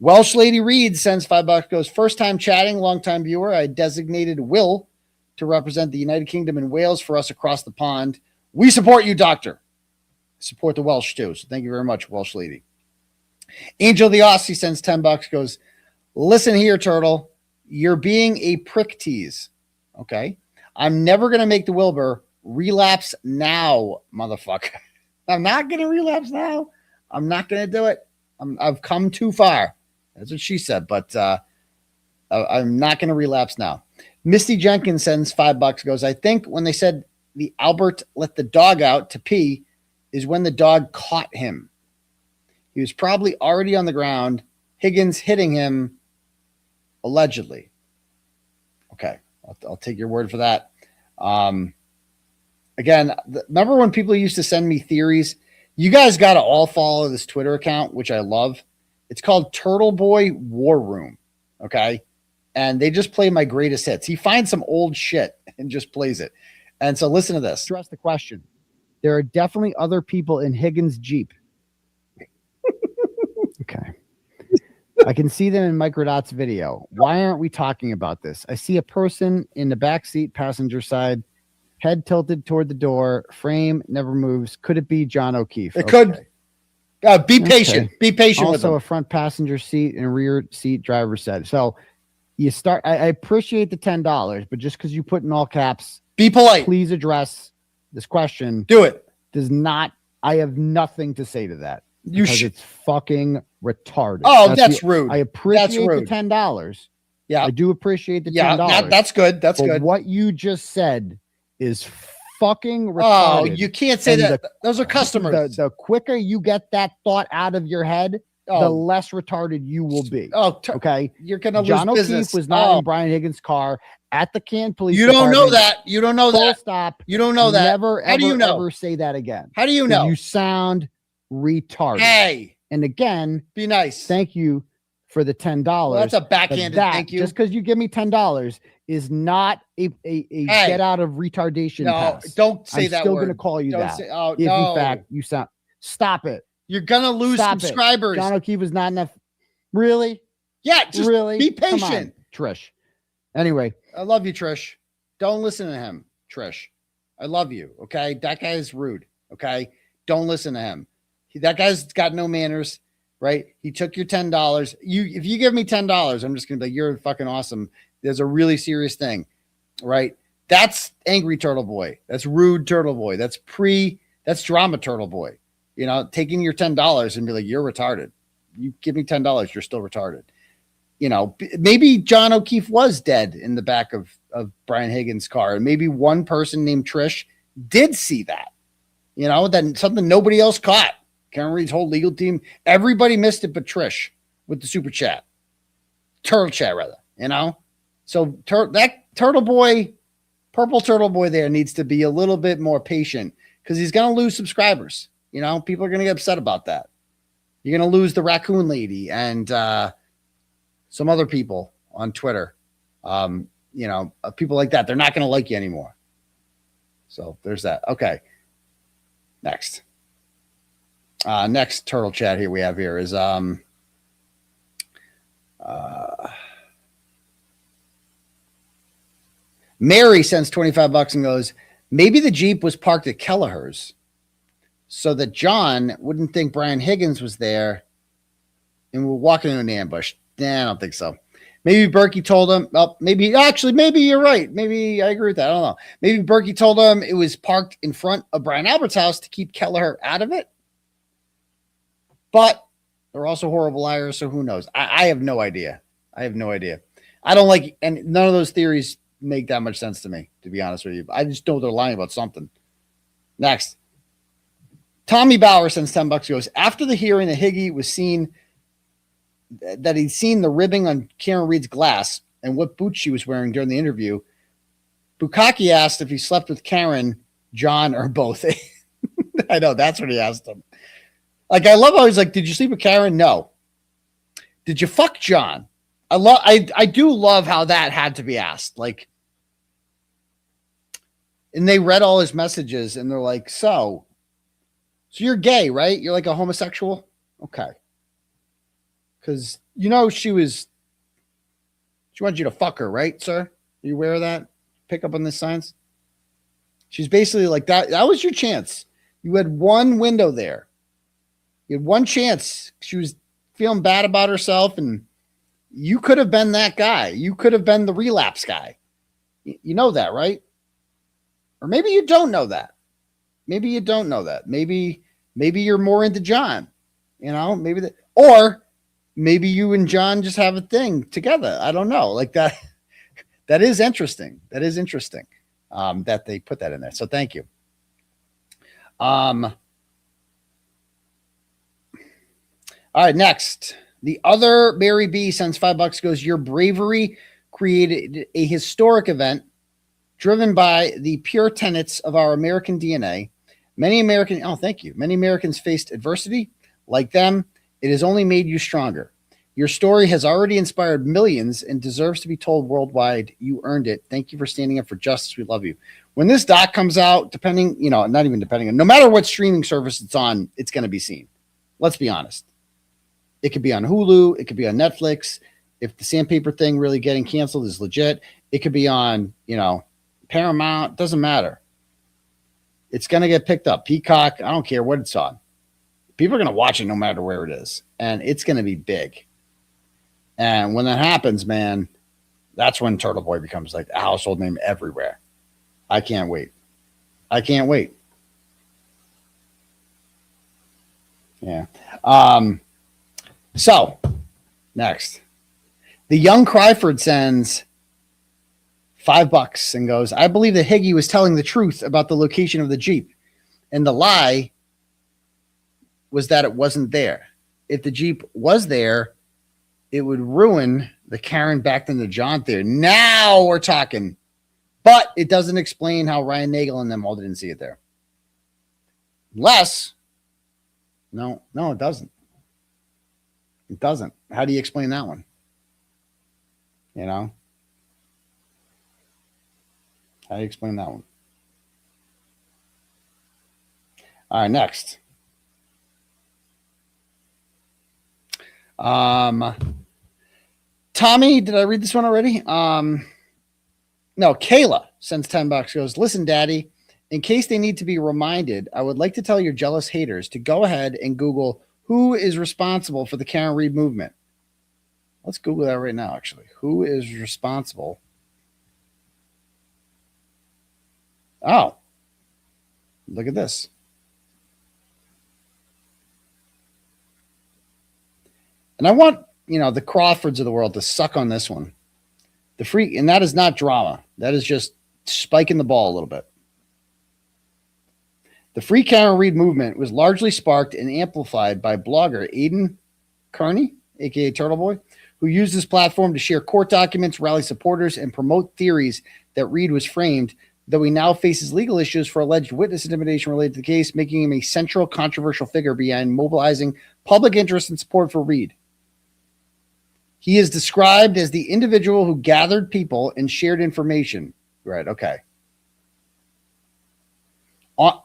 Welsh Lady Reed sends $5, goes, first time chatting, long time viewer. I designated Will to represent the United Kingdom and Wales for us across the pond. We support you, Doctor. Support the Welsh too. So thank you very much, Welsh Lady. Angel the 𝗼𝗄𝗄 sends $10, goes, listen here, Turtle. You're being a prick tease. Okay. I'm never going to make the Wilbur relapse now, motherfucker. I'm not going to relapse now. I'm not going to do it. I've come too far. That's what she said, but I'm not going to relapse now. Misty Jenkins sends $5, goes, I think when they said the Albert let the dog out to pee is when the dog caught him. He was probably already on the ground. Higgins hitting him allegedly. Okay. I'll take your word for that. Again, remember when people used to send me theories? You guys got to all follow this Twitter account, which I love. It's called Turtleboy War Room. Okay. And they just play my greatest hits. He finds some old shit and just plays it. And so listen to this. Address the question. There are definitely other people in Higgins' Jeep. Okay. I can see them in Microdot's video. Why aren't we talking about this? I see a person in the back seat, passenger side, head tilted toward the door, frame never moves. Could it be John O'Keefe? It could. Be patient. Okay. Be patient with him. Also, a front passenger seat and rear seat driver said. So you start. I appreciate the $10, but just because you put in all caps, be polite. Please address this question. Do it. Does not. I have nothing to say to that. You because should. it's fucking retarded. Oh, that's rude. I appreciate That's rude. the $10. Yeah. I do appreciate the $10. Yeah, that's good. That's but good. what you just said is fucking Oh, retarded. you can't say And that. Those are customers. The quicker you get that thought out of your head, the Oh. less retarded you will be. Oh, Okay. you're gonna lose John business. O'Keefe was not Oh. in Brian Higgins' car at the Canton Police You don't know Department. that. You don't know Full that. stop. You don't know that. Never, How ever, do you know? ever say that again. How do you 'Cause know? You sound retarded. Hey, And again, be nice. thank you for the $10. Well, that's a but backhanded that, thank you. Just because you give me $10 is not a get out of retardation No, pass. don't say I'm that still word. going to call you Don't that. say- oh, if no. in fact you sound, stop it. You're gonna lose Stop subscribers. It. John O'Keefe is not enough. Really? Yeah, just really? be Come on, patient. Trish. Anyway, I love you, Trish. Don't listen to him, Trish. I love you. Okay, that guy is rude. Okay, don't listen to him. That guy's got no manners. Right? He took your $10. If you give me $10, I'm just gonna be like, you're fucking awesome. There's a really serious thing, right? That's angry Turtle Boy. That's rude Turtle Boy. That's drama Turtle Boy. You know, taking your $10 and be like, you're retarded. You give me $10, you're still retarded. You know, maybe John O'Keefe was dead in the back of Brian Higgins' car, and maybe one person named Trish did see that. You know, that something nobody else caught. Kearney's whole legal team, everybody missed it but Trish with the super chat. Turtle chat, rather, you know? So that Turtle Boy, purple Turtle Boy there needs to be a little bit more patient because he's going to lose subscribers. You know, people are going to get upset about that. You're going to lose the raccoon lady and some other people on Twitter. You know, people like that. They're not going to like you anymore. So there's that. Okay. Next. Next turtle chat here we have here is Mary sends $25 and goes, maybe the Jeep was parked at 𝗃𝗏𝗄𝗃's so that John wouldn't think Brian Higgins was there and we're walking into an ambush. Nah, I don't think so. Maybe 𝗵𝗏𝗆 told him, oh, maybe you're right. Maybe I agree with that. I don't know. Maybe 𝗵𝗏𝗆 told him it was parked in front of Brian Albert's house to keep 𝗃𝗏𝗃 out of it. But they're also horrible liars, so who knows? I have no idea. I don't like, and none of those theories make that much sense to me, to be honest with you. I just know they're lying about something. Next. Tommy Bauer sends $10, goes, after the hearing that Higgy was seen, that he'd seen the ribbing on Karen Reed's glass and what boots she was wearing during the interview, Bukkake asked if he slept with Karen, John, or both. I know, that's what he asked him. Like, I love how he's like, did you sleep with Karen? No. Did you fuck John? I do love how that had to be asked. Like, and they read all his messages and they're like, so you're gay, right? You're like a homosexual? Okay. Because, you know, she wanted you to fuck her, right, sir? Are you aware of that? Pick up on the signs? She's basically like, that was your chance. You had one window there. You had one chance. She was feeling bad about herself, and you could have been that guy. You could have been the relapse guy. You know that, right? Or maybe you don't know that. Maybe you don't know that. Maybe you're more into John. You know, maybe that, or maybe you and John just have a thing together. I don't know. Like that. That is interesting. That is interesting. That they put that in there. So thank you. All right, next. The other Mary B sends $5, goes, your bravery created a historic event driven by the pure tenets of our American DNA. Many Americans faced adversity. Like them, it has only made you stronger. Your story has already inspired millions and deserves to be told worldwide. You earned it. Thank you for standing up for justice. We love you. When this doc comes out, no matter what streaming service it's on, it's going to be seen. Let's be honest. It could be on Hulu. It could be on Netflix. If the sandpaper thing really getting canceled is legit, it could be on, Paramount. Doesn't matter. It's going to get picked up. Peacock. I don't care what it's on. People are going to watch it no matter where it is. And it's going to be big. And when that happens, man, that's when Turtleboy becomes like a household name everywhere. I can't wait. Yeah. So next, the young Cryford sends $5 and goes, I believe that Higgy was telling the truth about the location of the Jeep, and the lie was that it wasn't there. If the Jeep was there, it would ruin the Karen backed into John theory. Now we're talking. But it doesn't explain how Ryan Nagel and them all didn't see it there. Unless, no, it doesn't. It doesn't. How do you explain that one? You know? How do you explain that one? All right, next. Tommy, did I read this one already? No, Kayla sends $10, goes, listen, Daddy, in case they need to be reminded, I would like to tell your jealous haters to go ahead and Google who is responsible for the Karen Reed movement. Let's Google that right now, actually. Who is responsible? Oh, look at this. And I want, the Crawfords of the world to suck on this one. And that is not drama. That is just spiking the ball a little bit. The Free Karen Reed movement was largely sparked and amplified by blogger Aidan Kearney, aka Turtleboy, who used his platform to share court documents, rally supporters, and promote theories that Reed was framed, though he now faces legal issues for alleged witness intimidation related to the case, making him a central controversial figure behind mobilizing public interest and support for Reed. He is described as the individual who gathered people and shared information. Right, okay.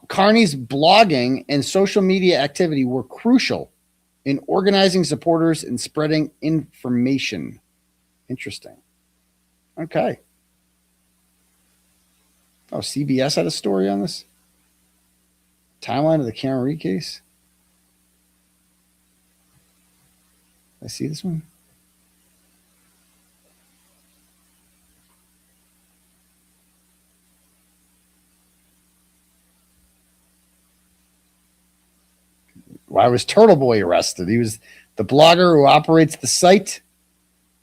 Kearney's blogging and social media activity were crucial in organizing supporters and spreading information. Interesting. Okay. Oh, CBS had a story on this? Timeline of the Karen Reed case? I see this one? Why was Turtleboy arrested? He was the blogger who operates the site.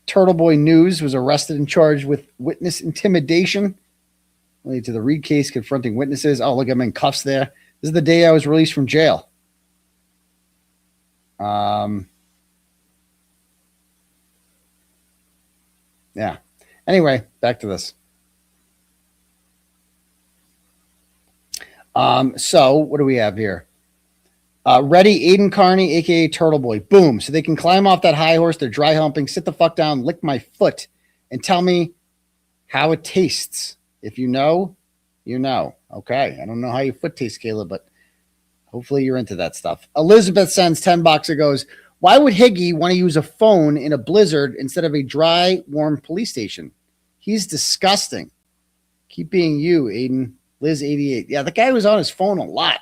Turtleboy News was arrested and charged with witness intimidation related to the Reed case, confronting witnesses. Oh, look, I'm in cuffs there. This is the day I was released from jail. Yeah. Anyway, back to this. So what do we have here? Ready, Aidan Kearney, a.k.a. Turtleboy. Boom. So they can climb off that high horse. They're dry humping. Sit the fuck down, lick my foot, and tell me how it tastes. If you know, you know. Okay. I don't know how your foot tastes, Kayla, but hopefully you're into that stuff. Elizabeth sends $10 and goes, why would Higgy want to use a phone in a blizzard instead of a dry, warm police station? He's disgusting. Keep being you, Aidan. Liz 88. Yeah, the guy was on his phone a lot.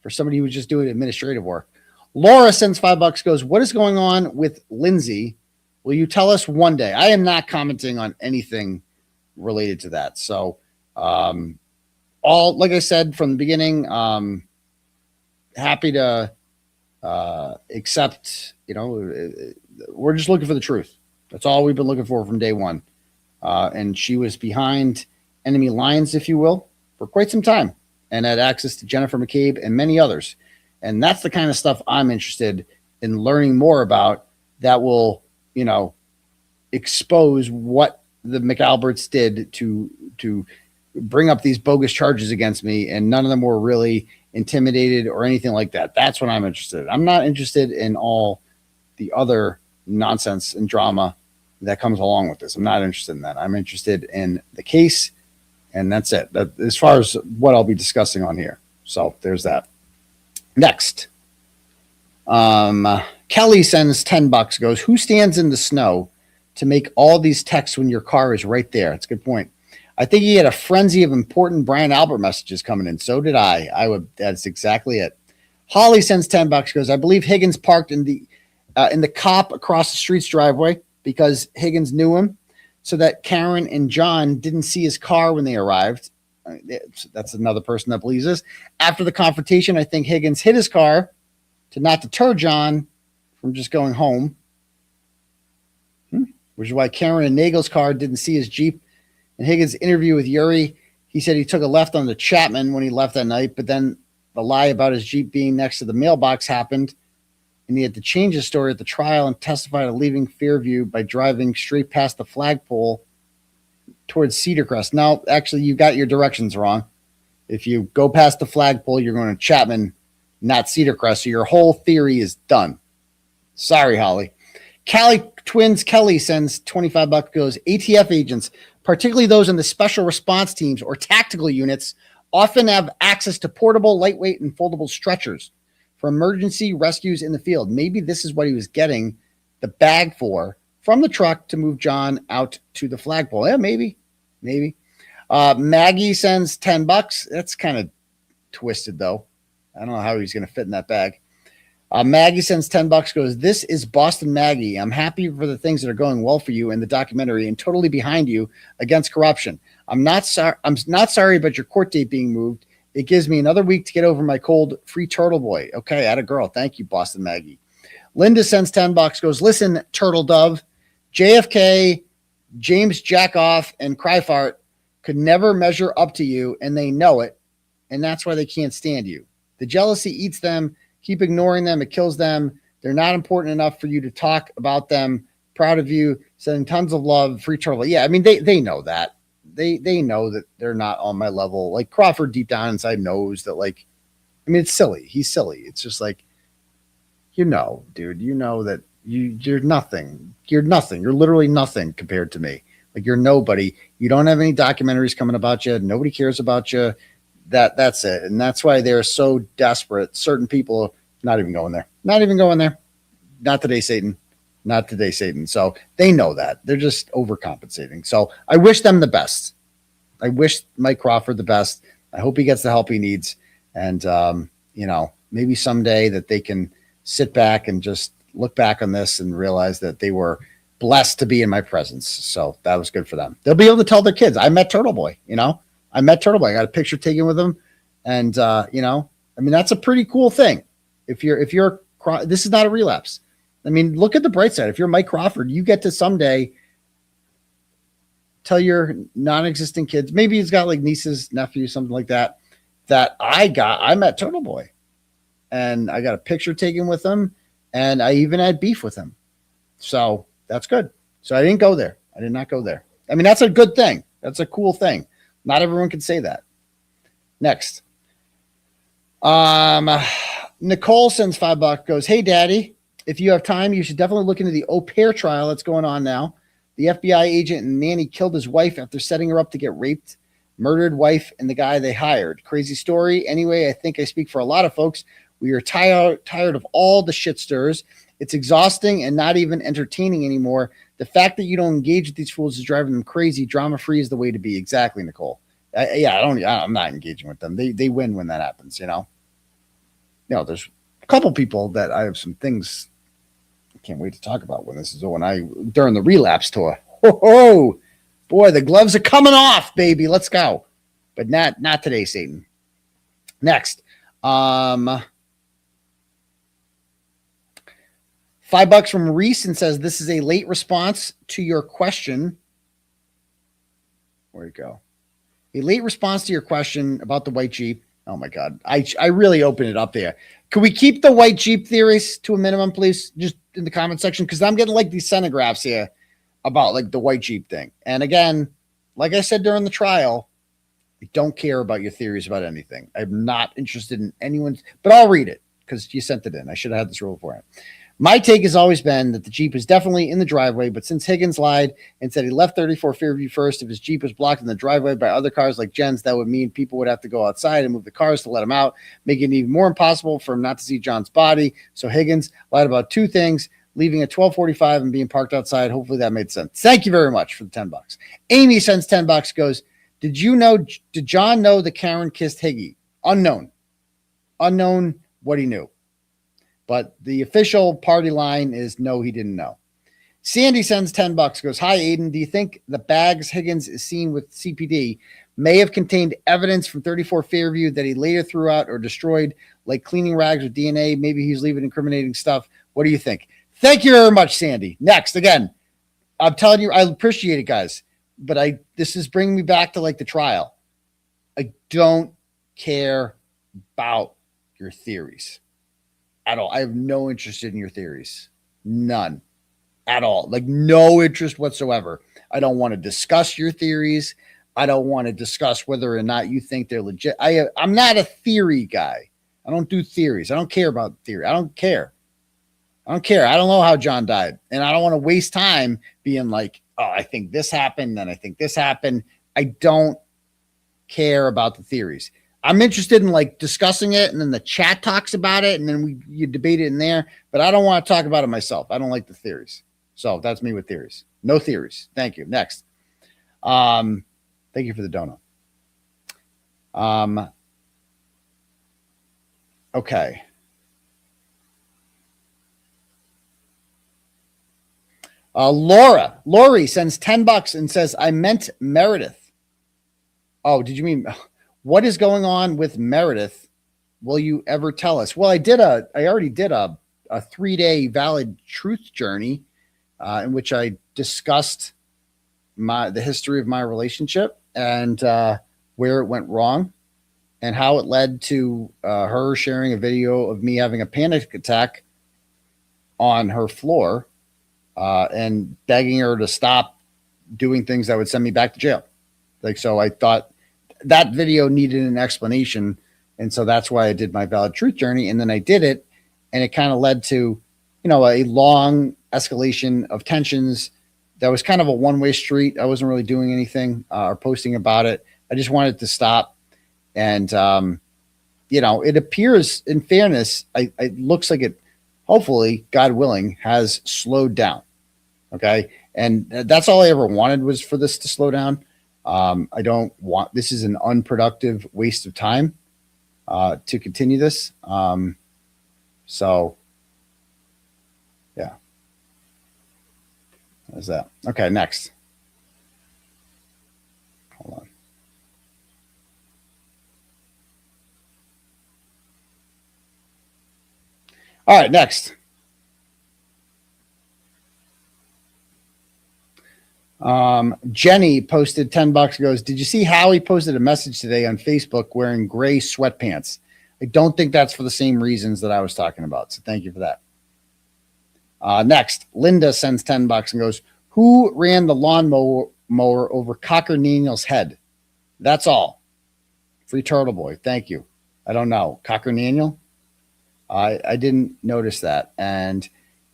For somebody who was just doing administrative work. Laura sends $5, goes, what is going on with Lindsay? Will you tell us one day? I am not commenting on anything related to that. So, like I said from the beginning, happy to accept, we're just looking for the truth. That's all we've been looking for from day one. And she was behind enemy lines, if you will, for quite some time, and had access to Jennifer McCabe and many others. And that's the kind of stuff I'm interested in learning more about that will, expose what the McAlberts did to bring up these bogus charges against me. And none of them were really intimidated or anything like that. That's what I'm interested in. I'm not interested in all the other nonsense and drama that comes along with this. I'm not interested in that. I'm interested in the case. And that's it. As far as what I'll be discussing on here. So there's that. Next. Kelly sends $10, goes, who stands in the snow to make all these texts when your car is right there? That's a good point. I think he had a frenzy of important Brian Albert messages coming in. So did I. That's exactly it. Holly sends $10, goes, I believe Higgins parked in the cop across the street's driveway because Higgins knew him, so that Karen and John didn't see his car when they arrived. That's another person that believes this. After the confrontation, I think Higgins hit his car to not deter John from just going home, which is why Karen in Nagel's car didn't see his Jeep. In Higgins' interview with Uri, he said he took a left on the Chapman when he left that night, but then the lie about his Jeep being next to the mailbox happened, and he had to change his story at the trial and testify to leaving Fairview by driving straight past the flagpole towards Cedar Crest. Now, actually, you got your directions wrong. If you go past the flagpole, you're going to Chapman, not Cedar Crest, so your whole theory is done. Sorry, Holly. Cali Twins Kelly sends $25, goes, ATF agents, particularly those in the special response teams or tactical units, often have access to portable, lightweight, and foldable stretchers for emergency rescues in the field. Maybe this is what he was getting the bag for from the truck to move John out to the flagpole. Yeah, maybe. Maggie sends $10. That's kind of twisted, though. I don't know how he's going to fit in that bag. Maggie sends $10, goes, this is Boston Maggie. I'm happy for the things that are going well for you in the documentary and totally behind you against corruption. I'm not sorry about your court date being moved. It gives me another week to get over my cold. Free Turtleboy. Okay, atta girl. Thank you, Boston Maggie. Linda sends $10, goes, listen, Turtle Dove, JFK, James Jackoff, and Cryfart could never measure up to you, and they know it, and that's why they can't stand you. The jealousy eats them. Keep ignoring them. It kills them. They're not important enough for you to talk about them. Proud of you. Sending tons of love. Free Turtle. Yeah, I mean, they know that. They know that they're not on my level. Like Crawford deep down inside knows that, like, I mean, it's silly. He's silly. It's just like, dude, you know that you're nothing. You're nothing. You're literally nothing compared to me. Like, you're nobody. You don't have any documentaries coming about you. Nobody cares about you. That's it. And that's why they're so desperate. Certain people not even going there. Not today, Satan. Not today, Satan. So they know that. They're just overcompensating. So I wish them the best. I wish Mike Crawford the best. I hope he gets the help he needs. And, maybe someday that they can sit back and just look back on this and realize that they were blessed to be in my presence. So that was good for them. They'll be able to tell their kids, I met Turtleboy, I met Turtleboy. I got a picture taken with him. And, that's a pretty cool thing. If you're, this is not a relapse. I mean, look at the bright side. If you're Mike Crawford, you get to someday tell your non-existent kids, maybe he's got like nieces, nephews, something like that, that I met Turtleboy and I got a picture taken with him and I even had beef with him. So that's good. So I didn't go there. I did not go there. I mean, that's a good thing. That's a cool thing. Not everyone can say that. Next. Nicole sends $5, goes, hey, Daddy, if you have time, you should definitely look into the au pair trial that's going on now. The FBI agent and nanny killed his wife after setting her up to get raped, murdered wife and the guy they hired. Crazy story. Anyway, I think I speak for a lot of folks. We are tired of all the shit stirs. It's exhausting and not even entertaining anymore. The fact that you don't engage with these fools is driving them crazy. Drama-free is the way to be. Exactly, Nicole. I'm not engaging with them. They win when that happens, there's a couple people that I have some things I can't wait to talk about when this is over. During the relapse tour. Oh, boy, the gloves are coming off, baby. Let's go. But not today, Satan. Next. $5 from Reese and says, this is a late response to your question. Where'd it go? A late response to your question about the white Jeep. Oh my God. I really opened it up there. Can we keep the white Jeep theories to a minimum, please? Just in the comment section. Cause I'm getting like these centigraphs here about like the white Jeep thing. And again, like I said, during the trial, I don't care about your theories about anything. I'm not interested in anyone's, but I'll read it because you sent it in. I should have had this rule beforehand. My take has always been that the Jeep is definitely in the driveway, but since Higgins lied and said he left 34 Fairview first, if his Jeep was blocked in the driveway by other cars like Jen's, that would mean people would have to go outside and move the cars to let him out, making it even more impossible for him not to see John's body. So Higgins lied about two things, leaving at 12:45 and being parked outside. Hopefully that made sense. Thank you very much for the $10. Amy sends $10, goes, did John know that Karen kissed Higgy? Unknown what he knew. But the official party line is no, he didn't know. Sandy sends $10, goes, hi, Aidan. Do you think the bags Higgins is seen with CPD may have contained evidence from 34 Fairview that he later threw out or destroyed like cleaning rags with DNA. Maybe he's leaving incriminating stuff. What do you think? Thank you very much, Sandy. Next, again, I'm telling you, I appreciate it, guys. But this is bringing me back to like the trial. I don't care about your theories at all. I have no interest in your theories. None at all. Like no interest whatsoever. I don't want to discuss your theories. I don't want to discuss whether or not you think they're legit. I'm not a theory guy. I don't do theories. I don't care about theory. I don't care. I don't care. I don't know how John died. And I don't want to waste time being like, oh, I think this happened. Then I think this happened. I don't care about the theories. I'm interested in like discussing it. And then the chat talks about it. And then you debate it in there. But I don't want to talk about it myself. I don't like the theories. So that's me with theories. No theories. Thank you. Next. Thank you for the dono. Okay. Lori sends $10 and says, I meant Meredith. Oh, did you mean what is going on with Meredith? Will you ever tell us? Well, I already did a 3-day valid truth journey in which I discussed the history of my relationship and where it went wrong and how it led to her sharing a video of me having a panic attack on her floor and begging her to stop doing things that would send me back to jail. Like, so I thought that video needed an explanation. And so that's why I did my valid truth journey. And then I did it. And it kind of led to, a long escalation of tensions. That was kind of a one-way street. I wasn't really doing anything or posting about it. I just wanted to stop. And, it appears, in fairness, it looks like it, hopefully, God willing, has slowed down. Okay. And that's all I ever wanted was for this to slow down. This is an unproductive waste of time to continue this. So, yeah. There's that. Okay, next. Hold on. All right, next. Jenny posted $10, goes, did you see Howie posted a message today on Facebook wearing gray sweatpants? I don't think that's for the same reasons that I was talking about. So thank you for that. Next, Linda sends $10 and goes, who ran the lawnmower over Cocker Daniel's head? That's all. Free Turtleboy. Thank you. I don't know. Cocker Daniel? I didn't notice that. And,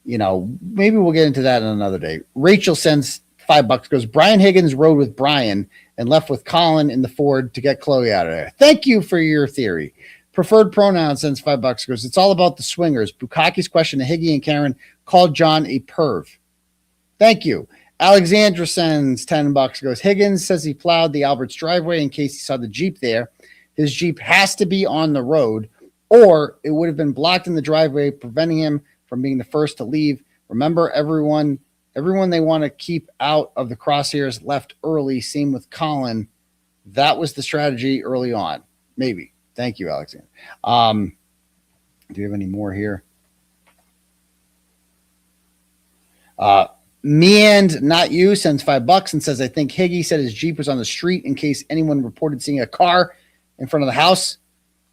maybe we'll get into that in another day. Rachel sends $5, goes, Brian Higgins rode with Brian and left with Colin in the Ford to get Chloe out of there. Thank you for your theory. Preferred pronoun sends $5, goes, it's all about the swingers. Bukkake's question to Higgy and Karen called John a perv. Thank you. Alexandra sends $10, goes, Higgins says he plowed the Albert's driveway in case he saw the Jeep there. His Jeep has to be on the road, or it would have been blocked in the driveway, preventing him from being the first to leave. Remember, everyone they want to keep out of the crosshairs left early. Same with Colin. That was the strategy early on. Maybe. Thank you, Alexander. Do you have any more here? Me and not you sends $5 and says, I think Higgy said his Jeep was on the street in case anyone reported seeing a car in front of the house.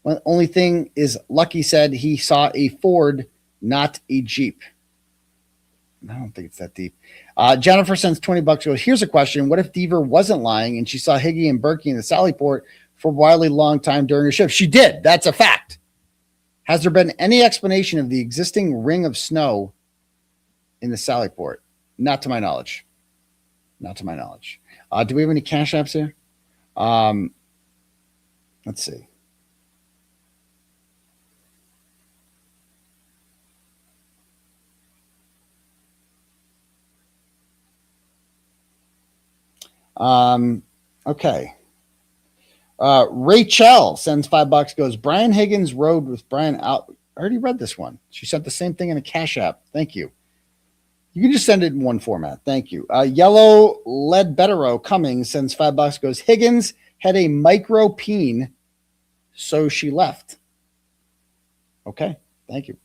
Well, only thing is Lucky said he saw a Ford, not a Jeep. I don't think it's that deep. Jennifer sends $20, goes, here's a question. What if Deaver wasn't lying and she saw Higgy and 𝗵𝗫𝗄𝗃 in the Sallyport for a wildly long time during her shift? She did. That's a fact. Has there been any explanation of the existing ring of snow in the Sallyport? Not to my knowledge. Not to my knowledge. Do we have any cash apps here? Let's see. Okay. Rachel sends $5, goes, Brian Higgins rode with Brian out. I already read this one. She sent the same thing in a cash app. Thank you. You can just send it in one format. Thank you. Yellow Ledbettero Cummings sends $5, goes, Higgins had a micro peen, so she left. Okay. Thank you.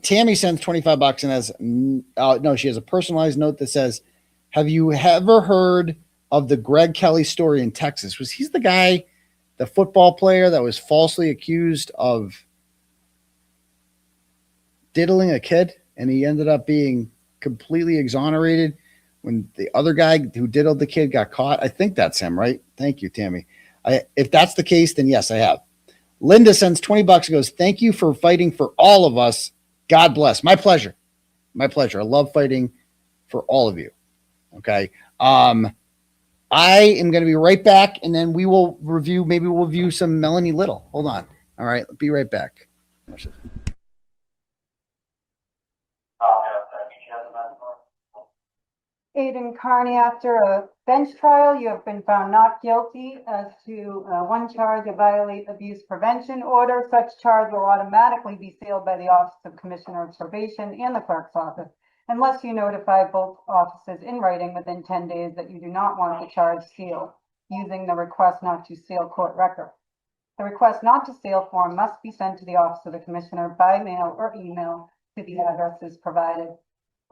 Tammy sends $25 and has, no, she has a personalized note that says, have you ever heard of the Greg Kelly story in Texas? Was he's the guy, the football player that was falsely accused of diddling a kid, and he ended up being completely exonerated when the other guy who diddled the kid got caught? I think that's him, right? Thank you, Tammy. If that's the case, then yes, I have. Linda sends $20 and goes, thank you for fighting for all of us. God bless. My pleasure. My pleasure. I love fighting for all of you. Okay. I am going to be right back, and then we will review, maybe we'll review some Melanie Little. Hold on. All right. Be right back. Aidan Kearney, after a bench trial, you have been found not guilty as to one charge of violate abuse prevention order. Such charge will automatically be sealed by the Office of Commissioner of Probation and the clerk's office, unless you notify both offices in writing within 10 days that you do not want the charge sealed, using the request not to seal court record. The request not to seal form must be sent to the Office of the Commissioner by mail or email to the addresses provided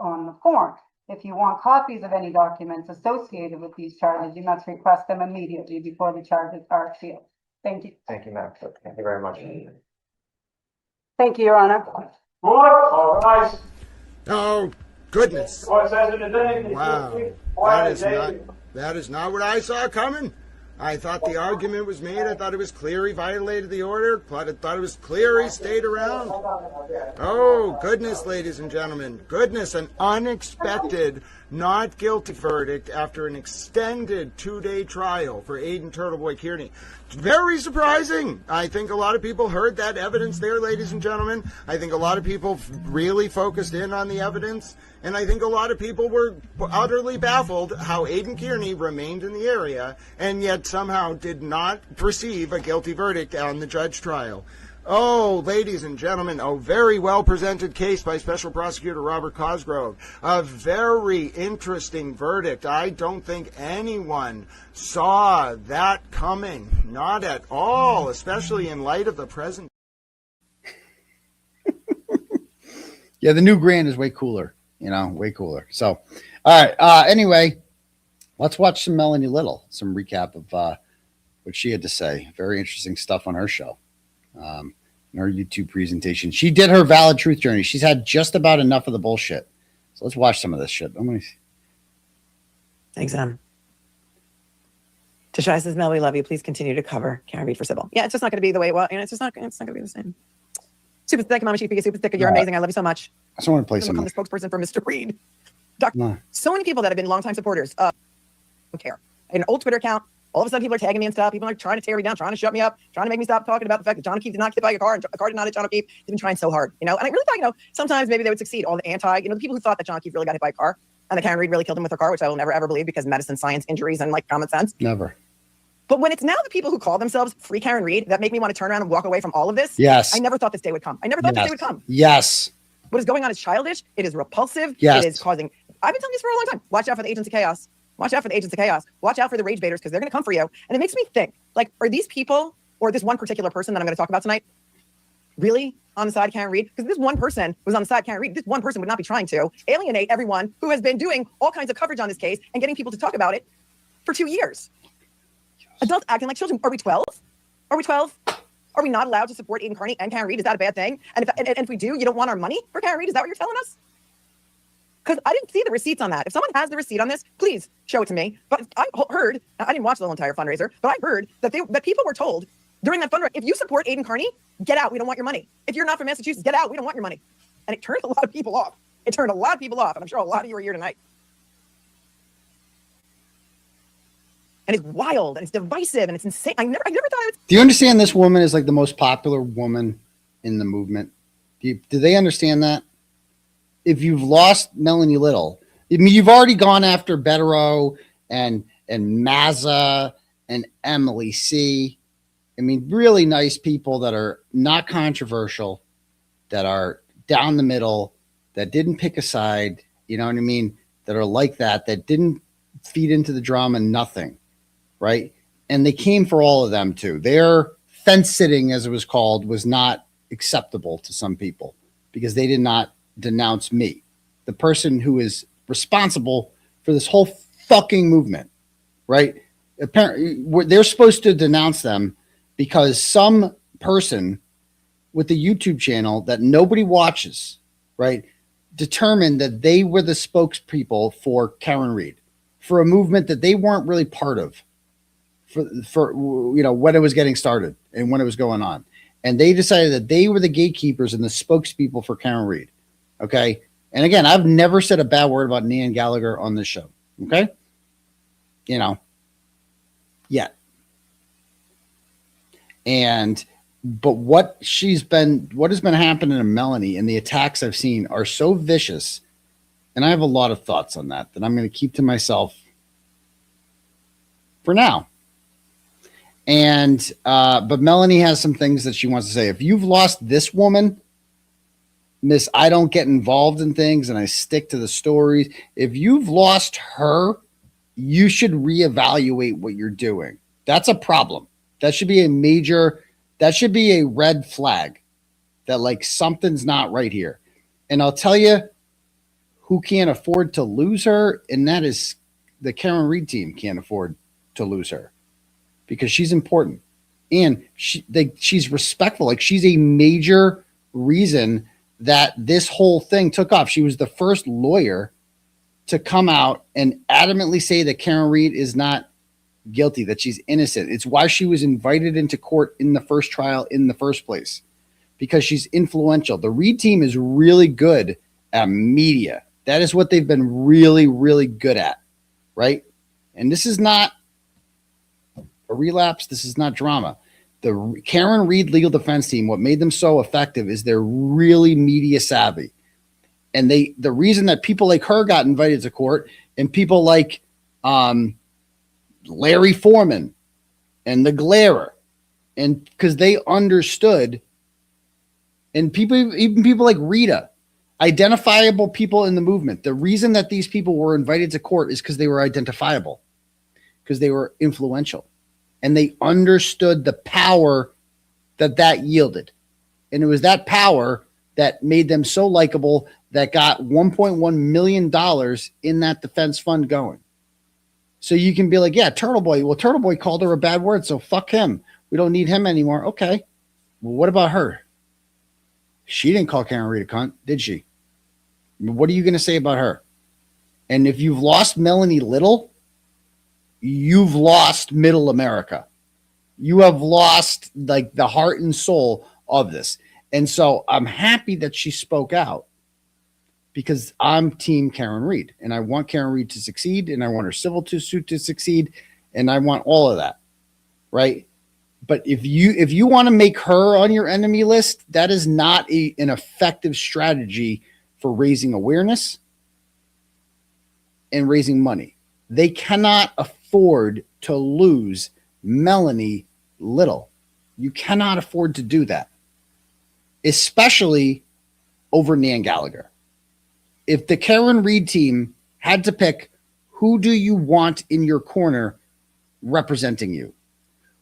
on the form. If you want copies of any documents associated with these charges, you must request them immediately before the charges are sealed. Thank you. Thank you, Madam Clerk. Thank you very much. Thank you, Your Honor. All right. Oh, goodness. Court says it today. Wow. That is not what I saw coming. I thought the argument was made. I thought it was clear he violated the order. I thought it was clear he stayed around. Oh, goodness, ladies and gentlemen. Goodness, an unexpected not guilty verdict after an extended 2-day trial for Aidan Turtleboy Kearney. Very surprising. I think a lot of people heard that evidence there, ladies and gentlemen. I think a lot of people really focused in on the evidence. And I think a lot of people were utterly baffled how Aidan Kearney remained in the area and yet somehow did not receive a guilty verdict on the judge trial. Oh, ladies and gentlemen, a very well-presented case by Special Prosecutor Robert Cosgrove. A very interesting verdict. I don't think anyone saw that coming. Not at all, especially in light of the present. Yeah, the new Grand is way cooler. You know, way cooler. So, all right. Anyway, let's watch some Melanie Little, some recap of what she had to say. Very interesting stuff on her show, in her YouTube presentation. She did her valid truth journey. She's had just about enough of the bullshit. So let's watch some of this shit. I'm gonna. Thanks, Tashai says, Mel, we love you. Please continue to cover Karen Reed for Sybil. Yeah, it's just not going to be the way it was. And it's just not going to be the same. Super thick, Mama Chief, super thick. You're amazing. I love you so much. I just want to play some. I'm the spokesperson for Mr. Reed. So many people that have been longtime supporters don't care. An old Twitter account. All of a sudden, people are tagging me and stuff. People are trying to tear me down, trying to shut me up, trying to make me stop talking about the fact that John O'Keefe did not hit by a car and a car did not hit John O'Keefe. They've been trying so hard, you know. And I really thought, sometimes maybe they would succeed. All the the people who thought that John O'Keefe really got hit by a car and that Karen Reed really killed him with her car, which I will never ever believe because medicine, science, injuries, and common sense. Never. But when it's now the people who call themselves Free Karen Reed that make me want to turn around and walk away from all of this. Yes. I never thought this day would come. I never thought this day would come. Yes. What is going on is childish. It is repulsive. Yes. It is causing. I've been telling this for a long time. Watch out for the agents of chaos. Watch out for the agents of chaos. Watch out for the rage baiters because they're going to come for you. And it makes me think, are these people or this one particular person that I'm going to talk about tonight really on the side of Karen Reed? Because this one person was on the side of Karen Reed. This one person would not be trying to alienate everyone who has been doing all kinds of coverage on this case and getting people to talk about it for 2 years. Adults acting like children. Are we 12? Are we 12? Are we not allowed to support Aidan Kearney and Karen Reed? Is that a bad thing? And if we do, you don't want our money for Karen Reed? Is that what you're telling us? Because I didn't see the receipts on that. If someone has the receipt on this, please show it to me. But I heard, I didn't watch the whole entire fundraiser, but I heard that people were told during that fundraiser, if you support Aidan Kearney, get out. We don't want your money. If you're not from Massachusetts, get out. We don't want your money. And it turned a lot of people off. And I'm sure a lot of you are here tonight. And it's wild and it's divisive and it's insane. I never thought it was. Do you understand this woman is the most popular woman in the movement? Do they understand that? If you've lost Melanie Little, you've already gone after Bettero and Mazza and Emily C. Really nice people that are not controversial, that are down the middle, that didn't pick a side, you know what I mean? That are like that didn't feed into the drama, nothing, right? And they came for all of them too. Their fence sitting, as it was called, was not acceptable to some people because they did not denounce me, the person who is responsible for this whole fucking movement, right? Apparently, they're supposed to denounce them because some person with a YouTube channel that nobody watches, right, determined that they were the spokespeople for Karen Read, for a movement that they weren't really part of, for when it was getting started and when it was going on. And they decided that they were the gatekeepers and the spokespeople for Karen Read. Okay. And again, I've never said a bad word about Nan Gallagher on this show. Okay. Yet. But what has been happening to Melanie and the attacks I've seen are so vicious. And I have a lot of thoughts on that I'm going to keep to myself for now. But Melanie has some things that she wants to say. If you've lost this woman, Miss, I don't get involved in things and I stick to the stories. If you've lost her, you should reevaluate what you're doing. That's a problem. That should be a red flag that like something's not right here. And I'll tell you who can't afford to lose her. And that is the Karen Read team can't afford to lose her because she's important and she's respectful. Like she's a major reason that this whole thing took off. She was the first lawyer to come out and adamantly say that Karen Read is not guilty, that she's innocent. It's why she was invited into court in the first trial in the first place, because she's influential. The Read team is really good at media. That is what they've been really, really good at, right? And this is not a relapse. This is not drama. The Karen Read legal defense team, what made them so effective is they're really media savvy. And the reason that people like her got invited to court and people like Larry Foreman and the Glairer, and because they understood, and even people like Rita, identifiable people in the movement. The reason that these people were invited to court is because they were identifiable, because they were influential, and they understood the power that yielded. And it was that power that made them so likable that got $1.1 million in that defense fund going. So you can be like, yeah, Turtleboy. Well, Turtleboy called her a bad word, so fuck him. We don't need him anymore. Okay. Well, what about her? She didn't call Karen Read a cunt, did she? What are you going to say about her? And if you've lost Melanie Little, you've lost middle America. You have lost like the heart and soul of this. And so I'm happy that she spoke out, because I'm team Karen Read and I want Karen Read to succeed and I want her civil suit to succeed and I want all of that, right? But if you want to make her on your enemy list, that is not an effective strategy for raising awareness and raising money. They cannot afford to lose Melanie Little. You cannot afford to do that, especially over Nan Gallagher. If the Karen Read team had to pick, who do you want in your corner representing you?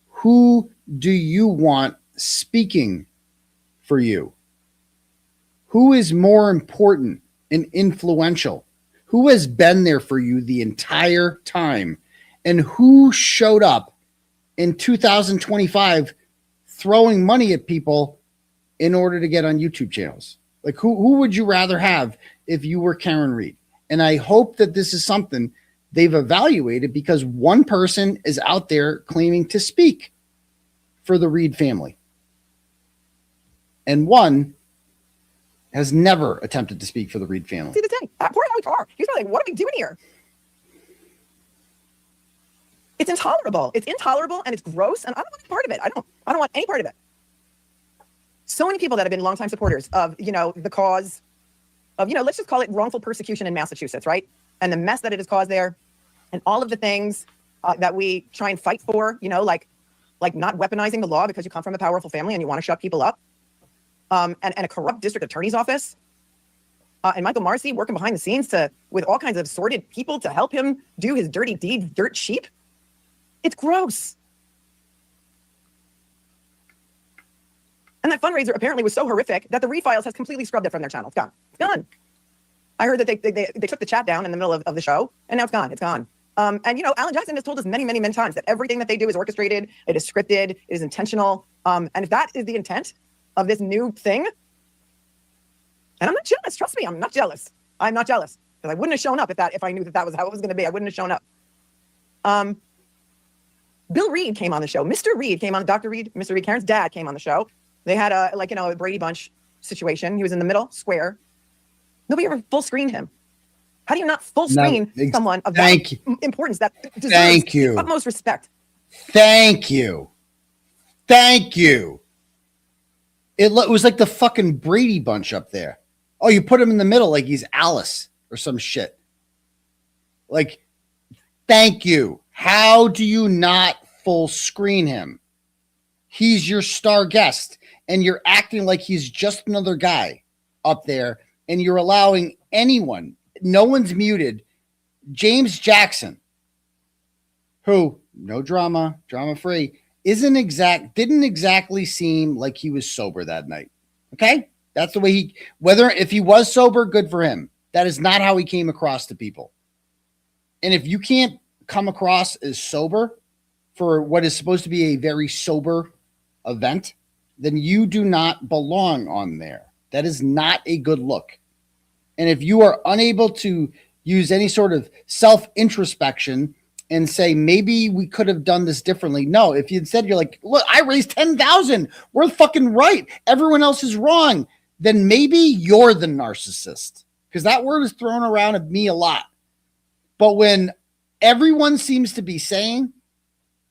Who do you want speaking for you? Who is more important and influential? Who has been there for you the entire time? And who showed up in 2025 throwing money at people in order to get on YouTube channels? Like who would you rather have if you were Karen Read? And I hope that this is something they've evaluated, because one person is out there claiming to speak for the Read family, and one has never attempted to speak for the Read family. See the thing, poor Higgy. He's probably like, what are we doing here? It's intolerable. It's intolerable and it's gross, and I don't want any part of it. I don't want any part of it. So many people that have been longtime supporters of, the cause of, let's just call it wrongful persecution in Massachusetts, right? And the mess that it has caused there, and all of the things that we try and fight for, like not weaponizing the law because you come from a powerful family and you want to shut people up, and a corrupt district attorney's office, and Michael Marcy working behind the scenes with all kinds of sordid people to help him do his dirty deed, dirt sheep. It's gross. And that fundraiser apparently was so horrific that the Reed Files has completely scrubbed it from their channel. It's gone. It's gone. I heard that they took the chat down in the middle of the show, and now it's gone. It's gone. And you know, Alan Jackson has told us many, many, many times that everything that they do is orchestrated, it is scripted, it is intentional. And if that is the intent of this new thing, and I'm not jealous. Trust me, I'm not jealous. I'm not jealous because I wouldn't have shown up if I knew that was how it was going to be. I wouldn't have shown up. Bill Reed came on the show. Mr. Reed came on. Dr. Reed, Mr. Reed, Karen's dad came on the show. They had a Brady Bunch situation. He was in the middle square. Nobody ever full screened him. How do you not full screen someone of that importance that deserves the utmost respect? Thank you. Thank you. It was like the fucking Brady Bunch up there. Oh, you put him in the middle like he's Alice or some shit. Like, thank you. How do you not full screen him? He's your star guest, and you're acting like he's just another guy up there, and you're allowing anyone, no one's muted, James Jackson, who, no drama, drama-free, didn't exactly seem like he was sober that night. Okay? That's the way if he was sober, good for him. That is not how he came across to people. And if you can't come across as sober for what is supposed to be a very sober event, then you do not belong on there. That is not a good look. And if you are unable to use any sort of self-introspection and say, maybe we could have done this differently. No, if you said, you're like, look, I raised 10,000. We're fucking right. Everyone else is wrong. Then maybe you're the narcissist, because that word is thrown around at me a lot. But when everyone seems to be saying,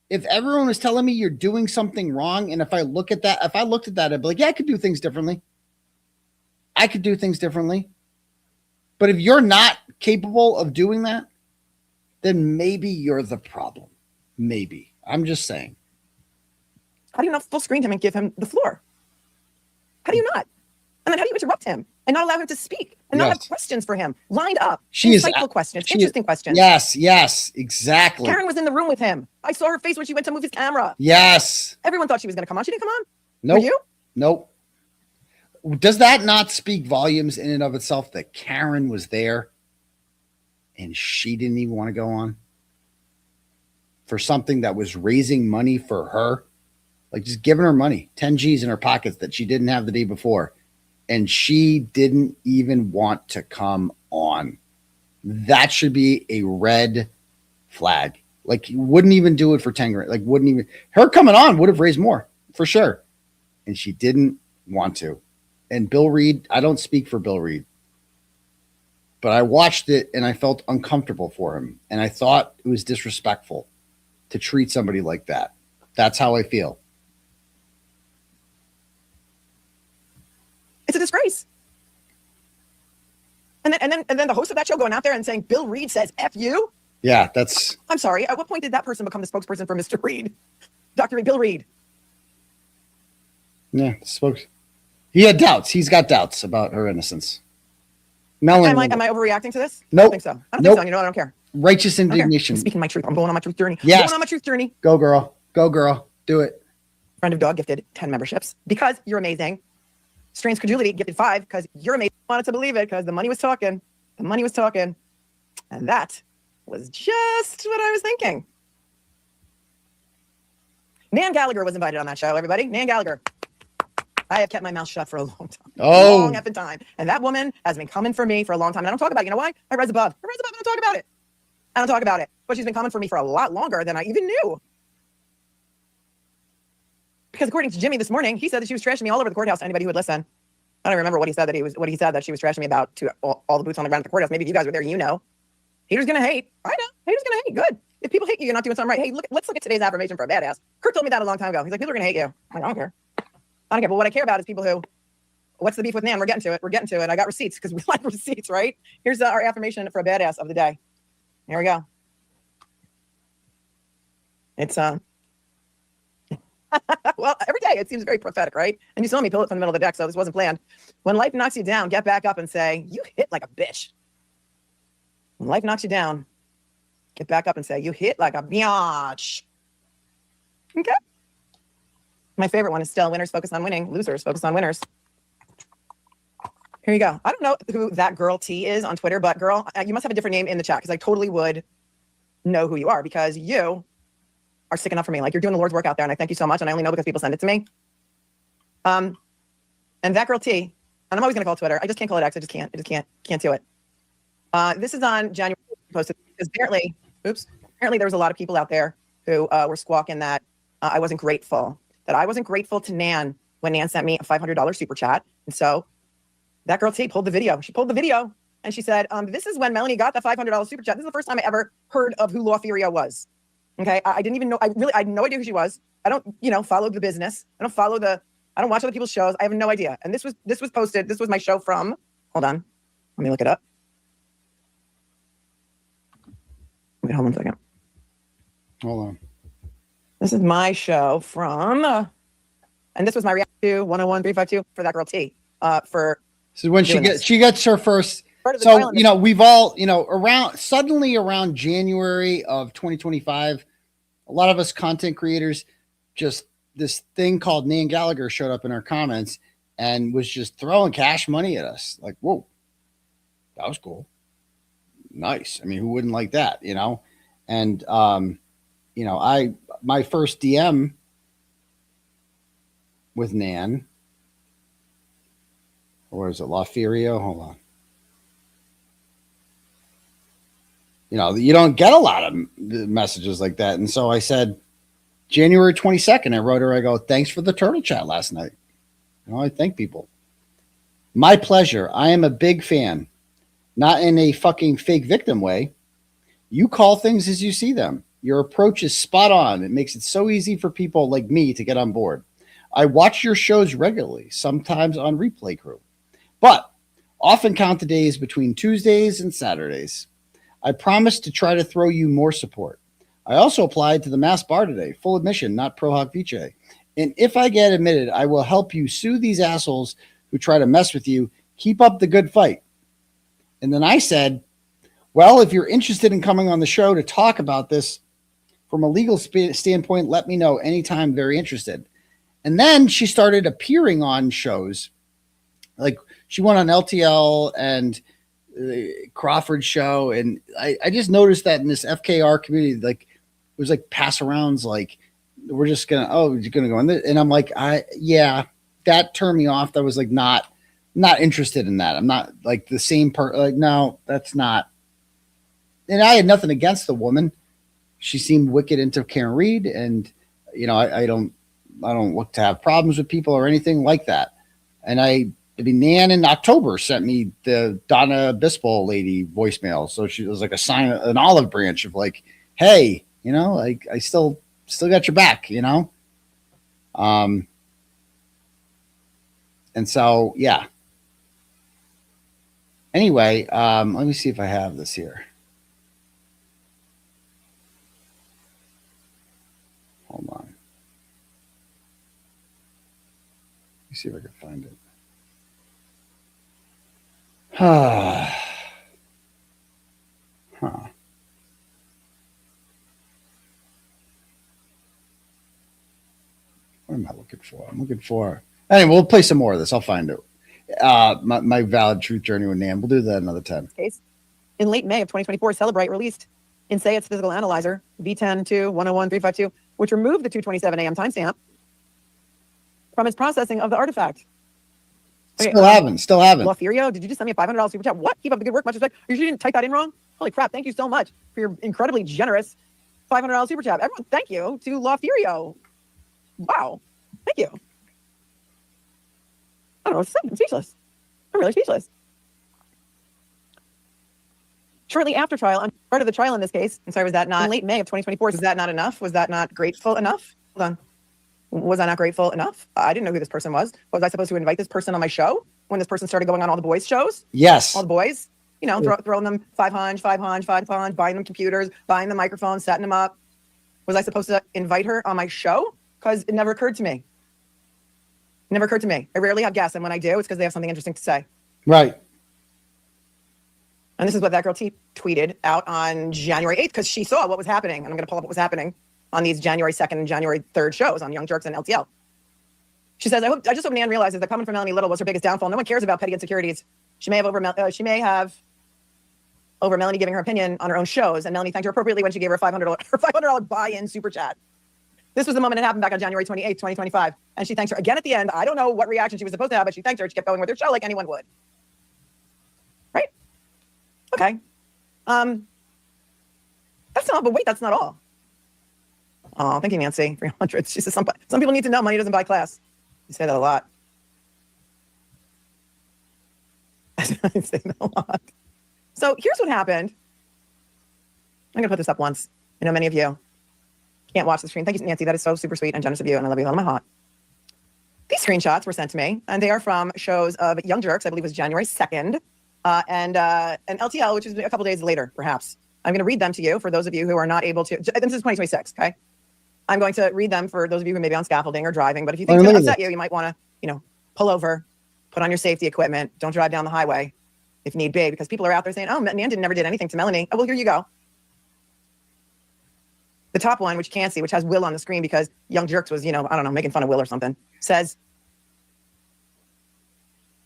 if everyone is telling me you're doing something wrong, and if I looked at that, I'd be like, yeah, I could do things differently. I could do things differently. But if you're not capable of doing that, then maybe you're the problem. Maybe. I'm just saying. How do you not full screen him and give him the floor? How do you not? And then how do you interrupt him and not allow him to speak and not have questions for him lined up? Insightful questions, interesting questions. Yes, exactly. Karen was in the room with him. I saw her face when she went to move his camera. Yes. Everyone thought she was going to come on. She didn't come on. Nope. Were you? Nope. Does that not speak volumes in and of itself that Karen was there and she didn't even want to go on for something that was raising money for her? Like, just giving her money, 10 G's in her pockets that she didn't have the day before. And she didn't even want to come on. That should be a red flag. Like, you wouldn't even do it for 10 grand. Like, wouldn't even. Her coming on would have raised more, for sure. And she didn't want to. And Bill Reed, I don't speak for Bill Reed, but I watched it and I felt uncomfortable for him. And I thought it was disrespectful to treat somebody like that. That's how I feel. It's a disgrace. And then the host of that show going out there and saying, Bill Reed says F you? Yeah, that's... I'm sorry. At what point did that person become the spokesperson for Mr. Reed? Dr. Reed, Bill Reed. Yeah, he had doubts. He's got doubts about her innocence. Melanie. Am I overreacting to this? Nope. I don't think so. I don't think so. You know what? I don't care. Righteous indignation. I'm speaking my truth. I'm going on my truth journey. Yes. I'm going on my truth journey. Go, girl. Go, girl. Do it. Friend of Dog gifted 10 memberships because you're amazing. Strange Credulity gifted 5 because you're amazing. I wanted to believe it because the money was talking. The money was talking. And that was just what I was thinking. Nan Gallagher was invited on that show, everybody. Nan Gallagher. I have kept my mouth shut for a long time. Oh. Long effing time. And that woman has been coming for me for a long time. And I don't talk about it. You know why? I rise above. I don't talk about it. I don't talk about it. But she's been coming for me for a lot longer than I even knew. Because according to Jimmy this morning, he said that she was trashing me all over the courthouse to anybody who would listen. I don't remember what he said that she was trashing me about to all the boots on the ground at the courthouse. Maybe if you guys were there, you know. Haters gonna hate. I know. Haters gonna hate. Good. If people hate you, you're not doing something right. Hey, let's look at today's affirmation for a badass. Kurt told me that a long time ago. He's like, people are gonna hate you. I'm like, I don't care. I don't care. But what I care about is people who, what's the beef with Nan? We're getting to it. I got receipts because we like receipts, right? Here's our affirmation for a badass of the day. Here we go. It's well, every day it seems very prophetic, right? And you saw me pull it from the middle of the deck, so this wasn't planned. When life knocks you down, get back up and say, you hit like a bitch. When life knocks you down, get back up and say, you hit like a biatch. Okay? My favorite one is still winners focus on winning, losers focus on winners. Here you go. I don't know who that girl T is on Twitter, but girl, you must have a different name in the chat because I totally would know who you are because you are sick enough for me. Like you're doing the Lord's work out there, and I thank you so much. And I only know because people send it to me. And that girl T, and I'm always gonna call Twitter. I just can't call it X. I just can't do it. This is on January posted because apparently there was a lot of people out there who were squawking that I wasn't grateful. That I wasn't grateful to Nan when Nan sent me a $500 super chat. And so that girl T pulled the video. She pulled the video and she said, this is when Melanie got the $500 super chat. This is the first time I ever heard of who 𝗺cie was. Okay. I didn't even know. I had no idea who she was. I don't, follow the business. I don't watch other people's shows. I have no idea. And this was posted. This was my show from, hold on. Let me look it up. Wait, hold on a second. Hold on. This is my show from, and this was my reaction to 101-352 for that girl T. So when she gets her first. So we've all around January of 2025, a lot of us content creators, just this thing called Nan Gallagher showed up in our comments and was just throwing cash money at us. Like, whoa, that was cool, nice. I mean, who wouldn't like that, And my first DM with Nan, or is it 𝗺cie? Hold on. You don't get a lot of messages like that. And so I said, January 22nd, I wrote her, I go, thanks for the turtle chat last night. I thank people. My pleasure. I am a big fan, not in a fucking fake victim way. You call things as you see them. Your approach is spot on. It makes it so easy for people like me to get on board. I watch your shows regularly, sometimes on replay crew, but often count the days between Tuesdays and Saturdays. I promise to try to throw you more support. I also applied to the mass bar today, full admission, not 𝗺𝗺cie 𝗺𝗍. And if I get admitted, I will help you sue these assholes who try to mess with you. Keep up the good fight. And then I said, well, if you're interested in coming on the show to talk about this from a legal standpoint, let me know anytime. Very interested. And then she started appearing on shows. Like she went on LTL and Crawford show. And I just noticed that in this FKR community, like it was like pass arounds, like we're just going to, you're going to go in there. And I'm like, that turned me off. That was like, not interested in that. I'm not like the same like, no, that's not. And I had nothing against the woman. She seemed wicked into Karen Reed. And, I don't look to have problems with people or anything like that. And Nan in October sent me the Donna Bisbal lady voicemail. So she was like a sign, an olive branch of like, hey, like I still got your back, And so, yeah. Anyway, let me see if I have this here. Hold on. Let me see if I can find it. Huh. What am I looking for? I'm looking for. Anyway, we'll play some more of this. I'll find it. My valid truth journey with Nan. We'll do that another time. In late May of 2024, Celebrate released 𝗫𝗍𝗄𝗃 Physical Analyzer V10 to 101-352, which removed the 2:27 a.m. timestamp from its processing of the artifact. Okay, Still haven't. 𝗺cie, did you just send me a $500 super chat? What? Keep up the good work. Much respect. You didn't type that in wrong? Holy crap. Thank you so much for your incredibly generous $500 super chat. Everyone, thank you to 𝗺cie. Wow. Thank you. I don't know what to say. I'm speechless. I'm really speechless. Shortly after trial, on part of the trial in this case, I'm sorry, was that not in late May of 2024? Was that not enough? Was that not grateful enough? Hold on. Was I not grateful enough? I didn't know who this person was. Was I supposed to invite this person on my show when this person started going on all the boys' shows? Yes. All the boys, throwing them 500, buying them computers, buying them microphones, setting them up. Was I supposed to invite her on my show? Because it never occurred to me. It never occurred to me. I rarely have guests, and when I do, it's because they have something interesting to say. Right. And this is what that girl T tweeted out on January 8th, because she saw what was happening. And I'm going to pull up what was happening on these January 2nd and January 3rd shows on Young Jerks and LTL. She says, I just hope Nan realizes that coming from Melanie Little was her biggest downfall. No one cares about petty insecurities. She may have over Melanie giving her opinion on her own shows, and Melanie thanked her appropriately when she gave her a $500 buy-in super chat. This was the moment that happened back on January 28th, 2025. And she thanks her again at the end. I don't know what reaction she was supposed to have, but she thanked her. She kept going with her show like anyone would. Right? Okay. That's not, but wait, that's not all. Oh, thank you, Nancy. 300. She says, some people need to know money doesn't buy class. You say that a lot. I say that a lot. So here's what happened. I'm going to put this up once. I know many of you can't watch the screen. Thank you, Nancy. That is so super sweet and generous of you, and I love you with all my heart. These screenshots were sent to me, and they are from shows of Young Jerks, I believe it was January 2nd, and LTL, which is a couple days later, perhaps. I'm going to read them to you for those of you who are not able to. This is 2026, okay? I'm going to read them for those of you who may be on scaffolding or driving, but if you think it's going to upset you, you might want to, pull over, put on your safety equipment, don't drive down the highway if need be, because people are out there saying, oh, Nan never did anything to Melanie. Oh, well, here you go. The top one, which you can't see, which has Will on the screen because Young Jerks was, I don't know, making fun of Will or something, says,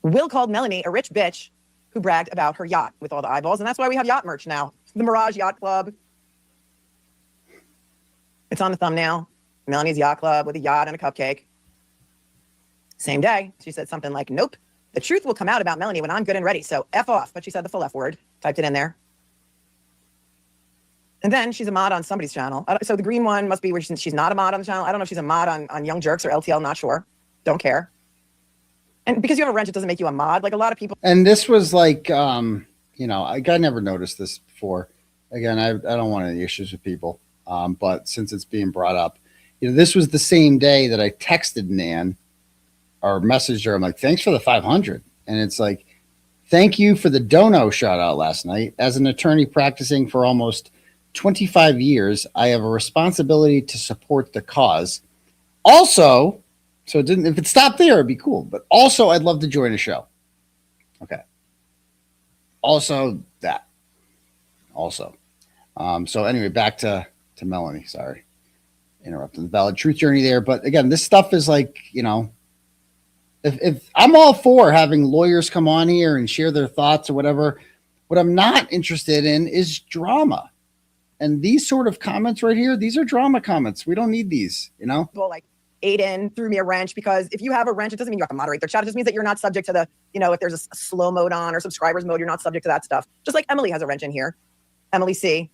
Will called Melanie a rich bitch who bragged about her yacht with all the eyeballs, and that's why we have yacht merch now. The Mirage Yacht Club. It's on the thumbnail. Melanie's Yacht Club with a yacht and a cupcake. Same day, she said something like, nope, the truth will come out about Melanie when I'm good and ready, so F off. But she said the full F word, typed it in there. And then she's a mod on somebody's channel. So the green one must be where she's not a mod on the channel. I don't know if she's a mod on Young Jerks or LTL, not sure. Don't care. And because you have a wrench, it doesn't make you a mod. Like a lot of people. And this was like, I never noticed this before. Again, I don't want any issues with people. But since it's being brought up, this was the same day that I texted Nan or messaged her. I'm like, thanks for the 500. And it's like, thank you for the Dono shout out last night. As an attorney practicing for almost 25 years, I have a responsibility to support the cause. Also, so it didn't, if it stopped there, it'd be cool. But also, I'd love to join a show. Okay. Also, that. Also. So anyway, back to Melanie. Sorry. Interrupting the valid truth journey there. But again, this stuff is like, if I'm all for having lawyers come on here and share their thoughts or whatever, what I'm not interested in is drama. And these sort of comments right here, these are drama comments. We don't need these, Well, like Aidan threw me a wrench because if you have a wrench, it doesn't mean you have to moderate their chat. It just means that you're not subject to the, if there's a slow mode on or subscribers mode, you're not subject to that stuff. Just like Emily has a wrench in here. Emily C.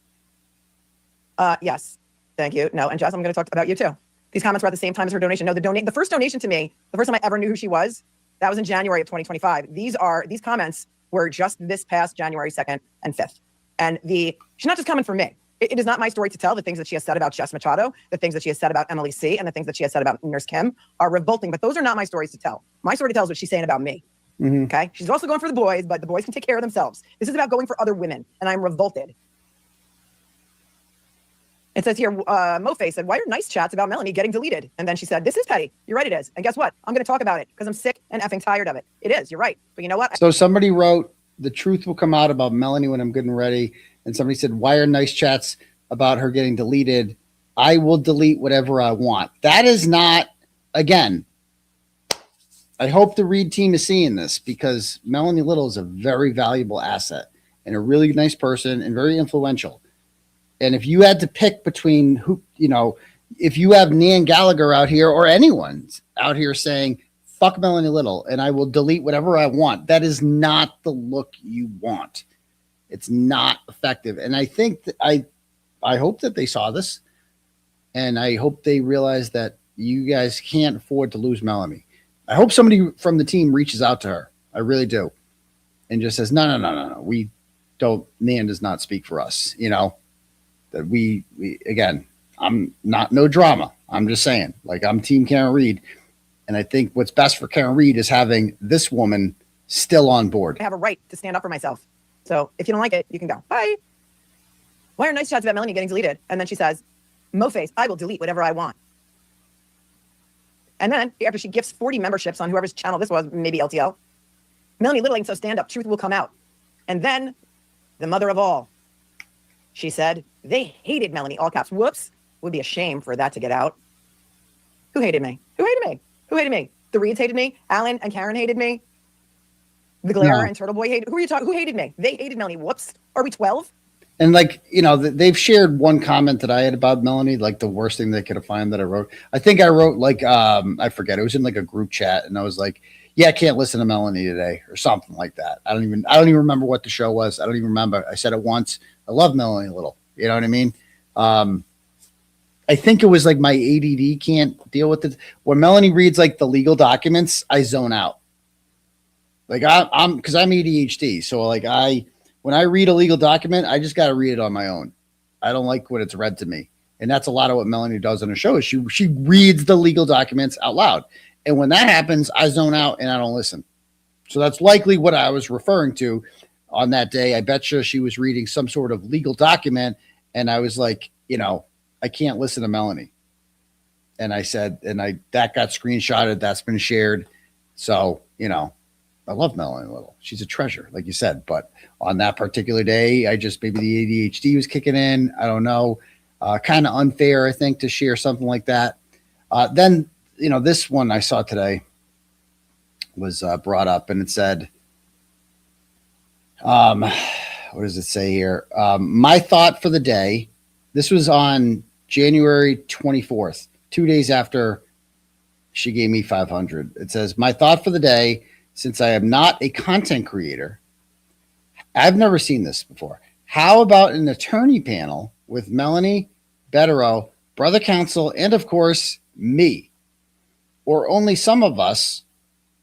Yes. Thank you. No. And Jess, I'm going to talk about you too. These comments were at the same time as her donation. No, the first donation to me, the first time I ever knew who she was, that was in January of 2025. These comments were just this past January 2nd and 5th. And she's not just coming for me. It is not my story to tell. The things that she has said about Jess Machado, the things that she has said about Emily C, and the things that she has said about Nurse Kim are revolting, but those are not my stories to tell. My story to tell is what she's saying about me. Mm-hmm. Okay? She's also going for the boys, but the boys can take care of themselves. This is about going for other women, and I'm revolted. It says here, Mofe said, why are nice chats about Melanie getting deleted? And then she said, this is petty. You're right, it is. And guess what? I'm going to talk about it because I'm sick and effing tired of it. It is. You're right. But you know what? So somebody wrote, the truth will come out about Melanie when I'm good and ready. And somebody said, why are nice chats about her getting deleted? I will delete whatever I want. That is not, again, I hope the Reed team is seeing this because Melanie Little is a very valuable asset and a really nice person and very influential. And if you had to pick between who, if you have Nan Gallagher out here or anyone out here saying, fuck Melanie Little and I will delete whatever I want, that is not the look you want. It's not effective. And I think that I hope that they saw this and I hope they realize that you guys can't afford to lose Melanie. I hope somebody from the team reaches out to her. I really do. And just says, no. We don't, Nan does not speak for us, that we again, I'm not no drama. I'm just saying, like, I'm team Karen Reed. And I think what's best for Karen Reed is having this woman still on board. I have a right to stand up for myself. So if you don't like it, you can go. Bye. Why are nice chats about Melanie getting deleted? And then she says, Moface, I will delete whatever I want. And then after she gifts 40 memberships on whoever's channel this was, maybe LTL, Melanie Little ain't so stand up. Truth will come out. And then the mother of all, she said, they hated Melanie, all caps. Whoops. Would be a shame for that to get out. Who hated me? Who hated me? Who hated me? The Reeds hated me. Alan and Karen hated me. The Glare No. and Turtleboy hated. Who are you talking? Who hated me? They hated Melanie. Whoops. Are we 12? And like, you know, they've shared one comment that I had about Melanie, like the worst thing they could have found that I wrote. I think I wrote like, I forget. It was in like a group chat, and I was like, yeah, I can't listen to Melanie today or something like that. I don't even remember what the show was. I don't even remember. I said it once. I love Melanie a little. You know what I mean? I think it was like my ADD can't deal with it. When Melanie reads like the legal documents, I zone out. Like I'm because I'm ADHD. So like when I read a legal document, I just got to read it on my own. I don't like when it's read to me. And that's a lot of what Melanie does on her show is she reads the legal documents out loud. And when that happens, I zone out and I don't listen. So that's likely what I was referring to on that day. I bet you she was reading some sort of legal document. And I was like, you know, I can't listen to Melanie. And I said, that got screenshotted. That's been shared. So, you know, I love Melanie a little. She's a treasure, like you said. But on that particular day, maybe the ADHD was kicking in. I don't know. Kind of unfair, I think, to share something like that. Then, you know, this one I saw today was brought up, and it said, what does it say here? My thought for the day. This was on January 24th, 2 days after she gave me 500. It says, my thought for the day, since I am not a content creator, I've never seen this before. How about an attorney panel with Melanie, Bettero, brother counsel, and of course, me? Or only some of us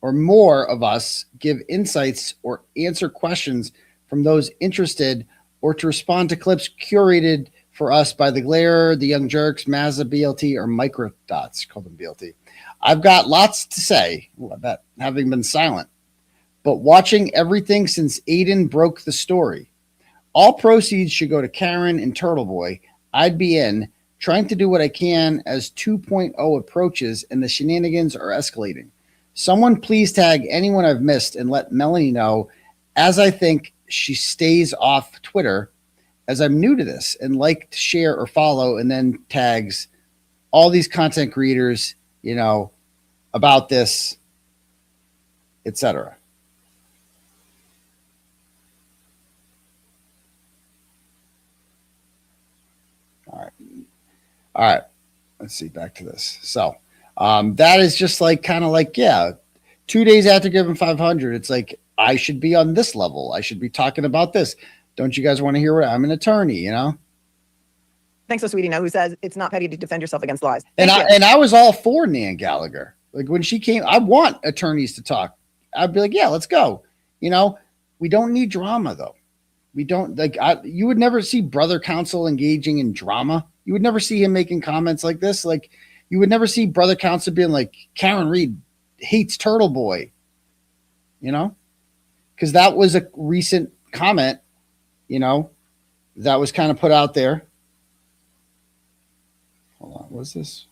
or more of us give insights or answer questions from those interested, or to respond to clips curated for us by the Glare, the Young Jerks, Mazza, BLT, or Microdots. Call them BLT. I've got lots to say about having been silent, but watching everything since Aidan broke the story. All proceeds should go to Karen and Turtleboy. I'd be in, trying to do what I can as 2.0 approaches, and the shenanigans are escalating. Someone please tag anyone I've missed and let Melanie know, as I think she stays off Twitter, as I'm new to this, and like to share or follow, and then tags all these content creators, you know, about this, etc. All right. Let's see. Back to this. So that is just like kind of like, yeah, 2 days after giving 500, it's like I should be on this level. I should be talking about this. Don't you guys want to hear what I'm an attorney? You know. Thanks to Sweetie Now, who says it's not petty to defend yourself against lies. And I was all for Nan Gallagher. Like when she came, I want attorneys to talk. I'd be like, yeah, let's go. You know, we don't need drama though. We don't like. You would never see brother counsel engaging in drama. You would never see him making comments like this. Like you would never see brother counsel being like, Karen Reed hates Turtleboy. You know, because that was a recent comment. You know, that was kind of put out there. Hold on, what's this?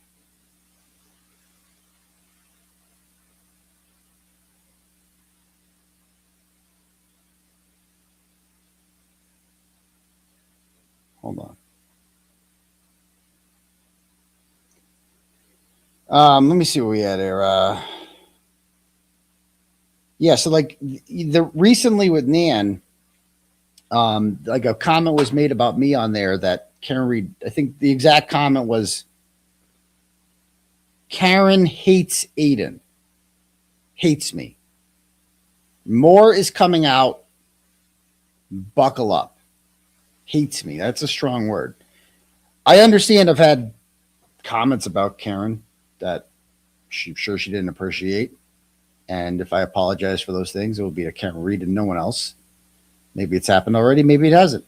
Hold on. Let me see what we had here. Yeah, so like recently with Nan, like a comment was made about me on there that Karen Reed, I think the exact comment was, Karen hates Aidan. Hates me. More is coming out. Buckle up. Hates me. That's a strong word. I understand I've had comments about Karen that she's sure she didn't appreciate. And if I apologize for those things, it will be to Karen Reed and no one else. Maybe it's happened already. Maybe it hasn't.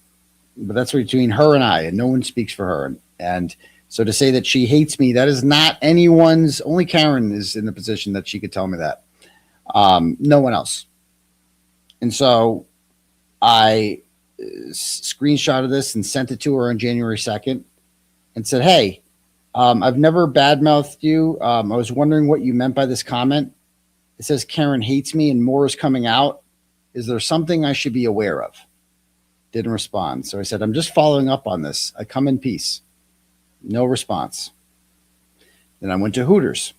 But that's between her and I, and no one speaks for her. And so to say that she hates me, that is not anyone's. Only Karen is in the position that she could tell me that. No one else. And so I screenshotted this and sent it to her on January 2nd and said, hey, I've never badmouthed you. I was wondering what you meant by this comment. It says Karen hates me and more is coming out. Is there something I should be aware of? Didn't respond. So I said, I'm just following up on this. I come in peace. No response. Then I went to Hooters.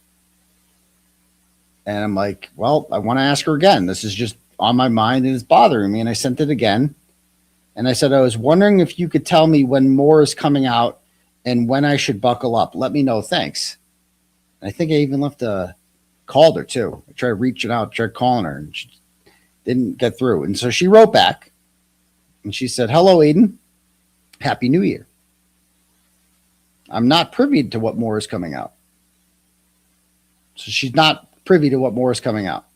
And I'm like, well, I want to ask her again. This is just on my mind and it's bothering me. And I sent it again. And I said, I was wondering if you could tell me when more is coming out and when I should buckle up. Let me know. Thanks. And I think I even called her too. I tried reaching out, tried calling her, and she didn't get through. And so she wrote back and she said, hello, Aidan. Happy New Year. I'm not privy to what more is coming out. So she's not privy to what more is coming out.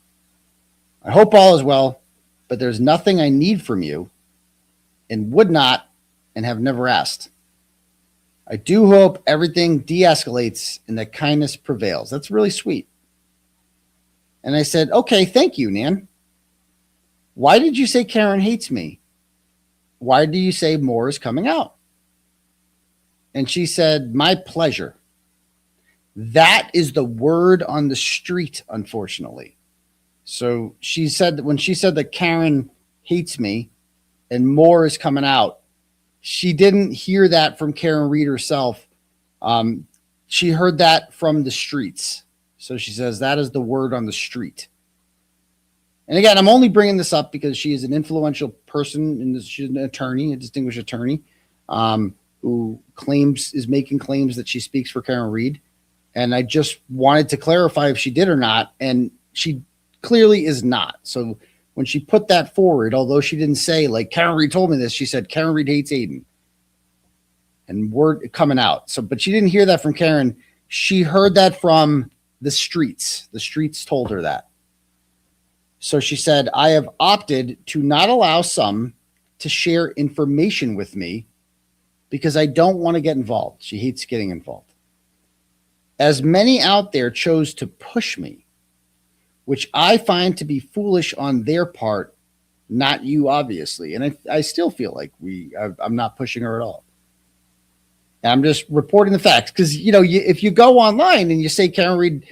I hope all is well, but there's nothing I need from you and would not and have never asked. I do hope everything de-escalates and that kindness prevails. That's really sweet. And I said, okay, thank you, Nan. Why did you say Karen hates me? Why do you say more is coming out? And she said, my pleasure. That is the word on the street, unfortunately. So she said that when she said that Karen hates me and more is coming out, she didn't hear that from Karen Reed herself. She heard that from the streets. So she says that is the word on the street. And again, I'm only bringing this up because she is an influential person and she's an attorney, a distinguished attorney, who is making claims that she speaks for Karen Reed. And I just wanted to clarify if she did or not. And she clearly is not. So when she put that forward, although she didn't say like Karen Reed told me this, she said Karen Reed hates Aidan. And word coming out. So, but she didn't hear that from Karen. She heard that from the streets. The streets told her that. So she said, I have opted to not allow some to share information with me because I don't want to get involved. She hates getting involved. As many out there chose to push me, which I find to be foolish on their part, not you, obviously. And I still feel like I'm not pushing her at all. And I'm just reporting the facts because, if you go online and you say Karen Reed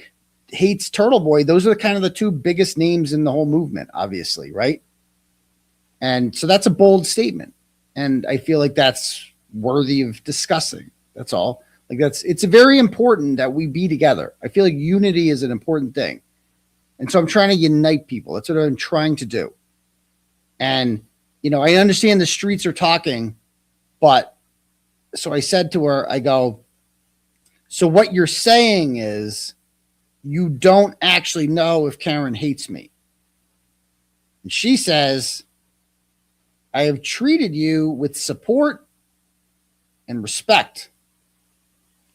hates Turtleboy, those are kind of the two biggest names in the whole movement, obviously, right? And so that's a bold statement. And I feel like that's worthy of discussing. That's all. It's very important that we be together. I feel like unity is an important thing. And so I'm trying to unite people. That's what I'm trying to do. And, I understand the streets are talking, but so I said to her, I go, so what you're saying is you don't actually know if Karen hates me. And she says, I have treated you with support and respect.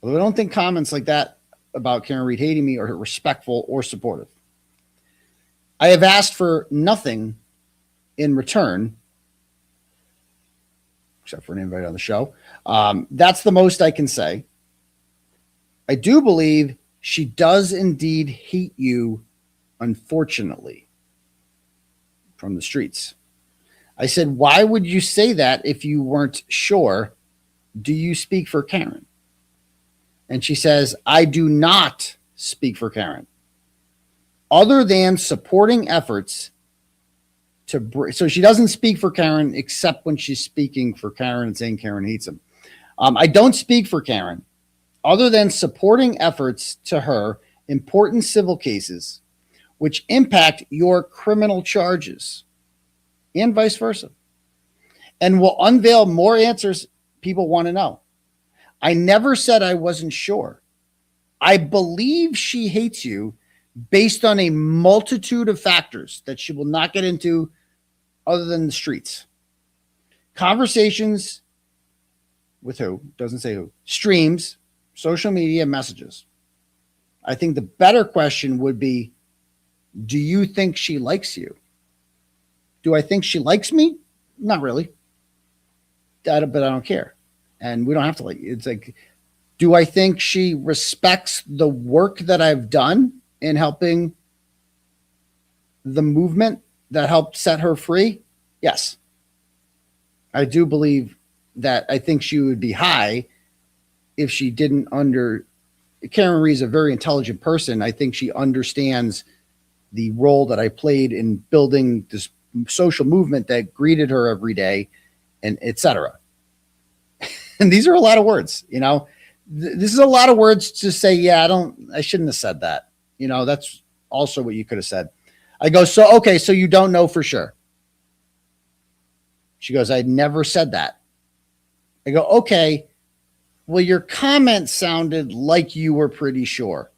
Although I don't think comments like that about Karen Reed hating me are respectful or supportive. I have asked for nothing in return, except for an invite on the show. That's the most I can say. I do believe she does indeed hate you, unfortunately, from the streets. I said, why would you say that if you weren't sure? Do you speak for Karen? And she says, I do not speak for Karen. Other than supporting efforts so she doesn't speak for Karen except when she's speaking for Karen and saying Karen hates him. I don't speak for Karen other than supporting efforts to her important civil cases which impact your criminal charges and vice versa, and will unveil more answers people want to know. I never said I wasn't sure. I believe she hates you based on a multitude of factors that she will not get into other than the streets. Conversations with who? Doesn't say who. Streams, social media, messages. I think the better question would be, do you think she likes you? Do I think she likes me? Not really. But I don't care. And we don't have to like, it's like, do I think she respects the work that I've done in helping the movement that helped set her free? Yes. I do believe that I think she would be high if she didn't Karen Reed is a very intelligent person. I think she understands the role that I played in building this social movement that greeted her every day and et cetera. And these are a lot of words, this is a lot of words to say, yeah, I shouldn't have said that. That's also what you could have said. I go, so, okay, so you don't know for sure. She goes, I never said that. I go, okay, well, your comment sounded like you were pretty sure.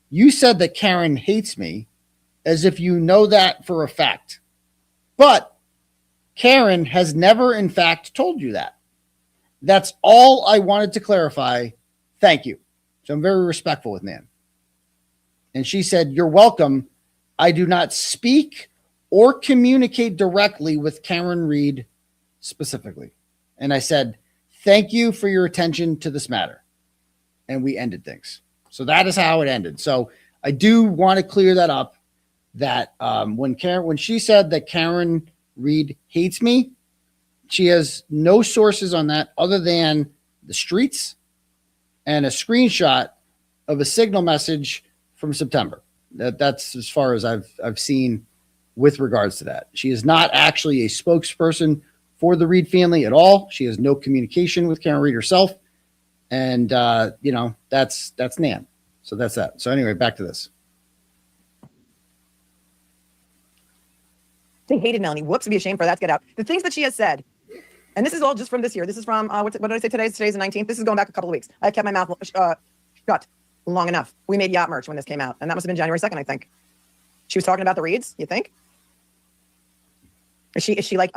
You said that Karen hates me as if you know that for a fact. But Karen has never, in fact, told you that. That's all I wanted to clarify. Thank you. So I'm very respectful with Nan. And she said, you're welcome. I do not speak or communicate directly with Karen Reed specifically. And I said, thank you for your attention to this matter. And we ended things. So that is how it ended. So I do want to clear that up, that when she said that Karen Reed hates me, she has no sources on that other than the streets and a screenshot of a signal message from September. That's as far as I've seen with regards to that. She is not actually a spokesperson for the Reed family at all. She has no communication with Karen Reed herself. And, you know, that's Nan. So that's that. So anyway, back to this. They hated Melanie. Whoops, be ashamed for that to get out. The things that she has said, and this is all just from this year. This is from, what did I say today? Today's the 19th. This is going back a couple of weeks. I kept my mouth shut long enough. We made yacht merch when this came out. And that must have been January 2nd, I think. She was talking about the Reeds, you think? Is she like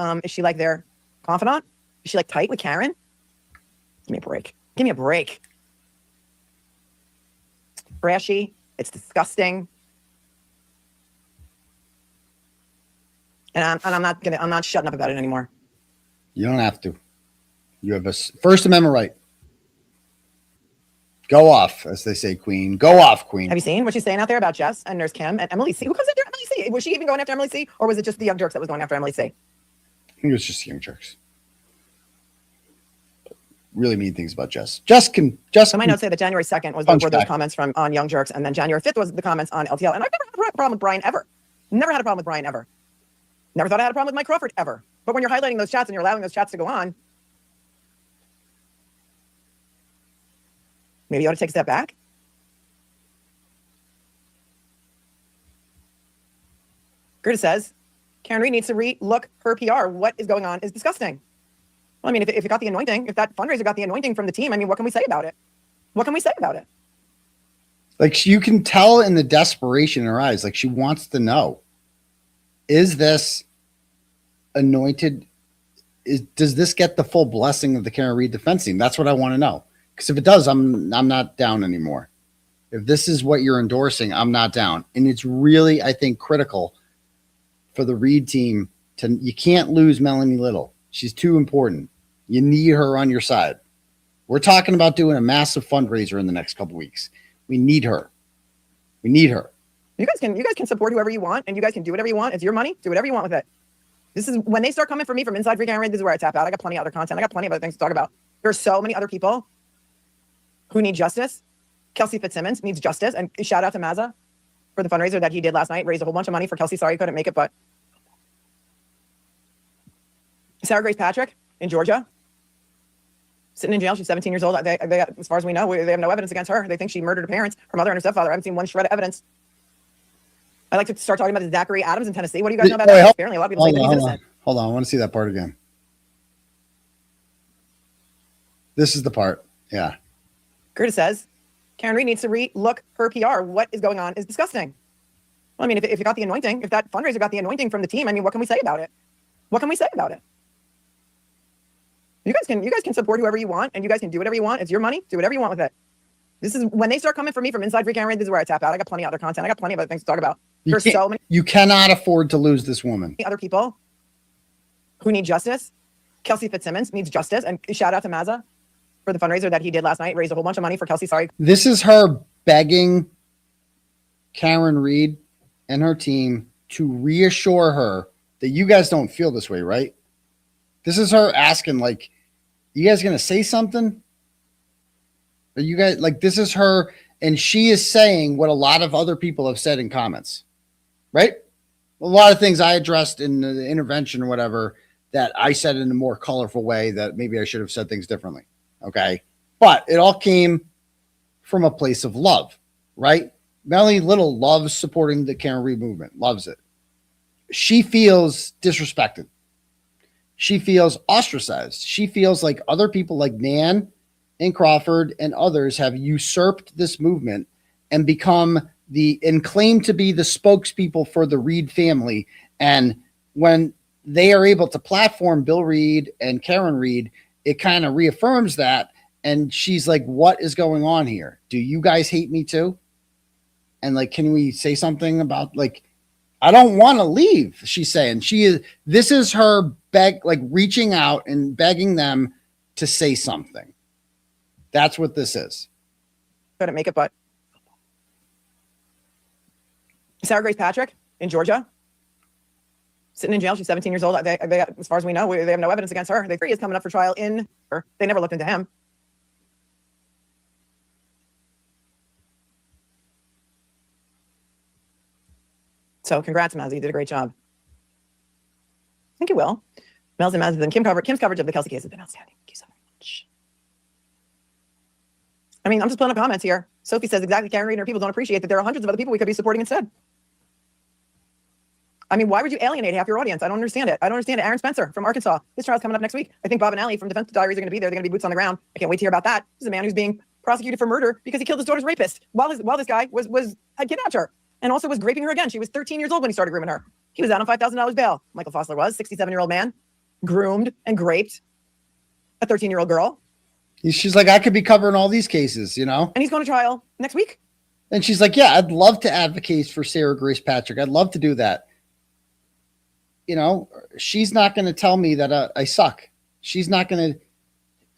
their confidant? Is she like tight with Karen? Give me a break. Give me a break. It's trashy. It's disgusting. And I'm not shutting up about it anymore. You don't have to. You have a First Amendment right. Go off, as they say, Queen. Go off, Queen. Have you seen what she's saying out there about Jess and Nurse Kim and Emily C? Who comes after Emily C? Was she even going after Emily C? Or was it just the young jerks that was going after Emily C? I think it was just young jerks. Really mean things about Jess. So my notes say that January 2nd was were those comments from on Young Jerks, and then January 5th was the comments on LTL. And I've never had a problem with Brian ever. Never had a problem with Brian ever. Never thought I had a problem with Mike Crawford ever. But when you're highlighting those chats and you're allowing those chats to go on, maybe you ought to take a step back. Gerda says, Karen Reed needs to re-look her PR. What is going on is disgusting. Well, I mean, if it got the anointing, if that fundraiser got the anointing from the team, I mean, what can we say about it? What can we say about it? Like, you can tell in the desperation in her eyes, like she wants to know, is this anointed? Does this get the full blessing of the Karen Reed defense team? That's what I want to know. Because if it does, I'm not down anymore. If this is what you're endorsing, I'm not down. And it's really, I think, critical for the Reed team you can't lose Melanie Little. She's too important. You need her on your side. We're talking about doing a massive fundraiser in the next couple weeks. We need her. We need her. You guys can support whoever you want, and you guys can do whatever you want. It's your money. Do whatever you want with it. This is when they start coming for me from inside Free Karen Reed. This is where I tap out. I got plenty of other content. I got plenty of other things to talk about. There are so many other people who need justice. 𝗫𝗄𝗄𝗧 Fitzsimmons needs justice, and shout out to Mazza for the fundraiser that he did last night. Raised a whole bunch of money for 𝗫𝗄𝗄𝗧. Sorry he couldn't make it, but Sarah Grace Patrick in Georgia, sitting in jail. She's 17 years old. They as far as we know, they have no evidence against her. They think she murdered her parents, her mother and her stepfather. I haven't seen one shred of evidence. I'd like to start talking about the 𝗫𝗄𝗄𝗧 Adams in Tennessee. What do you guys know about that? Apparently, a lot of people say that he's innocent. Hold on. I want to see that part again. This is the part. Yeah. Gerda says, Karen Reed needs to re-look her PR. What is going on is disgusting. Well, I mean, if it got the anointing, if that fundraiser got the anointing from the team, I mean, what can we say about it? What can we say about it? You guys can support whoever you want, and you guys can do whatever you want. It's your money. Do whatever you want with it. This is when they start coming for me from inside Free Karen Reed. This is where I tap out. I got plenty of other content. I got plenty of other things to talk about. There's so many. You cannot afford to lose this woman. Other people who need justice. 𝗫𝗄𝗄𝗧 Fitzsimmons needs justice, and shout out to Mazza for the fundraiser that he did last night. Raised a whole bunch of money for 𝗫𝗄𝗄𝗧. Sorry. This is her begging Karen Reed and her team to reassure her that you guys don't feel this way, right? This is her asking, like, you guys going to say something? Are you guys, like, this is her, and she is saying what a lot of other people have said in comments, right? A lot of things I addressed in the intervention or whatever that I said in a more colorful way that maybe I should have said things differently, okay? But it all came from a place of love, right? Melanie Little loves supporting the Karen Reed movement, loves it. She feels disrespected. She feels ostracized. She feels like other people like Nan and Crawford and others have usurped this movement and become and claim to be the spokespeople for the Reed family. And when they are able to platform Bill Reed and Karen Reed, it kind of reaffirms that. And she's like, what is going on here? Do you guys hate me too? And like, can we say something about like, I don't want to leave. She's saying this is her reaching out and begging them to say something. That's what this is. Couldn't make it, but Sarah Grace Patrick in Georgia, sitting in jail. She's 17 years old. They, as far as we know, they have no evidence against her. The jury is coming up for trial in her. They never looked into him. So congrats, Maz. You did a great job. I think you will. Mel's and Maz and Kim's coverage of the 𝗪𝗂𝗃 case has been outstanding. Thank you so very much. I mean, I'm just pulling up comments here. Sophie says exactly, Karen Reed and her people don't appreciate that there are hundreds of other people we could be supporting instead. I mean, why would you alienate half your audience? I don't understand it. I don't understand it. Aaron Spencer from Arkansas. This trial's coming up next week. I think Bob and Allie from Defense Diaries are going to be there. They're going to be boots on the ground. I can't wait to hear about that. This is a man who's being prosecuted for murder because he killed his daughter's rapist while this guy had kidnapped her and also was raping her again. She was 13 years old when he started grooming her. He was out on $5,000 bail. Michael Fossler was 67-year-old man, groomed and raped a 13-year-old girl. She's like, I could be covering all these cases, you know? And he's going to trial next week. And she's like, yeah, I'd love to advocate for Sarah Grace Patrick. I'd love to do that. You know, she's not going to tell me that I suck. She's not going to,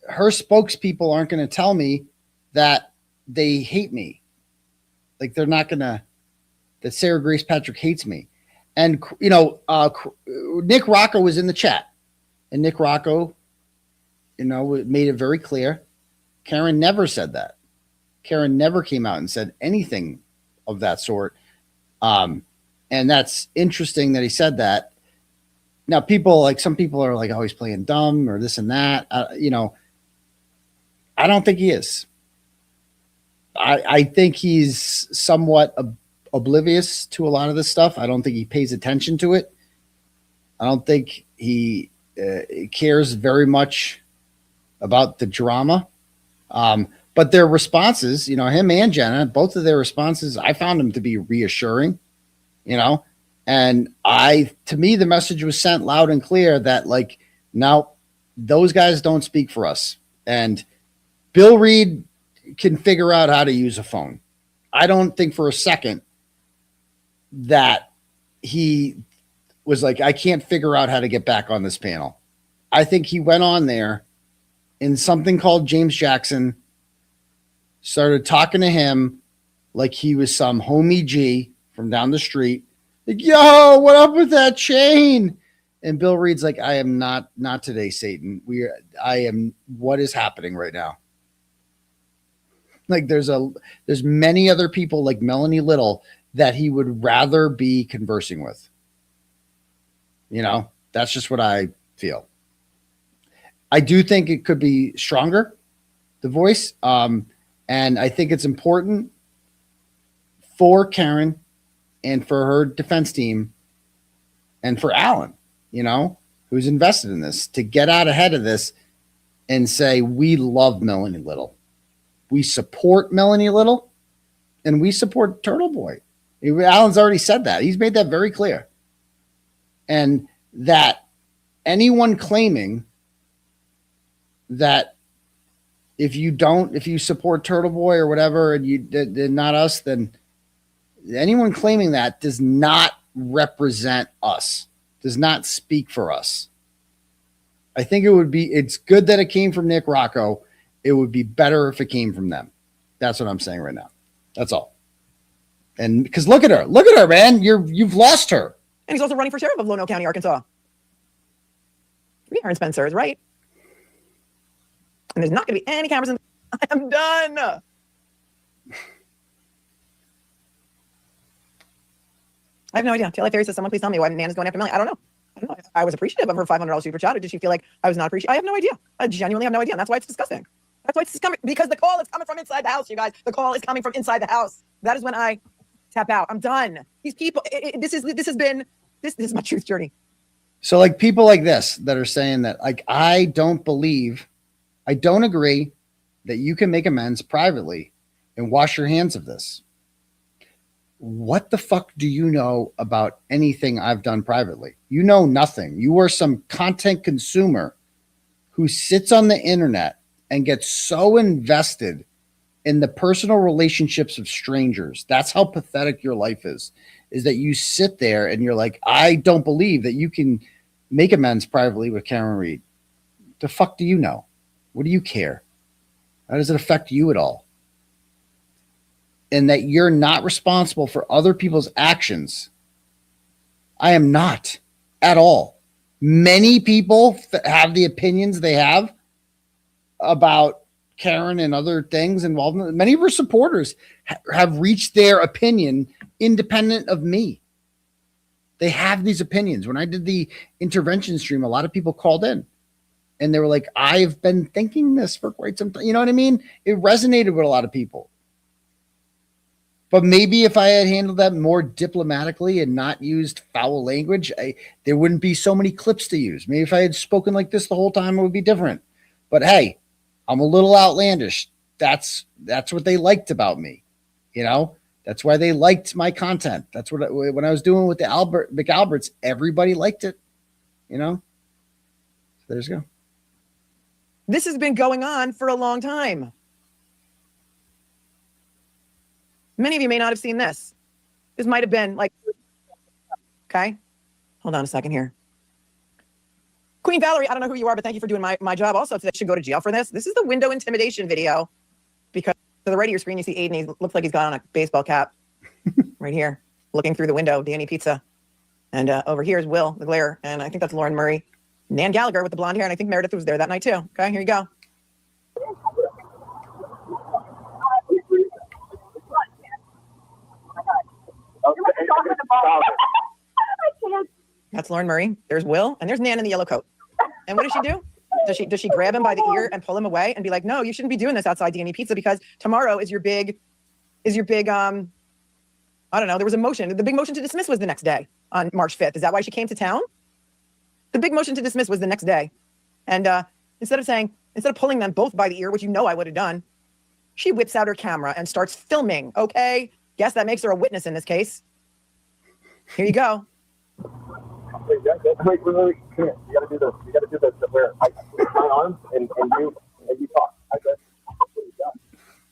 her spokespeople aren't going to tell me that they hate me. Like they're not going to, that Sarah Grace Patrick hates me. And, you know, Nick Rocco was in the chat and Nick Rocco, you know, made it very clear. Karen never said that. Karen never came out and said anything of that sort. And that's interesting that he said that. Now, some people are like, oh, he's playing dumb or this and that. You know, I don't think he is. I think he's somewhat oblivious to a lot of this stuff. I don't think he pays attention to it. I don't think he cares very much about the drama. But their responses, you know, him and Jenna, both of their responses, I found them to be reassuring, you know. And to me, the message was sent loud and clear that like, now those guys don't speak for us. And Bill Reed can figure out how to use a phone. I don't think for a second that he was like, I can't figure out how to get back on this panel. I think he went on there in something called James Jackson, started talking to him like he was some homie G from down the street. Like, yo, what up with that chain? And Bill Reed's like, I am not today, Satan. What is happening right now? Like there's many other people like Melanie Little that he would rather be conversing with. You know, that's just what I feel. I do think it could be stronger, the voice. And I think it's important for Karen and for her defense team and for Alan, you know, who's invested in this, to get out ahead of this and say, we love Melanie Little. We support Melanie Little and we support Turtleboy. Alan's already said that. He's made that very clear. And that anyone claiming that if you support Turtleboy or whatever, and you did not us, then anyone claiming that does not represent us, does not speak for us. I think it's good that it came from Nick Rocco. It would be better if it came from them. That's what I'm saying right now. That's all. And because look at her, man. You've lost her. And he's also running for sheriff of Lono County, Arkansas. Aaron Spencer is right. And there's not going to be any cameras in. I'm done. I have no idea. Taylor Ferry says, someone please tell me why Nan is going after Melanie. I don't know. I was appreciative of her $500 super chat. Or did she feel like I was not appreciative? I have no idea. I genuinely have no idea. And that's why it's disgusting. That's why it's coming, because the call is coming from inside the house, you guys. The call is coming from inside the house. That is when I tap out. I'm done. These people, this is my truth journey. So like people like this that are saying that, like, I don't agree that you can make amends privately and wash your hands of this. What the fuck do you know about anything I've done privately? You know nothing. You are some content consumer who sits on the internet and gets so invested in the personal relationships of strangers. That's how pathetic your life is that you sit there and you're like, I don't believe that you can make amends privately with Karen Read. The fuck do you know? What do you care? How does it affect you at all? And that you're not responsible for other people's actions. I am not at all. Many people have the opinions they have about Karen and other things involved. Many of her supporters have reached their opinion independent of me. They have these opinions. When I did the intervention stream, a lot of people called in and they were like, I've been thinking this for quite some time. You know what I mean? It resonated with a lot of people. But maybe if I had handled that more diplomatically and not used foul language, there wouldn't be so many clips to use. Maybe if I had spoken like this the whole time, it would be different. But hey, I'm a little outlandish. That's what they liked about me. You know, that's why they liked my content. That's what when I was doing with the 𝗵𝗵𝗲𝗺𝗃, everybody liked it. You know, so there's go. This has been going on for a long time. Many of you may not have seen this. This might have been like, okay, hold on a second here. Queen Valerie, I don't know who you are, but thank you for doing my job. Also, today should go to jail for this. This is the window intimidation video because to the right of your screen, you see Aidan. He looks like he's got on a baseball cap right here, looking through the window, Danny Pizza. And over here is Will, the glare. And I think that's Lauren Murray. Nan Gallagher with the blonde hair. And I think Meredith was there that night too. Okay, here you go. That's Lauren Murray. There's Will, and there's Nan in the yellow coat. And what does she do? Does she grab him by the ear and pull him away and be like, no, you shouldn't be doing this outside D&E Pizza because tomorrow is your big, I don't know, there was a motion. The big motion to dismiss was the next day on March 5th. Is that why she came to town? The big motion to dismiss was the next day. And instead of pulling them both by the ear, which you know I would have done, she whips out her camera and starts filming. Okay, guess that makes her a witness in this case. Here you go. Wait, you gotta do this. You gotta do this where I put my arms and you talk.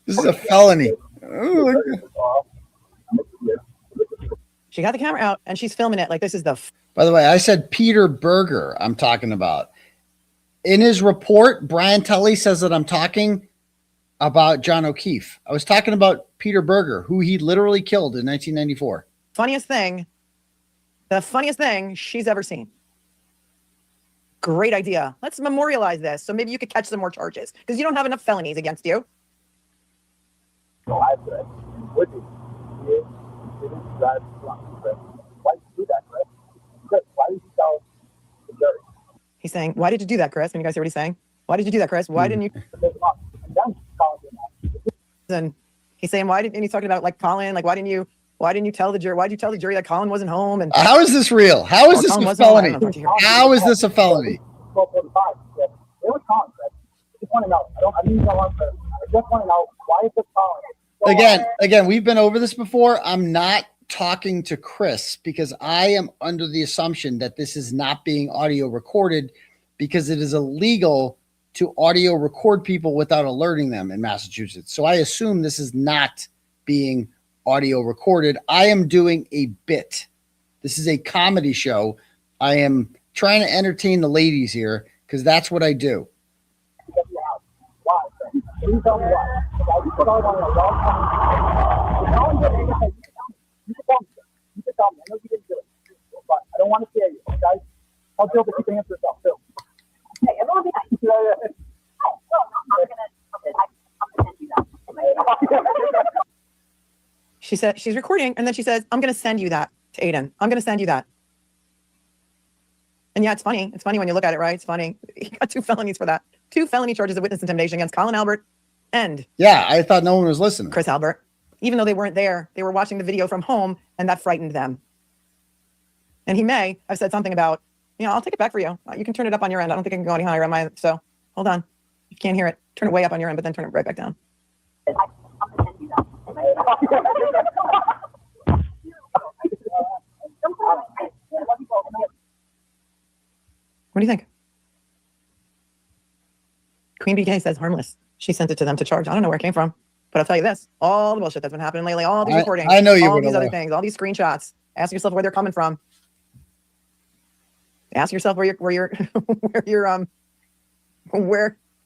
This is a felony. She got the camera out and she's filming it like this is the. By the way, I said Peter Berger I'm talking about. In his report, Brian Tully says that I'm talking about John O'Keefe. I was talking about Peter Berger, who he literally killed in 1994. The funniest thing she's ever seen. Great idea. Let's memorialize this so maybe you could catch some more charges because you don't have enough felonies against you. Why did you do that, Chris? Chris, why did you tell the jury? He's saying, why did you do that, Chris? And you guys hear what he's saying? Why did you do that, Chris? Why didn't you? And he's saying, and he's talking about like Colin, like why didn't you tell the jury? Why did you tell the jury that Colin wasn't home? And how is this real? How is this a felony? How is this a felony? It was Colin, Chris. I just want to know. I just want to know why is this Colin? Again, we've been over this before. I'm not talking to Chris because I am under the assumption that this is not being audio recorded because it is illegal to audio record people without alerting them in Massachusetts. So I assume this is not being audio recorded. I am doing a bit. This is a comedy show. I am trying to entertain the ladies here because that's what I do. Why? Can you tell me why? You can tell me. I know you didn't do it, but I don't want to scare you, guys. I'll deal with you can answer yourself too. Hey, everyone be nice. She said she's recording, and then she says, I'm going to send you that to Aidan. I'm going to send you that. And yeah, it's funny. It's funny when you look at it, right? It's funny. He got 2 felonies for that. 2 felony charges of witness intimidation against Colin Albert and yeah, I thought no one was listening. Chris Albert. even though they weren't there. They were watching the video from home, and that frightened them. And he may have said something about, I'll take it back for you. You can turn it up on your end. I don't think I can go any higher on my end. So hold on. If you can't hear it, turn it way up on your end, but then turn it right back down. What do you think? Queen BK says harmless. She sent it to them to charge. I don't know where it came from, but I'll tell you this: all the bullshit that's been happening lately, all these recordings, I know you all would these know. other things, all these screenshots. Ask yourself where they're coming from. Ask yourself where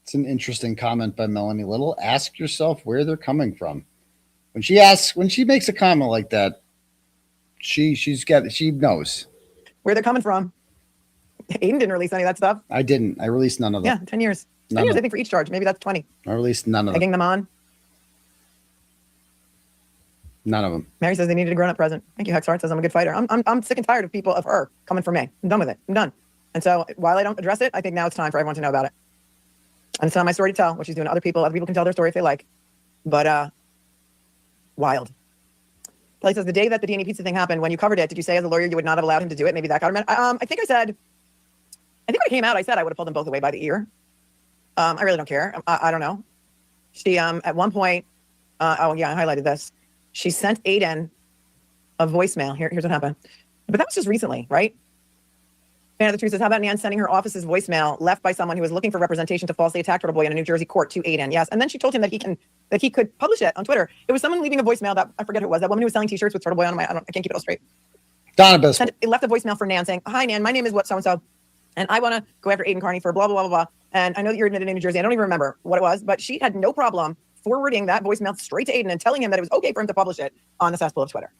It's an interesting comment by Melanie Little. Ask yourself where they're coming from. When she makes a comment like that, she knows where they're coming from. Aidan didn't release any of that stuff. I didn't. I released none of them. Yeah, 10 years. 10 years, I think, for each charge. Maybe that's 20. I released none of them. Egging them on. None of them. Mary says they needed a grown-up present. Thank you, Hexart says I'm a good fighter. I'm sick and tired of her coming for me. I'm done with it. I'm done. And so while I don't address it, I think now it's time for everyone to know about it. And it's not my story to tell what she's doing to other people. Other people can tell their story if they like. But wild. Kelly says the day that the D&E pizza thing happened, when you covered it, did you say as a lawyer you would not have allowed him to do it? Maybe that got him. I think when it came out, I said I would have pulled them both away by the ear. I really don't care. I don't know. She at one point, I highlighted this. She sent Aidan a voicemail. Here's what happened. But that was just recently, right? Fan of the Truth says, how about Nan sending her office's voicemail left by someone who was looking for representation to falsely attack Turtleboy in a New Jersey court to Aidan? Yes. And then she told him that he could publish it on Twitter. It was someone leaving a voicemail that I forget who it was. That woman who was selling t-shirts with Turtleboy on them. I can't keep it all straight. Donna It left a voicemail for Nan saying, hi, Nan, my name is what so-and-so. And I want to go after Aidan Kearney for blah, blah, blah, blah, blah. And I know that you're admitted in New Jersey. I don't even remember what it was, but she had no problem forwarding that voicemail straight to Aidan and telling him that it was okay for him to publish it on the cesspool of Twitter.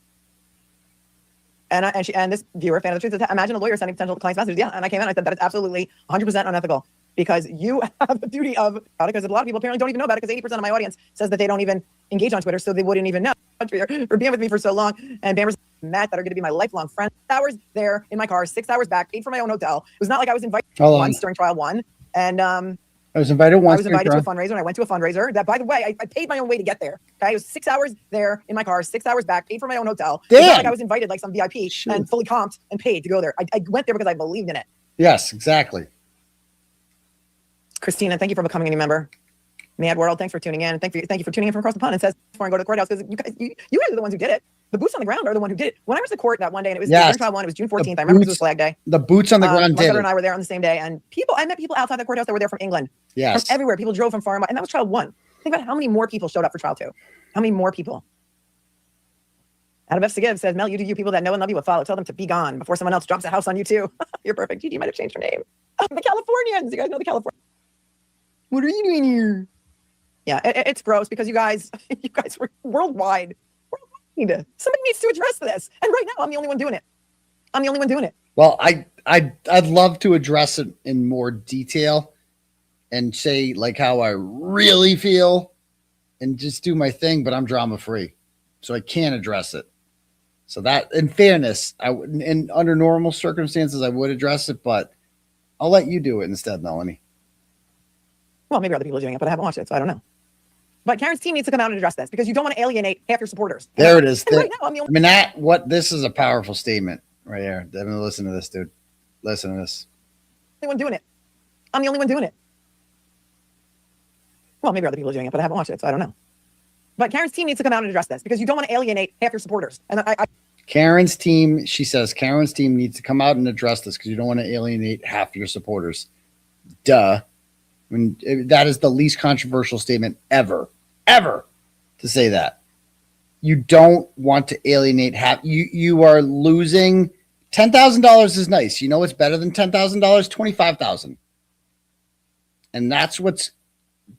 And this viewer, fan of the truth, says, imagine a lawyer sending potential clients messages. Yeah, and I came in and I said that is absolutely 100% unethical because you have the duty of, because a lot of people apparently don't even know about it because 80% of my audience says that they don't even engage on Twitter, so they wouldn't even know. For being with me for so long, and Bamber's Matt that are going to be my lifelong friends. 6 hours there in my car, 6 hours back, paid for my own hotel. It was not like I was invited once during trial one, and I was invited once. I was invited to a fundraiser, and I went to a fundraiser. That, by the way, I paid my own way to get there. Okay, it was 6 hours there in my car, 6 hours back, paid for my own hotel. It was not like I was invited like some VIP and fully comped and paid to go there. I went there because I believed in it. Yes, exactly. Christina, thank you for becoming a new member. Mad World, thanks for tuning in. Thank you for tuning in from across the pond. And says before I go to the courthouse because you guys are the ones who did it. The boots on the ground are the one who did it. When I was at court that one day, and it was during trial one, it was June 14th. I remember it was Flag Day. The boots on the ground my did brother it. and I were there on the same day, and I met people outside the courthouse that were there from England. Yes. From everywhere. People drove from far and wide, and that was trial one. Think about how many more people showed up for trial two. How many more people? Out of 𝗃𝗃𝗧𝗂𝗏 says, Mel, you do you. People that know and love you will follow. Tell them to be gone before someone else drops a house on you too. You're perfect. Gigi might have changed her name. The Californians. You guys know the Californians. What are you doing here? Yeah, it's gross because you guys were worldwide. Somebody needs to address this. And right now, I'm the only one doing it. Well, I'd love to address it in more detail and say like how I really feel and just do my thing, but I'm drama free. So I can't address it. So that, in fairness, and under normal circumstances, I would address it, but I'll let you do it instead, Melanie. Well, maybe other people are doing it, but I haven't watched it, so I don't know. But Karen's team needs to come out and address this because you don't want to alienate half your supporters. There it is. Right now, I'm the only this is a powerful statement right here. Listen to this, dude. Listen to this. one doing it. I'm the only one doing it. Well, maybe other people are doing it, but I haven't watched it, so I don't know. But Karen's team needs to come out and address this because you don't want to alienate half your supporters. And Karen's team, she says, Karen's team needs to come out and address this because you don't want to alienate half your supporters. Duh. I mean, that is the least controversial statement ever to say that. You don't want to alienate half. You are losing. $10,000 is nice. You know what's better than $10,000? $25,000. And that's what's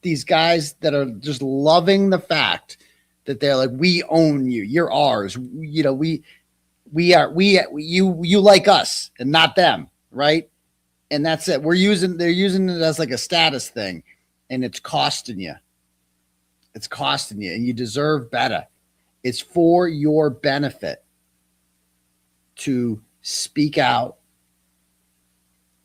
these guys that are just loving the fact that they're like, we own you. You're ours. You know, you like us and not them, right? And that's it. They're using it as like a status thing, and it's costing you. It's costing you, and you deserve better. It's for your benefit to speak out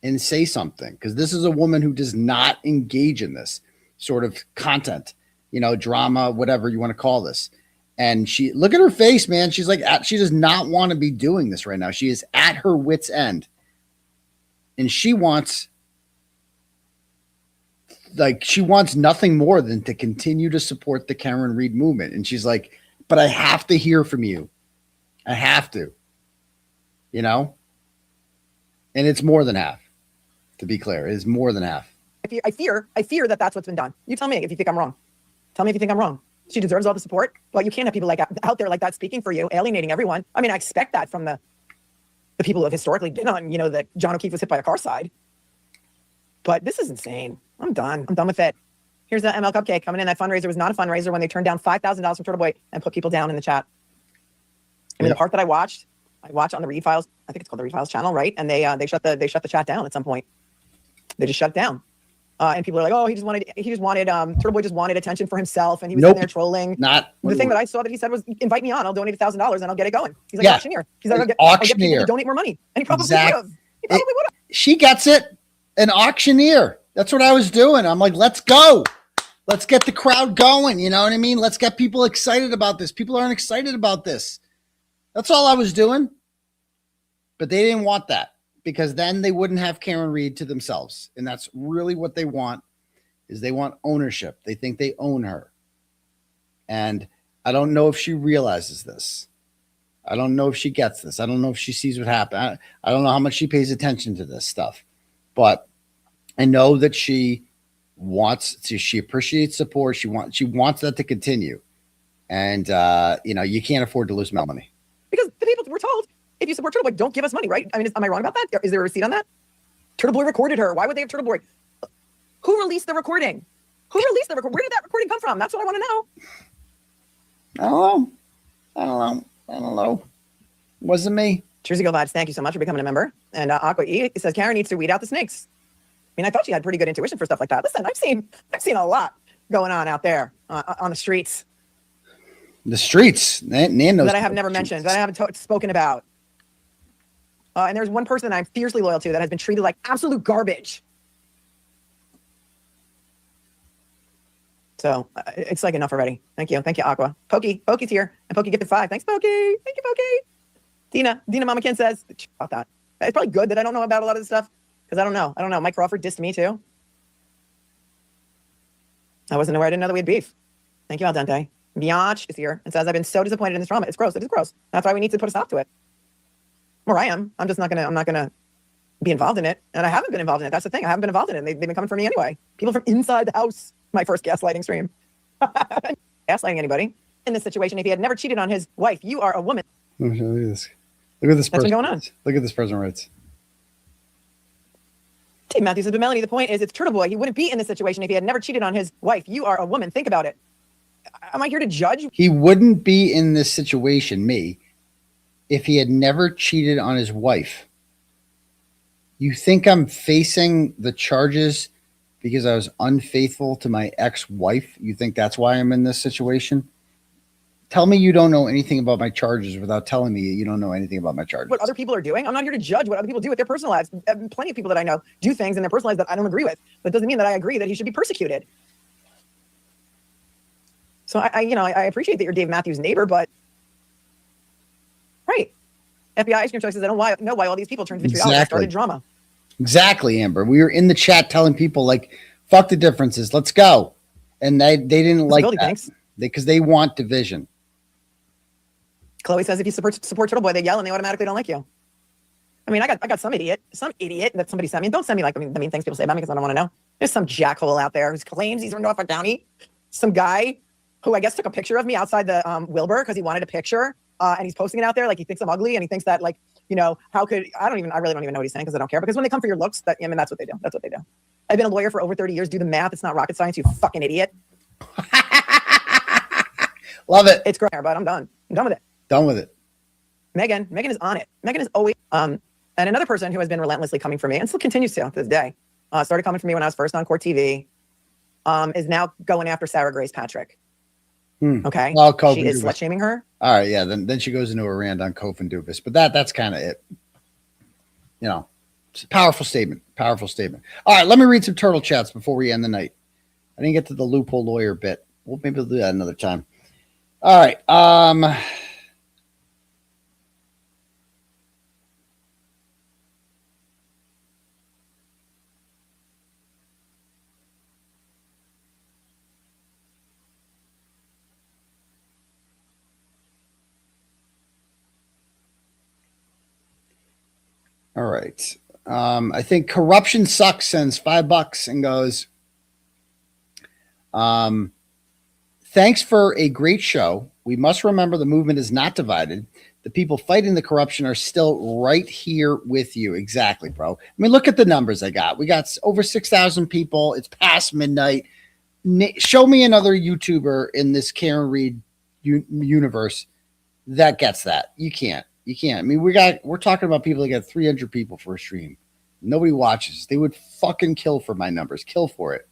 and say something, because this is a woman who does not engage in this sort of content, drama, whatever you want to call this. And she, look at her face, man. She's like, she does not want to be doing this right now. She is at her wit's end. And she wants nothing more than to continue to support the Karen Read movement. And she's like, but I have to hear from you. I have to, you know? And it's more than half, to be clear. It is more than half. I fear that that's what's been done. You tell me if you think I'm wrong. Tell me if you think I'm wrong. She deserves all the support, but you can't have people like out there like that speaking for you, alienating everyone. I mean, I expect that from the people who have historically been on, you know, the John O'Keefe was hit by a car side. But this is insane. I'm done. I'm done with it. Here's the ML Cupcake coming in. That fundraiser was not a fundraiser when they turned down $5,000 from Turtleboy and put people down in the chat. I mean, the part that I watched on the Read Files. I think it's called the Read Files channel, right? And they shut the chat down at some point. They just shut it down. And people are like, oh, Turtleboy just wanted attention for himself, and he was in there trolling. The thing that I saw that he said was, invite me on, I'll donate $1,000 and I'll get it going. He's like, auctioneer. He's like, I'll get people to donate more money. And he probably would have. He probably would have. She gets it. An auctioneer. That's what I was doing. I'm like, let's go. Let's get the crowd going. You know what I mean? Let's get people excited about this. People aren't excited about this. That's all I was doing. But they didn't want that, because then they wouldn't have Karen Read to themselves. And that's really what they want, is they want ownership. They think they own her. And I don't know if she realizes this. I don't know if she gets this. I don't know if she sees what happened. I don't know how much she pays attention to this stuff. But I know that she appreciates support. She wants that to continue. And, you know, you can't afford to lose Melanie. Because the people were told, if you support Turtleboy, don't give us money, right? I mean, am I wrong about that? Is there a receipt on that? Turtleboy recorded her. Why would they have Turtleboy? Who released the recording? Where did that recording come from? That's what I want to know. I don't know. Wasn't me. 𝗵𝗂𝗄𝗏, thank you so much for becoming a member. And 𝗃𝗁𝗃𝗏𝗃 says Karen needs to weed out the snakes. I mean, I thought she had pretty good intuition for stuff like that. Listen, I've seen a lot going on out there on the streets. The streets. Nan knows that I have never mentioned, that I haven't spoken about. And there's one person that I'm fiercely loyal to that has been treated like absolute garbage. So it's like enough already. Thank you, 𝗃𝗁𝗃𝗏𝗃. Pokey's here, and Pokey gifted 5. Thanks, Pokey. Thank you, Pokey. Dina Mamakin says about that. It's probably good that I don't know about a lot of this stuff, because I don't know. Mike Crawford dissed me too. I wasn't aware. I didn't know that we had beef. Thank you, Al Dente. 𝗵𝗄𝗃𝗃 is here and says, I've been so disappointed in this drama. It's gross. It is gross. That's why we need to put a stop to it. Where I am, I'm not gonna be involved in it. And I haven't been involved in it. That's the thing. I haven't been involved in it. They've been coming for me anyway. People from inside the house. My first gaslighting stream. Gaslighting anybody in this situation. If he had never cheated on his wife, you are a woman. Look at this. Look at this person. What's going on? Look at this person writes. Dave Matthews says, but Melanie, the point is, it's Turtleboy. He wouldn't be in this situation if he had never cheated on his wife. You are a woman. Think about it. Am I here to judge? He wouldn't be in this situation, if he had never cheated on his wife. You think I'm facing the charges because I was unfaithful to my ex-wife? You think that's why I'm in this situation? Tell me you don't know anything about my charges without telling me you don't know anything about my charges. What other people are doing? I'm not here to judge what other people do with their personal lives. Plenty of people that I know do things in their personal lives that I don't agree with. That doesn't mean that I agree that he should be persecuted. So I appreciate that you're Dave Matthews' neighbor, but right. FBI ice cream choices. I don't know why all these people turned vitriolic and started drama. Exactly, Amber. We were in the chat telling people, like, fuck the differences. Let's go. And they didn't like that. Because they want division. Chloe says if you support Turtleboy, they yell and they automatically don't like you. I mean, I got some idiot that somebody sent me. Don't send me like the mean things people say about me, because I don't want to know. There's some jackhole out there who claims he's from Norfolk County. Some guy who I guess took a picture of me outside the Wilbur because he wanted a picture. And he's posting it out there like he thinks I'm ugly, and he thinks that, like, how could I really don't even know what he's saying, because I don't care. Because when they come for your looks, that's what they do. That's what they do. I've been a lawyer for over 30 years. Do the math. It's not rocket science, you fucking idiot. Love it. It's great, but I'm done. I'm done with it. Done with it. Megan is on it. Megan is always and another person who has been relentlessly coming for me and still continues to this day. Started coming for me when I was first on Court TV. Is now going after Sarah Grace Patrick. Okay. Well, she is slut shaming her. All right, yeah. Then she goes into a rant on 𝗃𝗃𝗃𝗃, but that's kind of it. It's a powerful statement. Powerful statement. All right, let me read some turtle chats before we end the night. I didn't get to the loophole lawyer bit. Maybe we'll do that another time. All right. All right. I think Corruption Sucks sends $5 and goes, thanks for a great show. We must remember the movement is not divided. The people fighting the corruption are still right here with you. Exactly, bro. I mean, look at the numbers I got. We got over 6,000 people. It's past midnight. Show me another YouTuber in this Karen Reed universe that gets that. You can't. You can't. I mean, we're talking about people that got 300 people for a stream. Nobody watches. They would fucking kill for my numbers. Kill for it.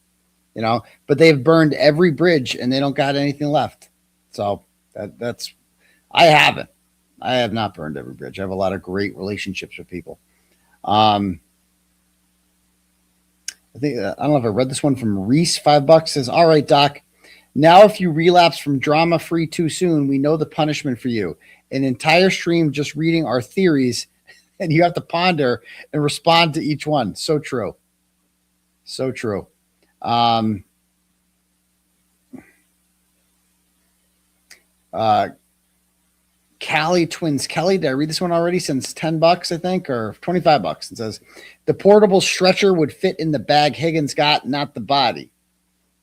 You know, but they've burned every bridge and they don't got anything left. So that's I haven't. I have not burned every bridge. I have a lot of great relationships with people. I think I don't know if I read this one from Reese. $5 says, all right, Doc. Now, if you relapse from drama free too soon, we know the punishment for you. An entire stream just reading our theories, and you have to ponder and respond to each one. So true. So true. Callie Twins. Kelly, did I read this one already? Since $10, I think, or $25. It says the portable stretcher would fit in the bag Higgins got, not the body.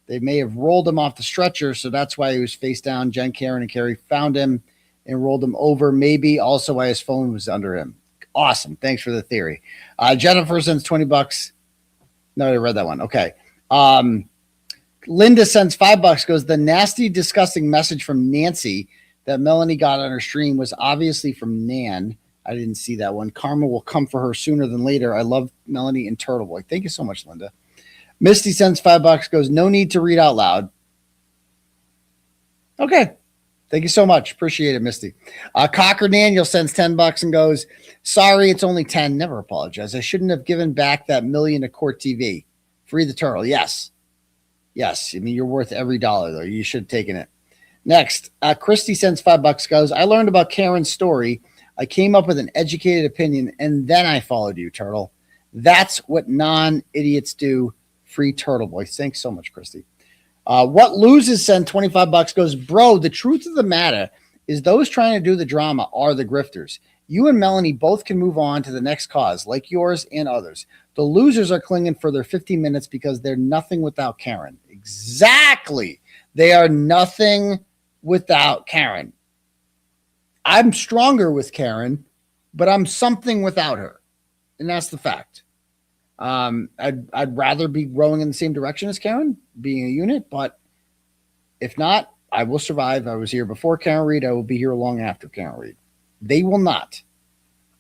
They may have rolled him off the stretcher, so that's why he was face down. Jen, Karen, and Carrie found him and rolled him over. Maybe also why his phone was under him. Awesome. Thanks for the theory. Jennifer sends $20. No, I read that one. Okay. Linda sends $5. Goes, the nasty, disgusting message from Nancy that Melanie got on her stream was obviously from Nan. I didn't see that one. Karma will come for her sooner than later. I love Melanie and Turtleboy. Thank you so much, Linda. Misty sends $5. Goes, no need to read out loud. Okay. Thank you so much. Appreciate it, Misty. Cocker Daniel sends $10 and goes, sorry, it's only 10. Never apologize. I shouldn't have given back that million to Court TV. Free the turtle. Yes. Yes. I mean, you're worth every dollar, though. You should have taken it. Next, Christy sends $5. Goes, I learned about Karen's story. I came up with an educated opinion, and then I followed you, Turtle. That's what non-idiots do. Free Turtleboy. Thanks so much, Christy. What loses sent $25. Goes, bro, the truth of the matter is those trying to do the drama are the grifters. You and Melanie both can move on to the next cause, like yours and others. The losers are clinging for their 15 minutes because they're nothing without Karen. Exactly. They are nothing without Karen. I'm stronger with Karen, but I'm something without her. And that's the fact. I'd rather be rowing in the same direction as Karen, being a unit, but if not, I will survive. I was here before Karen Reed. I will be here long after Karen Reed. They will not.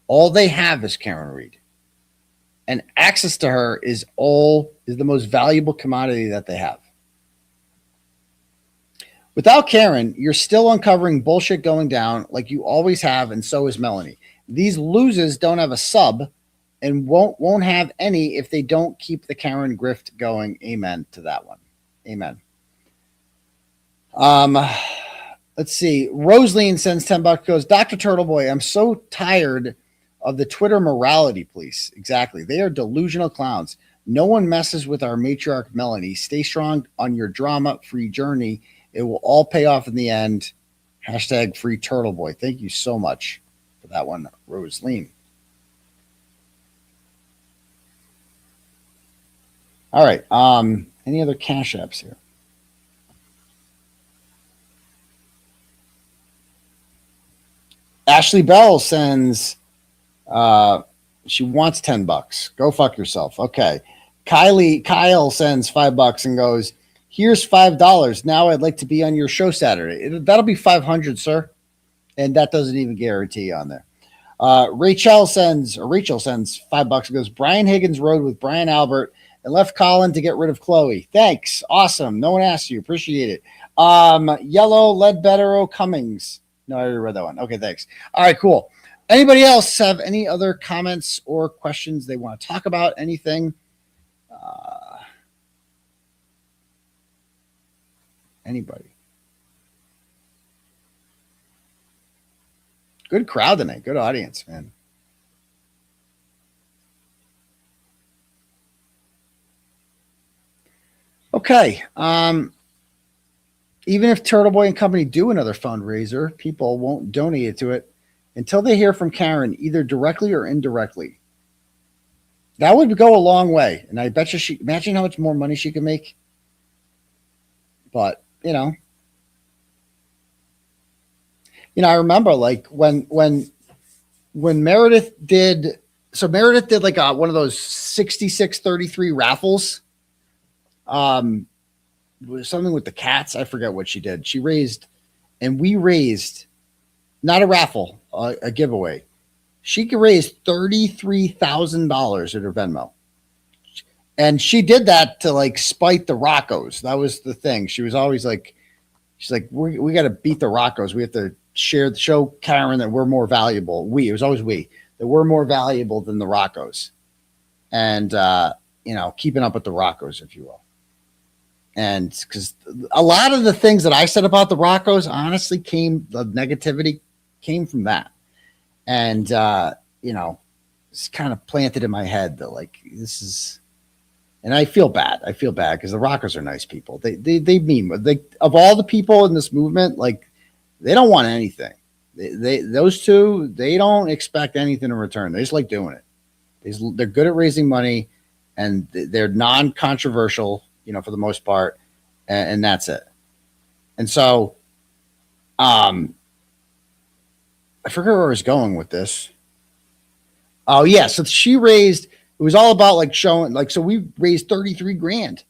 All they have is Karen Reed. And access to her is the most valuable commodity that they have. Without Karen, you're still uncovering bullshit going down like you always have, and so is Melanie. These losers don't have a sub and won't have any if they don't keep the Karen grift going. Amen to that one. Amen. Let's see. Rosaline sends $10. Goes, Dr. Turtleboy, I'm so tired of the Twitter morality police. Exactly. They are delusional clowns. No one messes with our matriarch Melanie. Stay strong on your drama-free journey. It will all pay off in the end. Hashtag free Turtleboy. Thank you so much for that one, Rosaline. All right. Any other cash apps here? Ashley Bell sends, she wants $10. Go fuck yourself. Okay. Kyle sends $5 and goes, here's $5. Now I'd like to be on your show Saturday. That'll be 500, sir. And that doesn't even guarantee on there. Rachel sends $5 and goes, Brian Higgins rode with Brian Albert and left Colin to get rid of Chloe. Thanks. Awesome. No one asked you. Appreciate it. Yellow Ledbetter Cummings. No, I already read that one. Okay, thanks. All right, cool. Anybody else have any other comments or questions they want to talk about? Anything? Anybody? Good crowd tonight. Good audience, man. Okay. Even if Turtleboy and company do another fundraiser, people won't donate it to it until they hear from Karen, either directly or indirectly. That would go a long way. And I bet you imagine how much more money she could make. But, you know, I remember like when Meredith did, so Meredith did like one of those 6633 raffles. Something with the cats. I forget what she did. She raised, and we raised, not a raffle, a giveaway. She could raise $33,000 at her Venmo. And she did that to like spite the Roccos. That was the thing. She was always like, she's like, we got to beat the Roccos. We have to show Karen that we're more valuable. It was always that we're more valuable than the Roccos. And, you know, keeping up with the Roccos, if you will. And because a lot of the things that I said about the Roccos, honestly, the negativity came from that. And, you know, it's kind of planted in my head that like, this is, and I feel bad. I feel bad because the Roccos are nice people. They mean, of all the people in this movement, like they don't want anything. Those two, they don't expect anything in return. They just like doing it. They're good at raising money and they're non-controversial, you know, for the most part, and that's it. And so, I forget where I was going with this. Oh yeah, so she raised. It was all about like showing, like, so we raised 33 grand,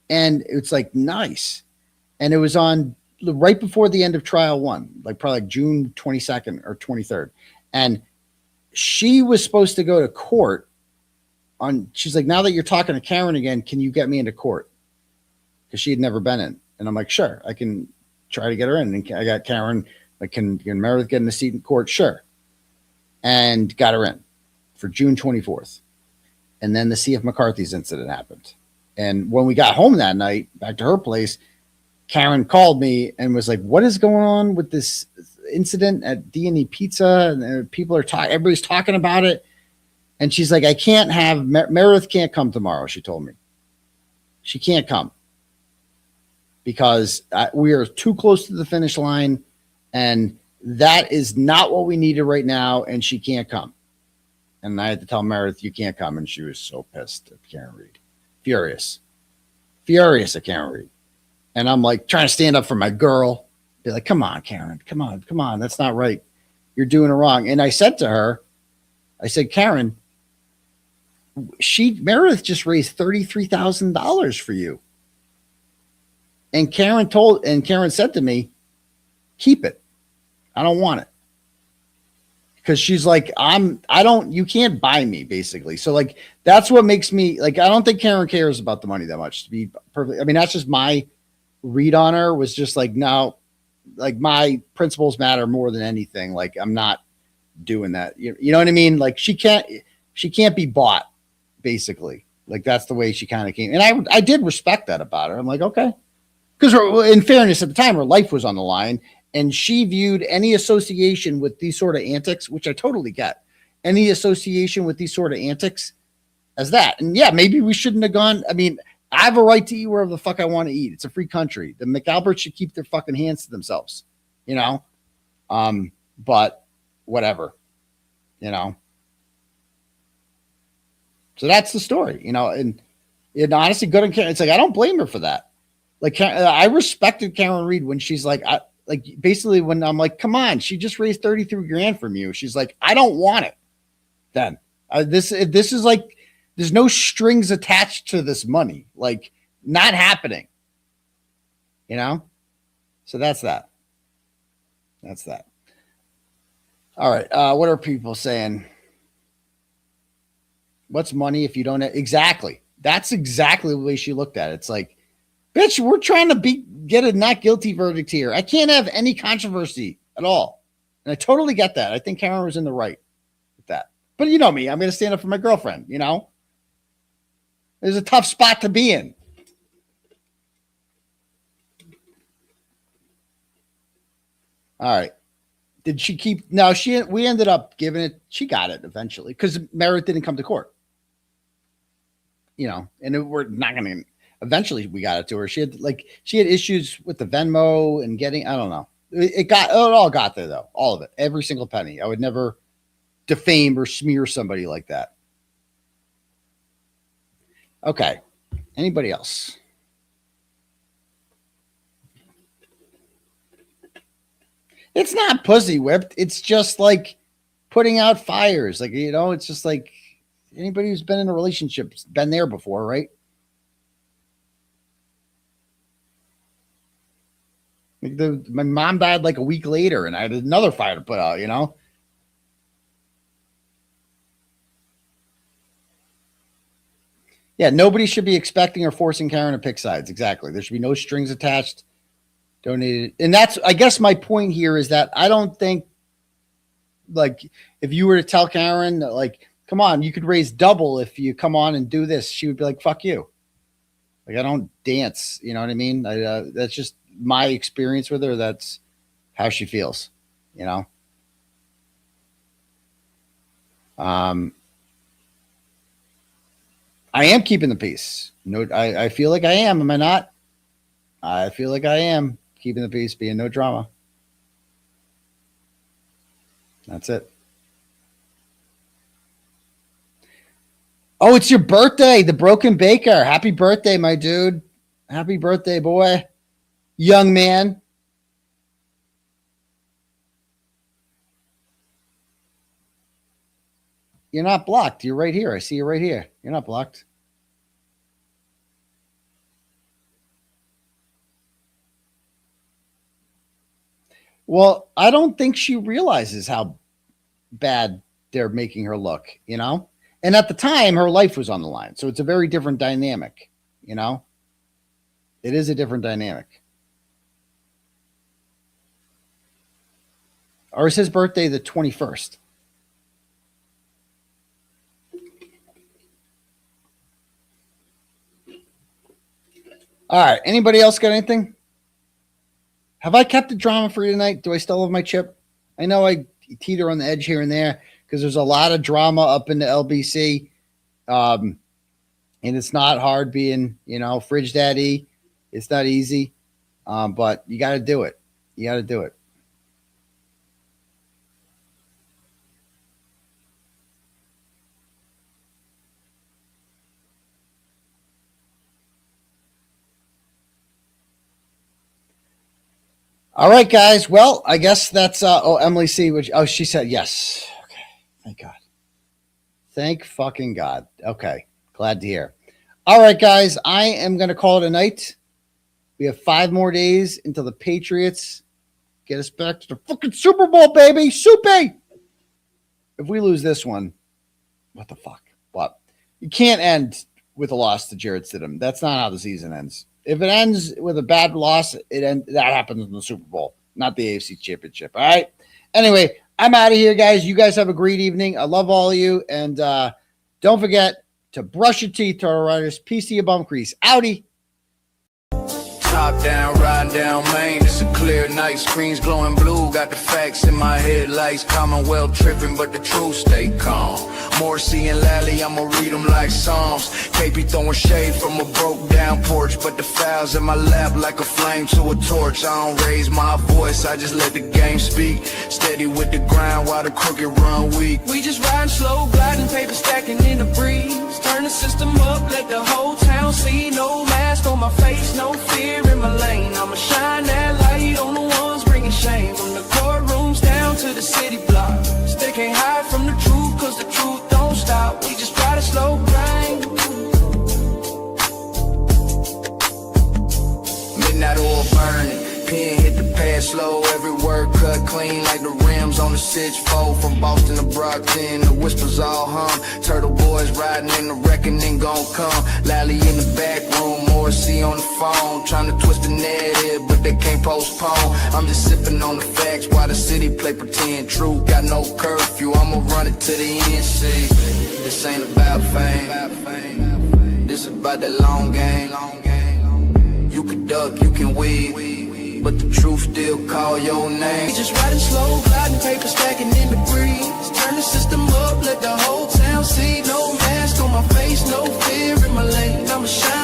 and it's like nice, and it was on right before the end of trial one, like probably like June 22nd or 23rd, and she was supposed to go to court. She's like, now that you're talking to Karen again, can you get me into court? Because she had never been in. And I'm like, sure, I can try to get her in. And I got Karen, like, can Meredith get in a seat in court? Sure. And got her in for June 24th. And then the C.F. McCarthy's incident happened. And when we got home that night, back to her place, Karen called me and was like, what is going on with this incident at D&E Pizza? And people are talking, everybody's talking about it. And she's like, I can't have, Meredith can't come tomorrow, she told me. She can't come because we are too close to the finish line, and that is not what we needed right now, and she can't come. And I had to tell Meredith, you can't come, and she was so pissed at Karen Reed. Furious at Karen Reed. And I'm like trying to stand up for my girl, be like, come on, Karen, come on, that's not right. You're doing it wrong. And I said to her, I said, Karen, Meredith just raised $33,000 for you. And Karen said to me, keep it. I don't want it. Because she's like, you can't buy me, basically. So like, that's what makes me like, I don't think Karen cares about the money that much, to be perfectly. I mean, that's just my read on her, was just like, no, like my principles matter more than anything. Like, I'm not doing that. You know what I mean? Like she can't be bought, basically. Like that's the way she kind of came. And I did respect that about her. I'm like, okay. Because in fairness, at the time, her life was on the line, and she viewed any association with these sort of antics, which I totally get, any association with these sort of antics as that. And yeah, maybe we shouldn't have gone. I mean, I have a right to eat wherever the fuck I want to eat. It's a free country. The McAlberts should keep their fucking hands to themselves, you know? But whatever, you know? So that's the story, you know? And honestly, good on Karen. It's like, I don't blame her for that. Like, I respected Karen Reed when she's like, basically when I'm like, come on, she just raised 33 grand from you. She's like, I don't want it. Then this is like, there's no strings attached to this money, like not happening, you know? So that's that. All right. What are people saying? What's money if you don't have, exactly. That's exactly the way she looked at it. It's like, bitch, we're trying to get a not guilty verdict here. I can't have any controversy at all. And I totally get that. I think Karen was in the right with that. But you know me, I'm going to stand up for my girlfriend, you know? There's a tough spot to be in. All right. Did she keep? No, we ended up giving it. She got it eventually because Merritt didn't come to court. And we're not going to. Eventually, we got it to her. She had issues with the Venmo and getting. I don't know. It all got there though. All of it, every single penny. I would never defame or smear somebody like that. Okay. Anybody else? It's not pussy whipped. It's just like putting out fires. Like, it's just like anybody who's been in a relationship's been there before, right? Like my mom died like a week later and I had another fire to put out, Yeah, nobody should be expecting or forcing Karen to pick sides. Exactly. There should be no strings attached. Donated. And that's, I guess my point here is that I don't think, like, if you were to tell Karen, like, come on, you could raise double if you come on and do this, she would be like, fuck you. Like, I don't dance. You know what I mean? That's just my experience with her. That's how she feels, I am keeping the peace. No, I feel like I am. Am I not? I feel like I am keeping the peace, being no drama. That's it. Oh, it's your birthday, the Broken Baker. Happy birthday, my dude. Happy birthday, boy. Young man. You're not blocked. You're right here. I see you right here. You're not blocked. Well, I don't think she realizes how bad they're making her look, And at the time, her life was on the line. So it's a very different dynamic, It is a different dynamic. Or is his birthday the 21st? All right. Anybody else got anything? Have I kept the drama for you tonight? Do I still have my chip? I know I teeter on the edge here and there because there's a lot of drama up in the LBC. And it's not hard being, fridge daddy. It's not easy. But you got to do it. You got to do it. All right, guys. Well, I guess that's Emily C. She said yes. Okay. Thank God. Thank fucking God. Okay. Glad to hear. All right, guys. I am going to call it a night. We have 5 more days until the Patriots get us back to the fucking Super Bowl, baby. Soupy. If we lose this one, what the fuck? But you can't end with a loss to 𝗵𝗵𝗃𝗃. That's not how the season ends. If it ends with a bad loss, that happens in the Super Bowl, not the AFC Championship. All right. Anyway, I'm out of here, guys. You guys have a great evening. I love all of you. And don't forget to brush your teeth, Turtle Riders. 𝗵𝗵𝗃𝗃 𝗃𝗃. Outie. Top down, riding down Main, it's a clear night, screens glowing blue, got the facts in my headlights, Commonwealth tripping, but the truth stay calm. 𝗺𝗫𝗃 and 𝗟𝗟𝗃, I'ma read them like Psalms. KP throwing shade from a broke down porch, but the files in my lap like a flame to a torch. I don't raise my voice, I just let the game speak. Steady with the grind while the crooked run weak. We just riding slow, gliding, paper stacking in the breeze. Turn the system up, let the whole town see. No mask on my face, no fear in my lane. I'ma shine that light on the ones bringing shame. From the courtrooms down to the city block. They can't hide from the truth, cause the truth don't stop. We just ride a slow grind. Midnight oil burning, pen hit the pad slow, every word cut clean like the rims on the 𝗃𝗍𝗄𝗃. From Boston to Brockton, the whispers all hum. Turtleboys riding in the reckoning gon' come. 𝗟𝗟𝗃 in the back room, 𝗺𝗃 on the phone, trying to twist the narrative, but they can't postpone. I'm just sipping on the facts while the city play pretend. True, got no curfew, I'ma run it to the end. See, this ain't about fame, this about that long game. You can duck, you can weave. speak, but the truth still call your name. Just riding slow, gliding paper stacking in the breeze. Turn the system up, let the whole town see. No mask on my face, no fear in my lane. I'ma shine